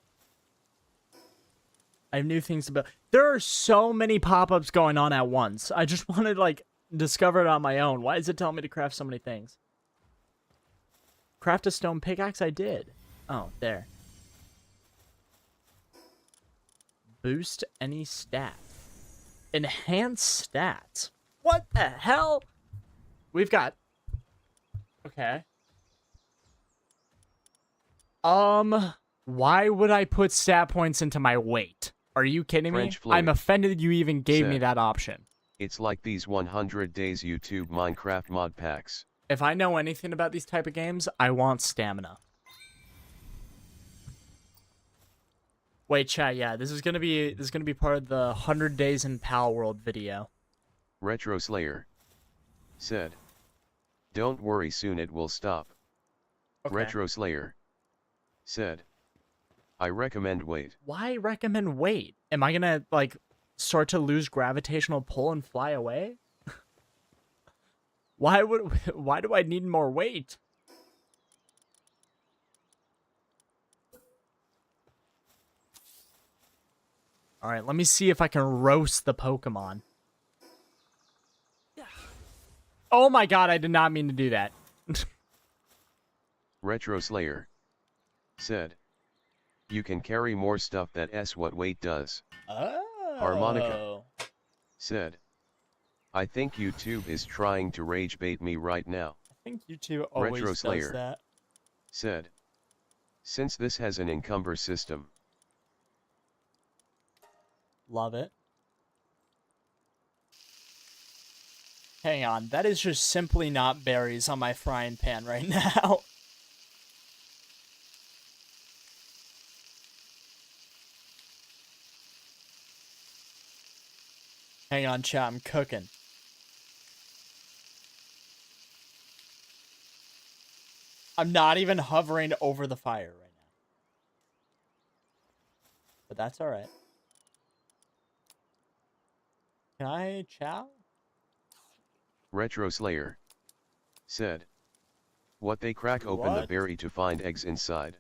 I have new things about. There are so many pop-ups going on at once. I just want to like discover it on my own. Why is it telling me to craft so many things? Craft a stone pickaxe? I did. Oh, there. Boost any stat. Enhance stats. What the hell? We've got... Okay. Why would I put stat points into my weight? Are you kidding me? I'm offended you even gave me that option. It's like these 100 days YouTube Minecraft mod packs. If I know anything about these type of games, I want stamina. Wait, chat, yeah, this is gonna be part of the 100 Days in Pal World video. Retro Slayer said. Don't worry, soon it will stop. Okay. Retro Slayer said. I recommend wait. Why recommend wait? Am I gonna, like, start to lose gravitational pull and fly away? Why do I need more weight? Alright, let me see if I can roast the Pokemon. Oh my god, I did not mean to do that. Retro Slayer said. You can carry more stuff that's what weight does. Oh. Harmonica said. I think YouTube is trying to rage bait me right now. I think YouTube always Retro Slayer does that. Said. Since this has an encumber system. Love it. Hang on, that is just simply not berries on my frying pan right now. Hang on, chat, I'm cooking. I'm not even hovering over the fire right now. But that's alright. Can I chow? Retro Slayer said. What, they crack open the berry to find eggs inside?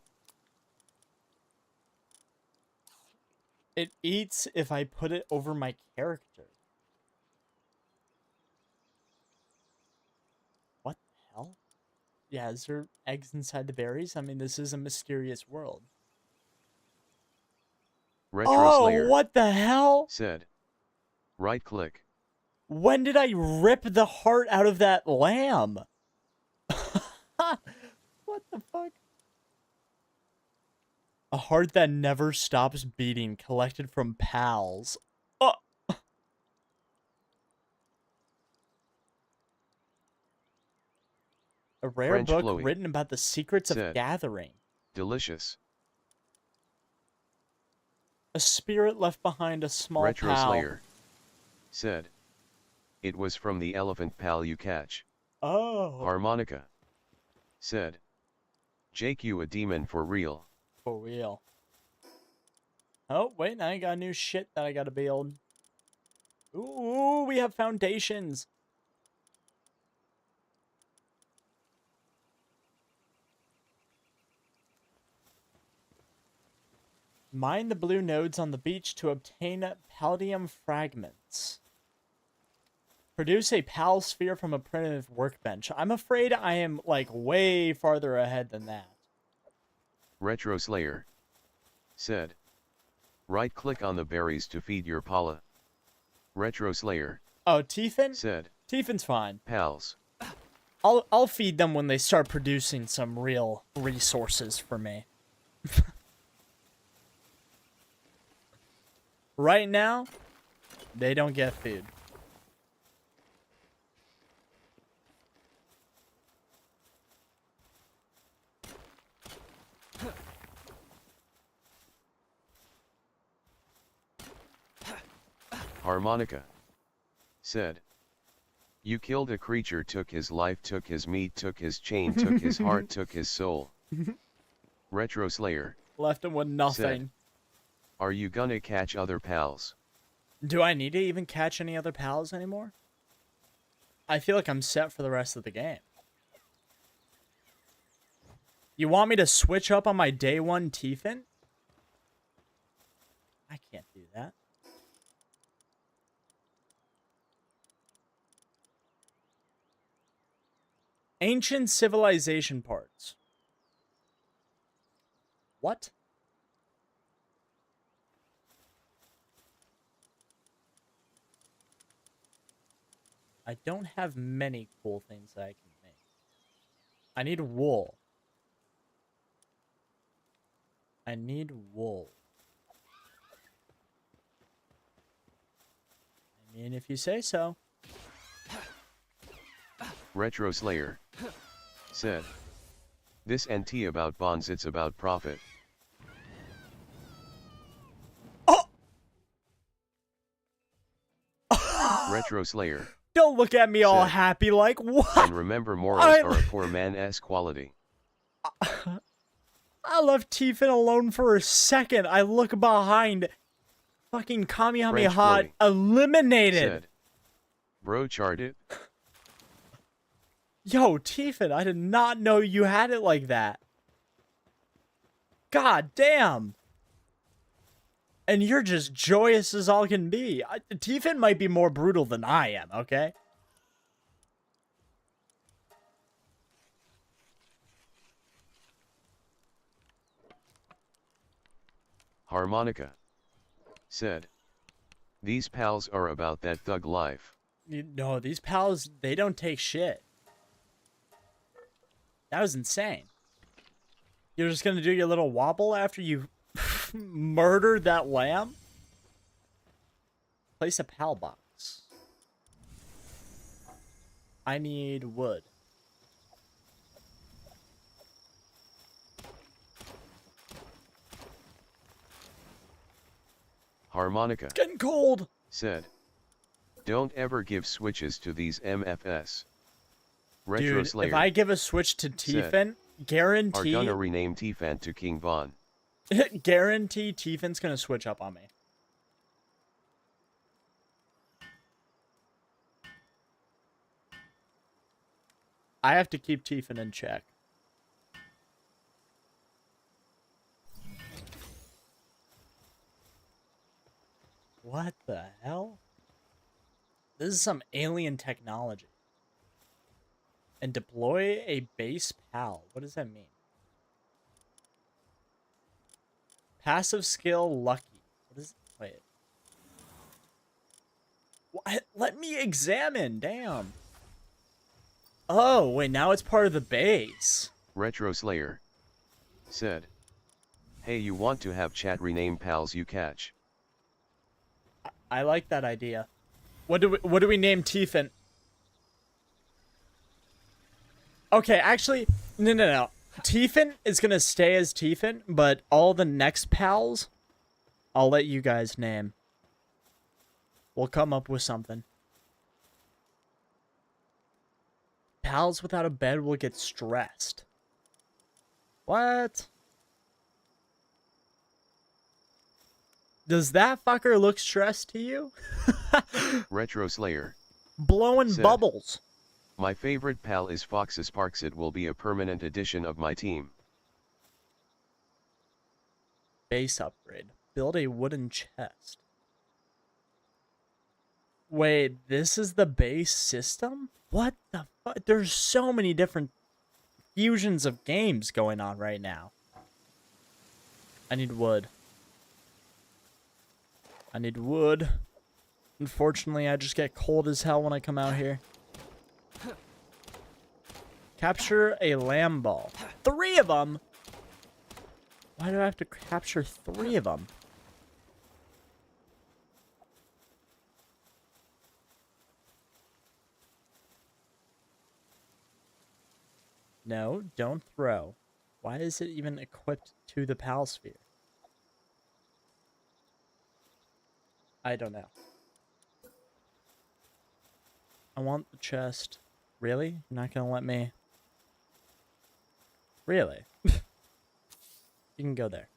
It eats if I put it over my character. What the hell? Yeah, is there eggs inside the berries? I mean, this is a mysterious world. Retro Slayer what the hell? said. Right click. When did I rip the heart out of that lamb? What the fuck? A heart that never stops beating, collected from pals. Oh. A rare French book Chloe written about the secrets of said, gathering. Delicious. A spirit left behind a small Retro pal. Slayer said, it was from the elephant pal you catch. Oh. Harmonica said, Jake, you a demon for real. For real. Oh, wait, now I got new shit that I gotta build. Ooh, we have foundations. Mine the blue nodes on the beach to obtain palladium fragments. Produce a pal sphere from a primitive workbench. I'm afraid I am, like, way farther ahead than that. Retro Slayer said, right-click on the berries to feed your pala. Retro Slayer. Oh, Tiefin? Said. Tifin's fine. Pals. I'll feed them when they start producing some real resources for me. Right now, they don't get food. Harmonica said, you killed a creature, took his life, took his meat, took his chain, took his heart, took his soul. Retro Slayer left him with nothing. Said, are you gonna catch other pals? Do I need to even catch any other pals anymore? I feel like I'm set for the rest of the game. You want me to switch up on my day one Tiefin? I can't do that. Ancient civilization parts. What? I don't have many cool things that I can make. I need wool. I need wool. I mean, if you say so. Retro Slayer said, this NT about bonds, it's about profit. Oh! Retro Slayer. Don't look at me all happy like, what? And remember, morals are a poor man's quality. I left Tiefin alone for a second. I look behind. Fucking Kamehameha eliminated. Said, bro, chart it. Yo, Tiefin, I did not know you had it like that. God damn. And you're just joyous as all can be. Tiefin might be more brutal than I am, okay? Harmonica said, these pals are about that thug life. No, these pals, they don't take shit. That was insane. You're just gonna do your little wobble after you murdered that lamb? Place a pal box. I need wood. Harmonica. It's getting cold. Said, don't ever give switches to these MFS. Retro Dude, Slayer. if I give a switch to Tiefin, guarantee... Are gonna rename Tiefan to King Von. Guarantee Tiefin's gonna switch up on me. I have to keep Tiefin in check. What the hell? This is some alien technology. And deploy a base pal. What does that mean? Passive skill lucky. What is it? Wait. What? Let me examine. Damn. Oh, wait, now it's part of the base. Retro Slayer said, hey, you want to have chat rename pals you catch? I like that idea. What do we name Tiefin? Okay, actually, no. Tiefin is gonna stay as Tiefin, but all the next pals I'll let you guys name. We'll come up with something. Pals without a bed will get stressed. What? Does that fucker look stressed to you? Retro Slayer. Blowing Said, bubbles. My favorite pal is Fox's Parks. It will be a permanent addition of my team. Base upgrade. Build a wooden chest. Wait, this is the base system? What the fuck? There's so many different fusions of games going on right now. I need wood. I need wood. Unfortunately, I just get cold as hell when I come out here. Capture a lamb ball. 3 of them? Why do I have to capture 3 of them? No, don't throw. Why is it even equipped to the pal sphere? I don't know. I want the chest. Really? You're not gonna let me? Really? You can go there.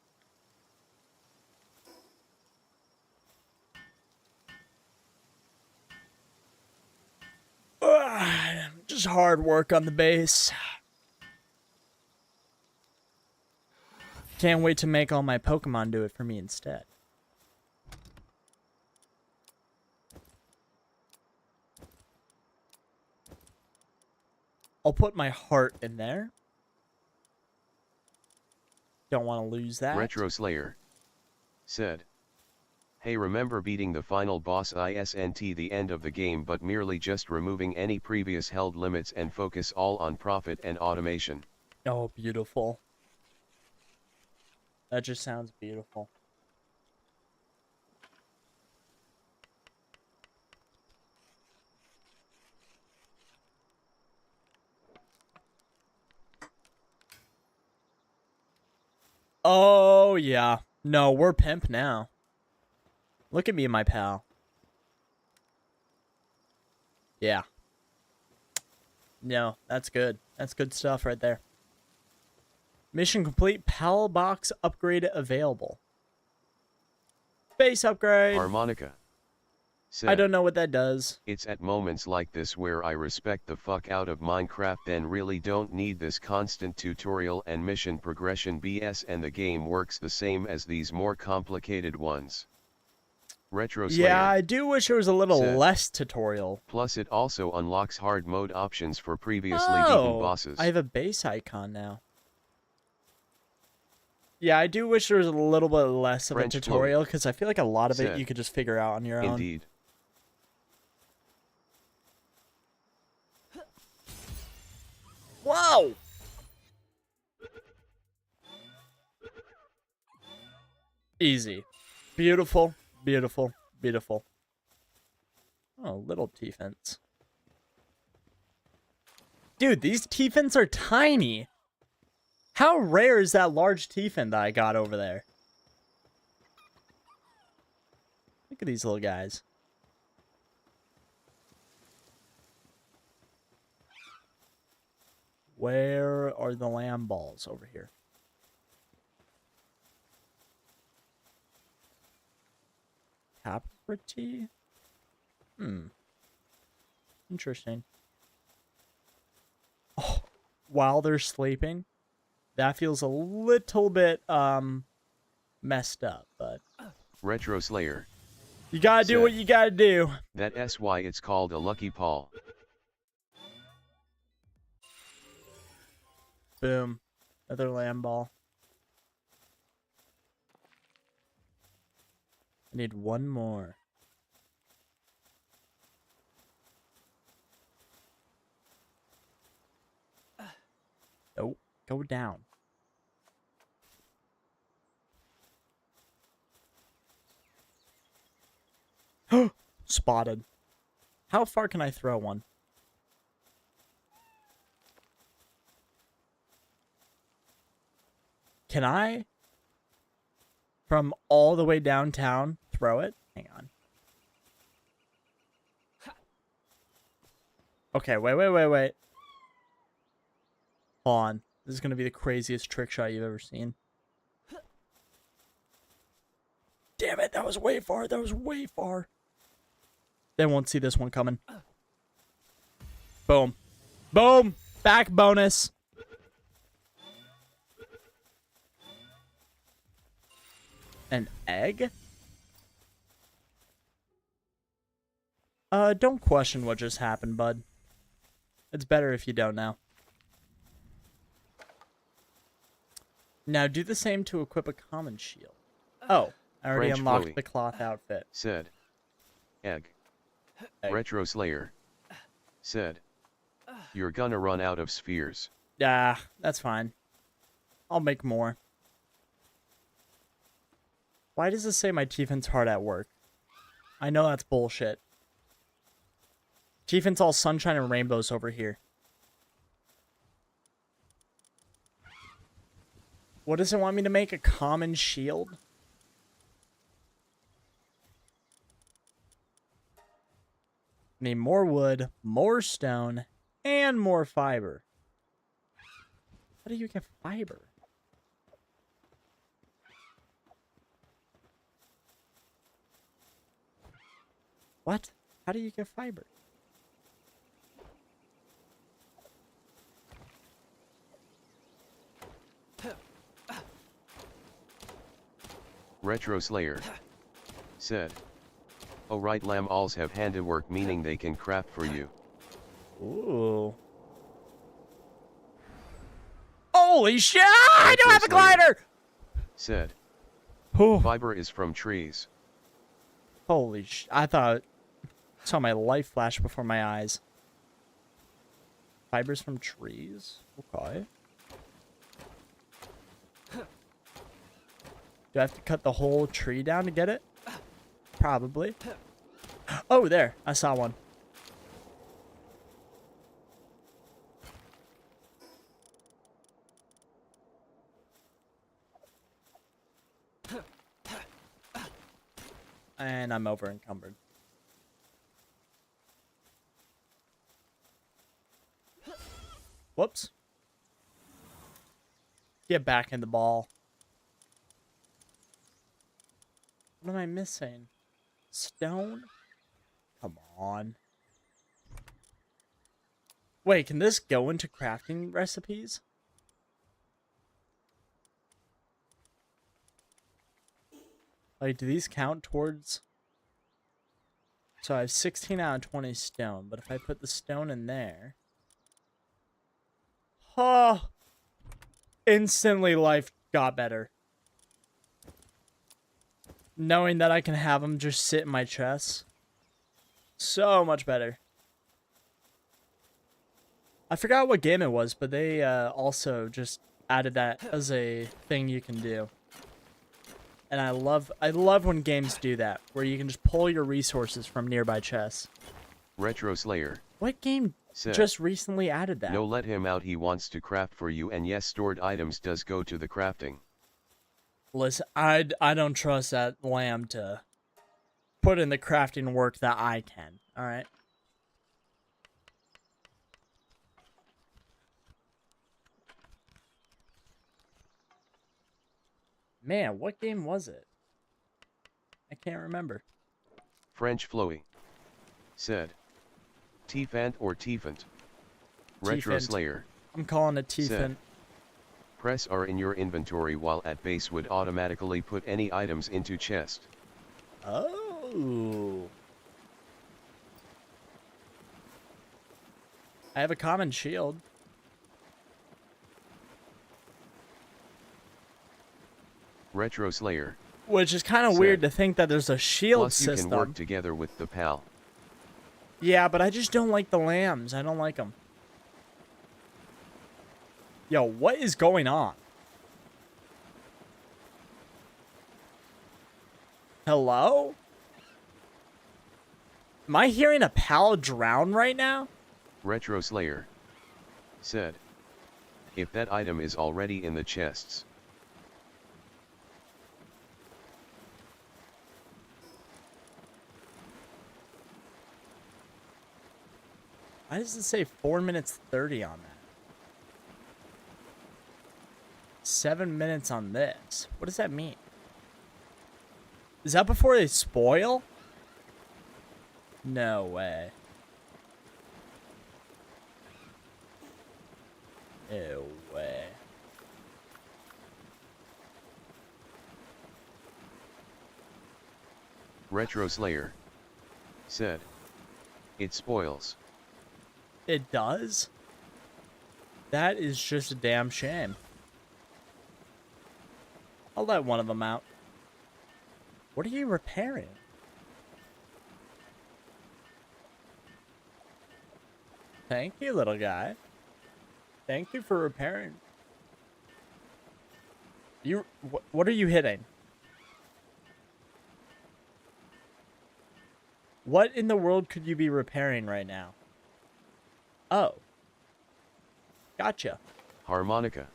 Just hard work on the base. Can't wait to make all my Pokemon do it for me instead. I'll put my heart in there. Don't want to lose that. Retro Slayer. Said. Hey, remember beating the final boss isn't the end of the game, but merely just removing any previous held limits and focus all on profit and automation. Oh, beautiful. That just sounds beautiful. Oh, yeah. No, we're pimp now. Look at me, my pal. Yeah. No, that's good. That's good stuff right there. Mission complete. Pal box upgrade available. Base upgrade. Harmonica. Said, I don't know what that does. It's at moments like this where I respect the fuck out of Minecraft and really don't need this constant tutorial and mission progression BS, and the game works the same as these more complicated ones. Retro Slayer. Yeah, I do wish there was a little said, less tutorial. Plus it also unlocks hard mode options for previously beaten bosses. I have a base icon now. Yeah, I do wish there was a little bit less of French a tutorial, because I feel like a lot of said, it you could just figure out on your own. Indeed. Whoa! Easy. Beautiful, beautiful, beautiful. Oh, little T-Fence. Dude, these T-Fence are tiny. How rare is that large T-Fin that I got over there? Look at these little guys. Where are the lamb balls? Over here. Caprity? Interesting. Oh, while they're sleeping? That feels a little bit, messed up, but... Retro Slayer. You gotta do what you gotta do. That's why it's called a lucky paw. Boom. Another lamb ball. I need one more. Nope. Go down. Spotted. How far can I throw one? Can I? from all the way downtown, throw it. Hang on. Okay, wait. Hold on. This is going to be the craziest trick shot you've ever seen. Damn it, that was way far. They won't see this one coming. Boom. Boom! Back bonus. An egg? Don't question what just happened, bud. It's better if you don't know. Now do the same to equip a common shield. Oh, I already French unlocked Chloe the cloth outfit. Said. Egg. Egg. Retro Slayer. Said. You're gonna run out of spheres. Yeah, that's fine. I'll make more. Why does it say my Tiefen's hard at work? I know that's bullshit. Tiefen's all sunshine and rainbows over here. What does it want me to make? A common shield? Need more wood, more stone, and more fiber. How do you get fiber? What? How do you get fiber? Retro Slayer. Said. Oh right, lamb alls have handiwork, meaning they can craft for you. Ooh. Holy shit! I don't have a glider! Said. Oh. Fiber is from trees. Holy sh! I thought... saw my life flash before my eyes. Fibers from trees? Okay. Do I have to cut the whole tree down to get it? Probably. Oh, there. I saw one. And I'm over encumbered. Whoops. Get back in the ball. What am I missing? Stone? Come on. Wait, can this go into crafting recipes? Like, do these count towards... So I have 16 out of 20 stone, but if I put the stone in there... Oh! Instantly life got better. Knowing that I can have them just sit in my chest. So much better. I forgot what game it was, but they also just added that as a thing you can do. And I love when games do that, where you can just pull your resources from nearby chests. Retro Slayer. What game Said, just recently added that? No, let him out, he wants to craft for you, and yes, stored items does go to the crafting. Listen, I don't trust that lamb to put in the crafting work that I can, alright? Man, what game was it? I can't remember. French Floey. Said. Tiefant or Tiefant. Retro Tiefant. Slayer. I'm calling it Tiefant. Said. Press R in your inventory while at base would automatically put any items into chest. Oh. I have a common shield. Retro Slayer. Which is kind of weird to think that there's a shield Plus you system. can work together with the pal. Yeah, but I just don't like the lambs. I don't like them. Yo, what is going on? Hello? Am I hearing a pal drown right now? Retro Slayer. Said. If that item is already in the chests. Why does it say 4 minutes 30 on that? 7 minutes on this. What does that mean? Is that before they spoil? No way. No way. Retro Slayer said, "It spoils." It does? That is just a damn shame. I'll let one of them out. What are you repairing? Thank you, little guy. Thank you for repairing. What are you hitting? What in the world could you be repairing right now? Oh. Gotcha. Harmonica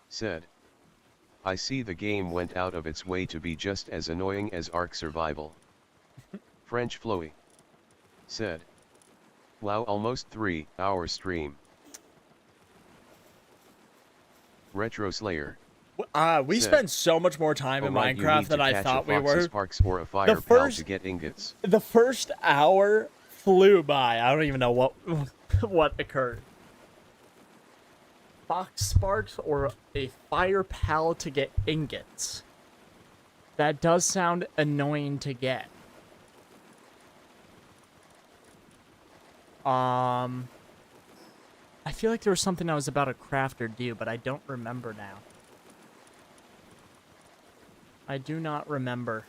said, "I see the game went out of its way to be just as annoying as Ark Survival." French Flowy said, "Wow, almost 3-hour stream." Retro Slayer We said, spent so much more time in "Alright, you Minecraft need than to I catch thought a we fox's were. sparks or a fire pal to get ingots." The first hour flew by. I don't even know what what occurred. Fox sparks or a fire pal to get ingots. That does sound annoying to get. I feel like there was something I was about to craft or do, but I don't remember now. I do not remember.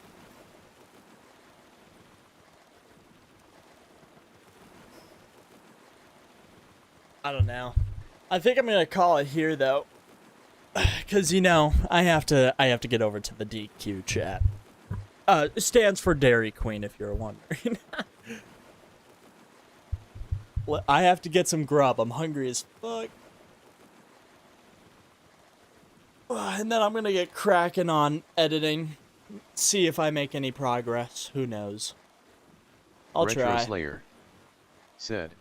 I don't know. I think I'm gonna call it here though, because you know I have to get over to the DQ chat. It stands for Dairy Queen, if you're wondering. I have to get some grub. I'm hungry as fuck. And then I'm gonna get cracking on editing. See if I make any progress. Who knows? I'll Retro try. Slayer said,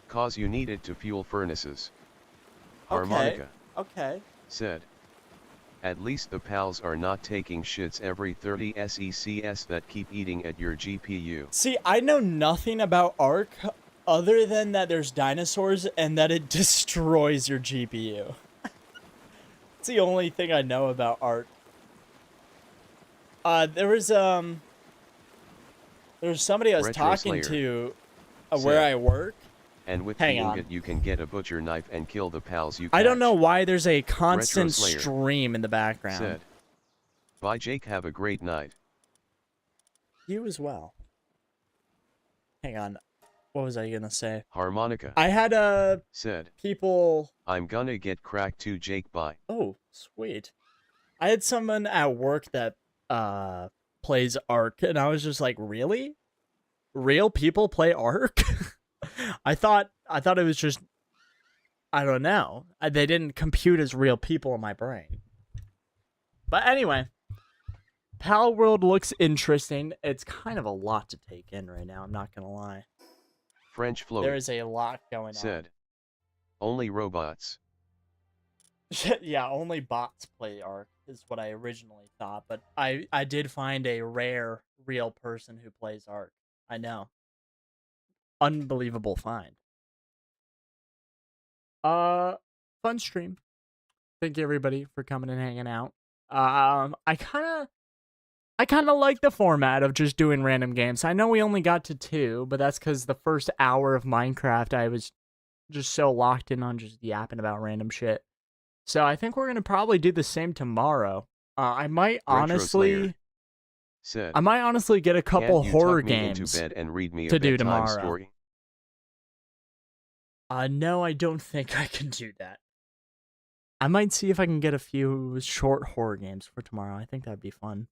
"'Cause you needed to fuel furnaces." Harmonica Okay. said, "At least the pals are not taking shits every 30 secs that keep eating at your GPU." See, I know nothing about Ark other than that there's dinosaurs and that it destroys your GPU. It's the only thing I know about Ark. There was somebody I was Retro talking Slayer to said, where I work. "And with Hang the on. ingot you can get a butcher knife and kill the pals you catch." I don't know why there's a constant Slayer stream in the background. said, "Bye Jake, have a great night." You as well. Hang on. What was I gonna say? Harmonica I had said, people. "I'm gonna get cracked too Jake, bye." Oh, sweet. I had someone at work that plays Ark, and I was just like, really? Real people play Ark? I thought it was just, I don't know. They didn't compute as real people in my brain. But anyway, Pal World looks interesting. It's kind of a lot to take in right now, I'm not gonna lie. French Flo There is a lot going said, "Only robots." on. Yeah, only bots play Ark is what I originally thought, but I did find a rare real person who plays Ark. I know. Unbelievable find. Fun stream. Thank you everybody for coming and hanging out. I kind of like the format of just doing random games. I know we only got to 2, but that's because the first hour of Minecraft I was just so locked in on just yapping about random shit. So I think we're gonna probably do the same tomorrow. I might honestly said, I might honestly get a couple "Can't you horror tuck me games into bed and read me a to do bedtime tomorrow. story?" No, I don't think I can do that. I might see if I can get a few short horror games for tomorrow. I think that'd be fun.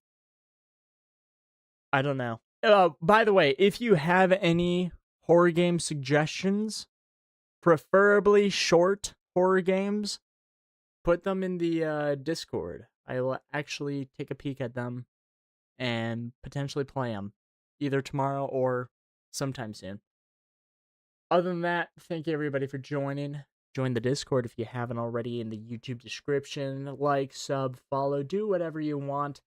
I don't know. By the way, if you have any horror game suggestions, preferably short horror games, put them in the Discord. I will actually take a peek at them and potentially play them either tomorrow or sometime soon. Other than that, thank you everybody for joining. Join the Discord if you haven't already in the YouTube description. Like, sub, follow, do whatever you want.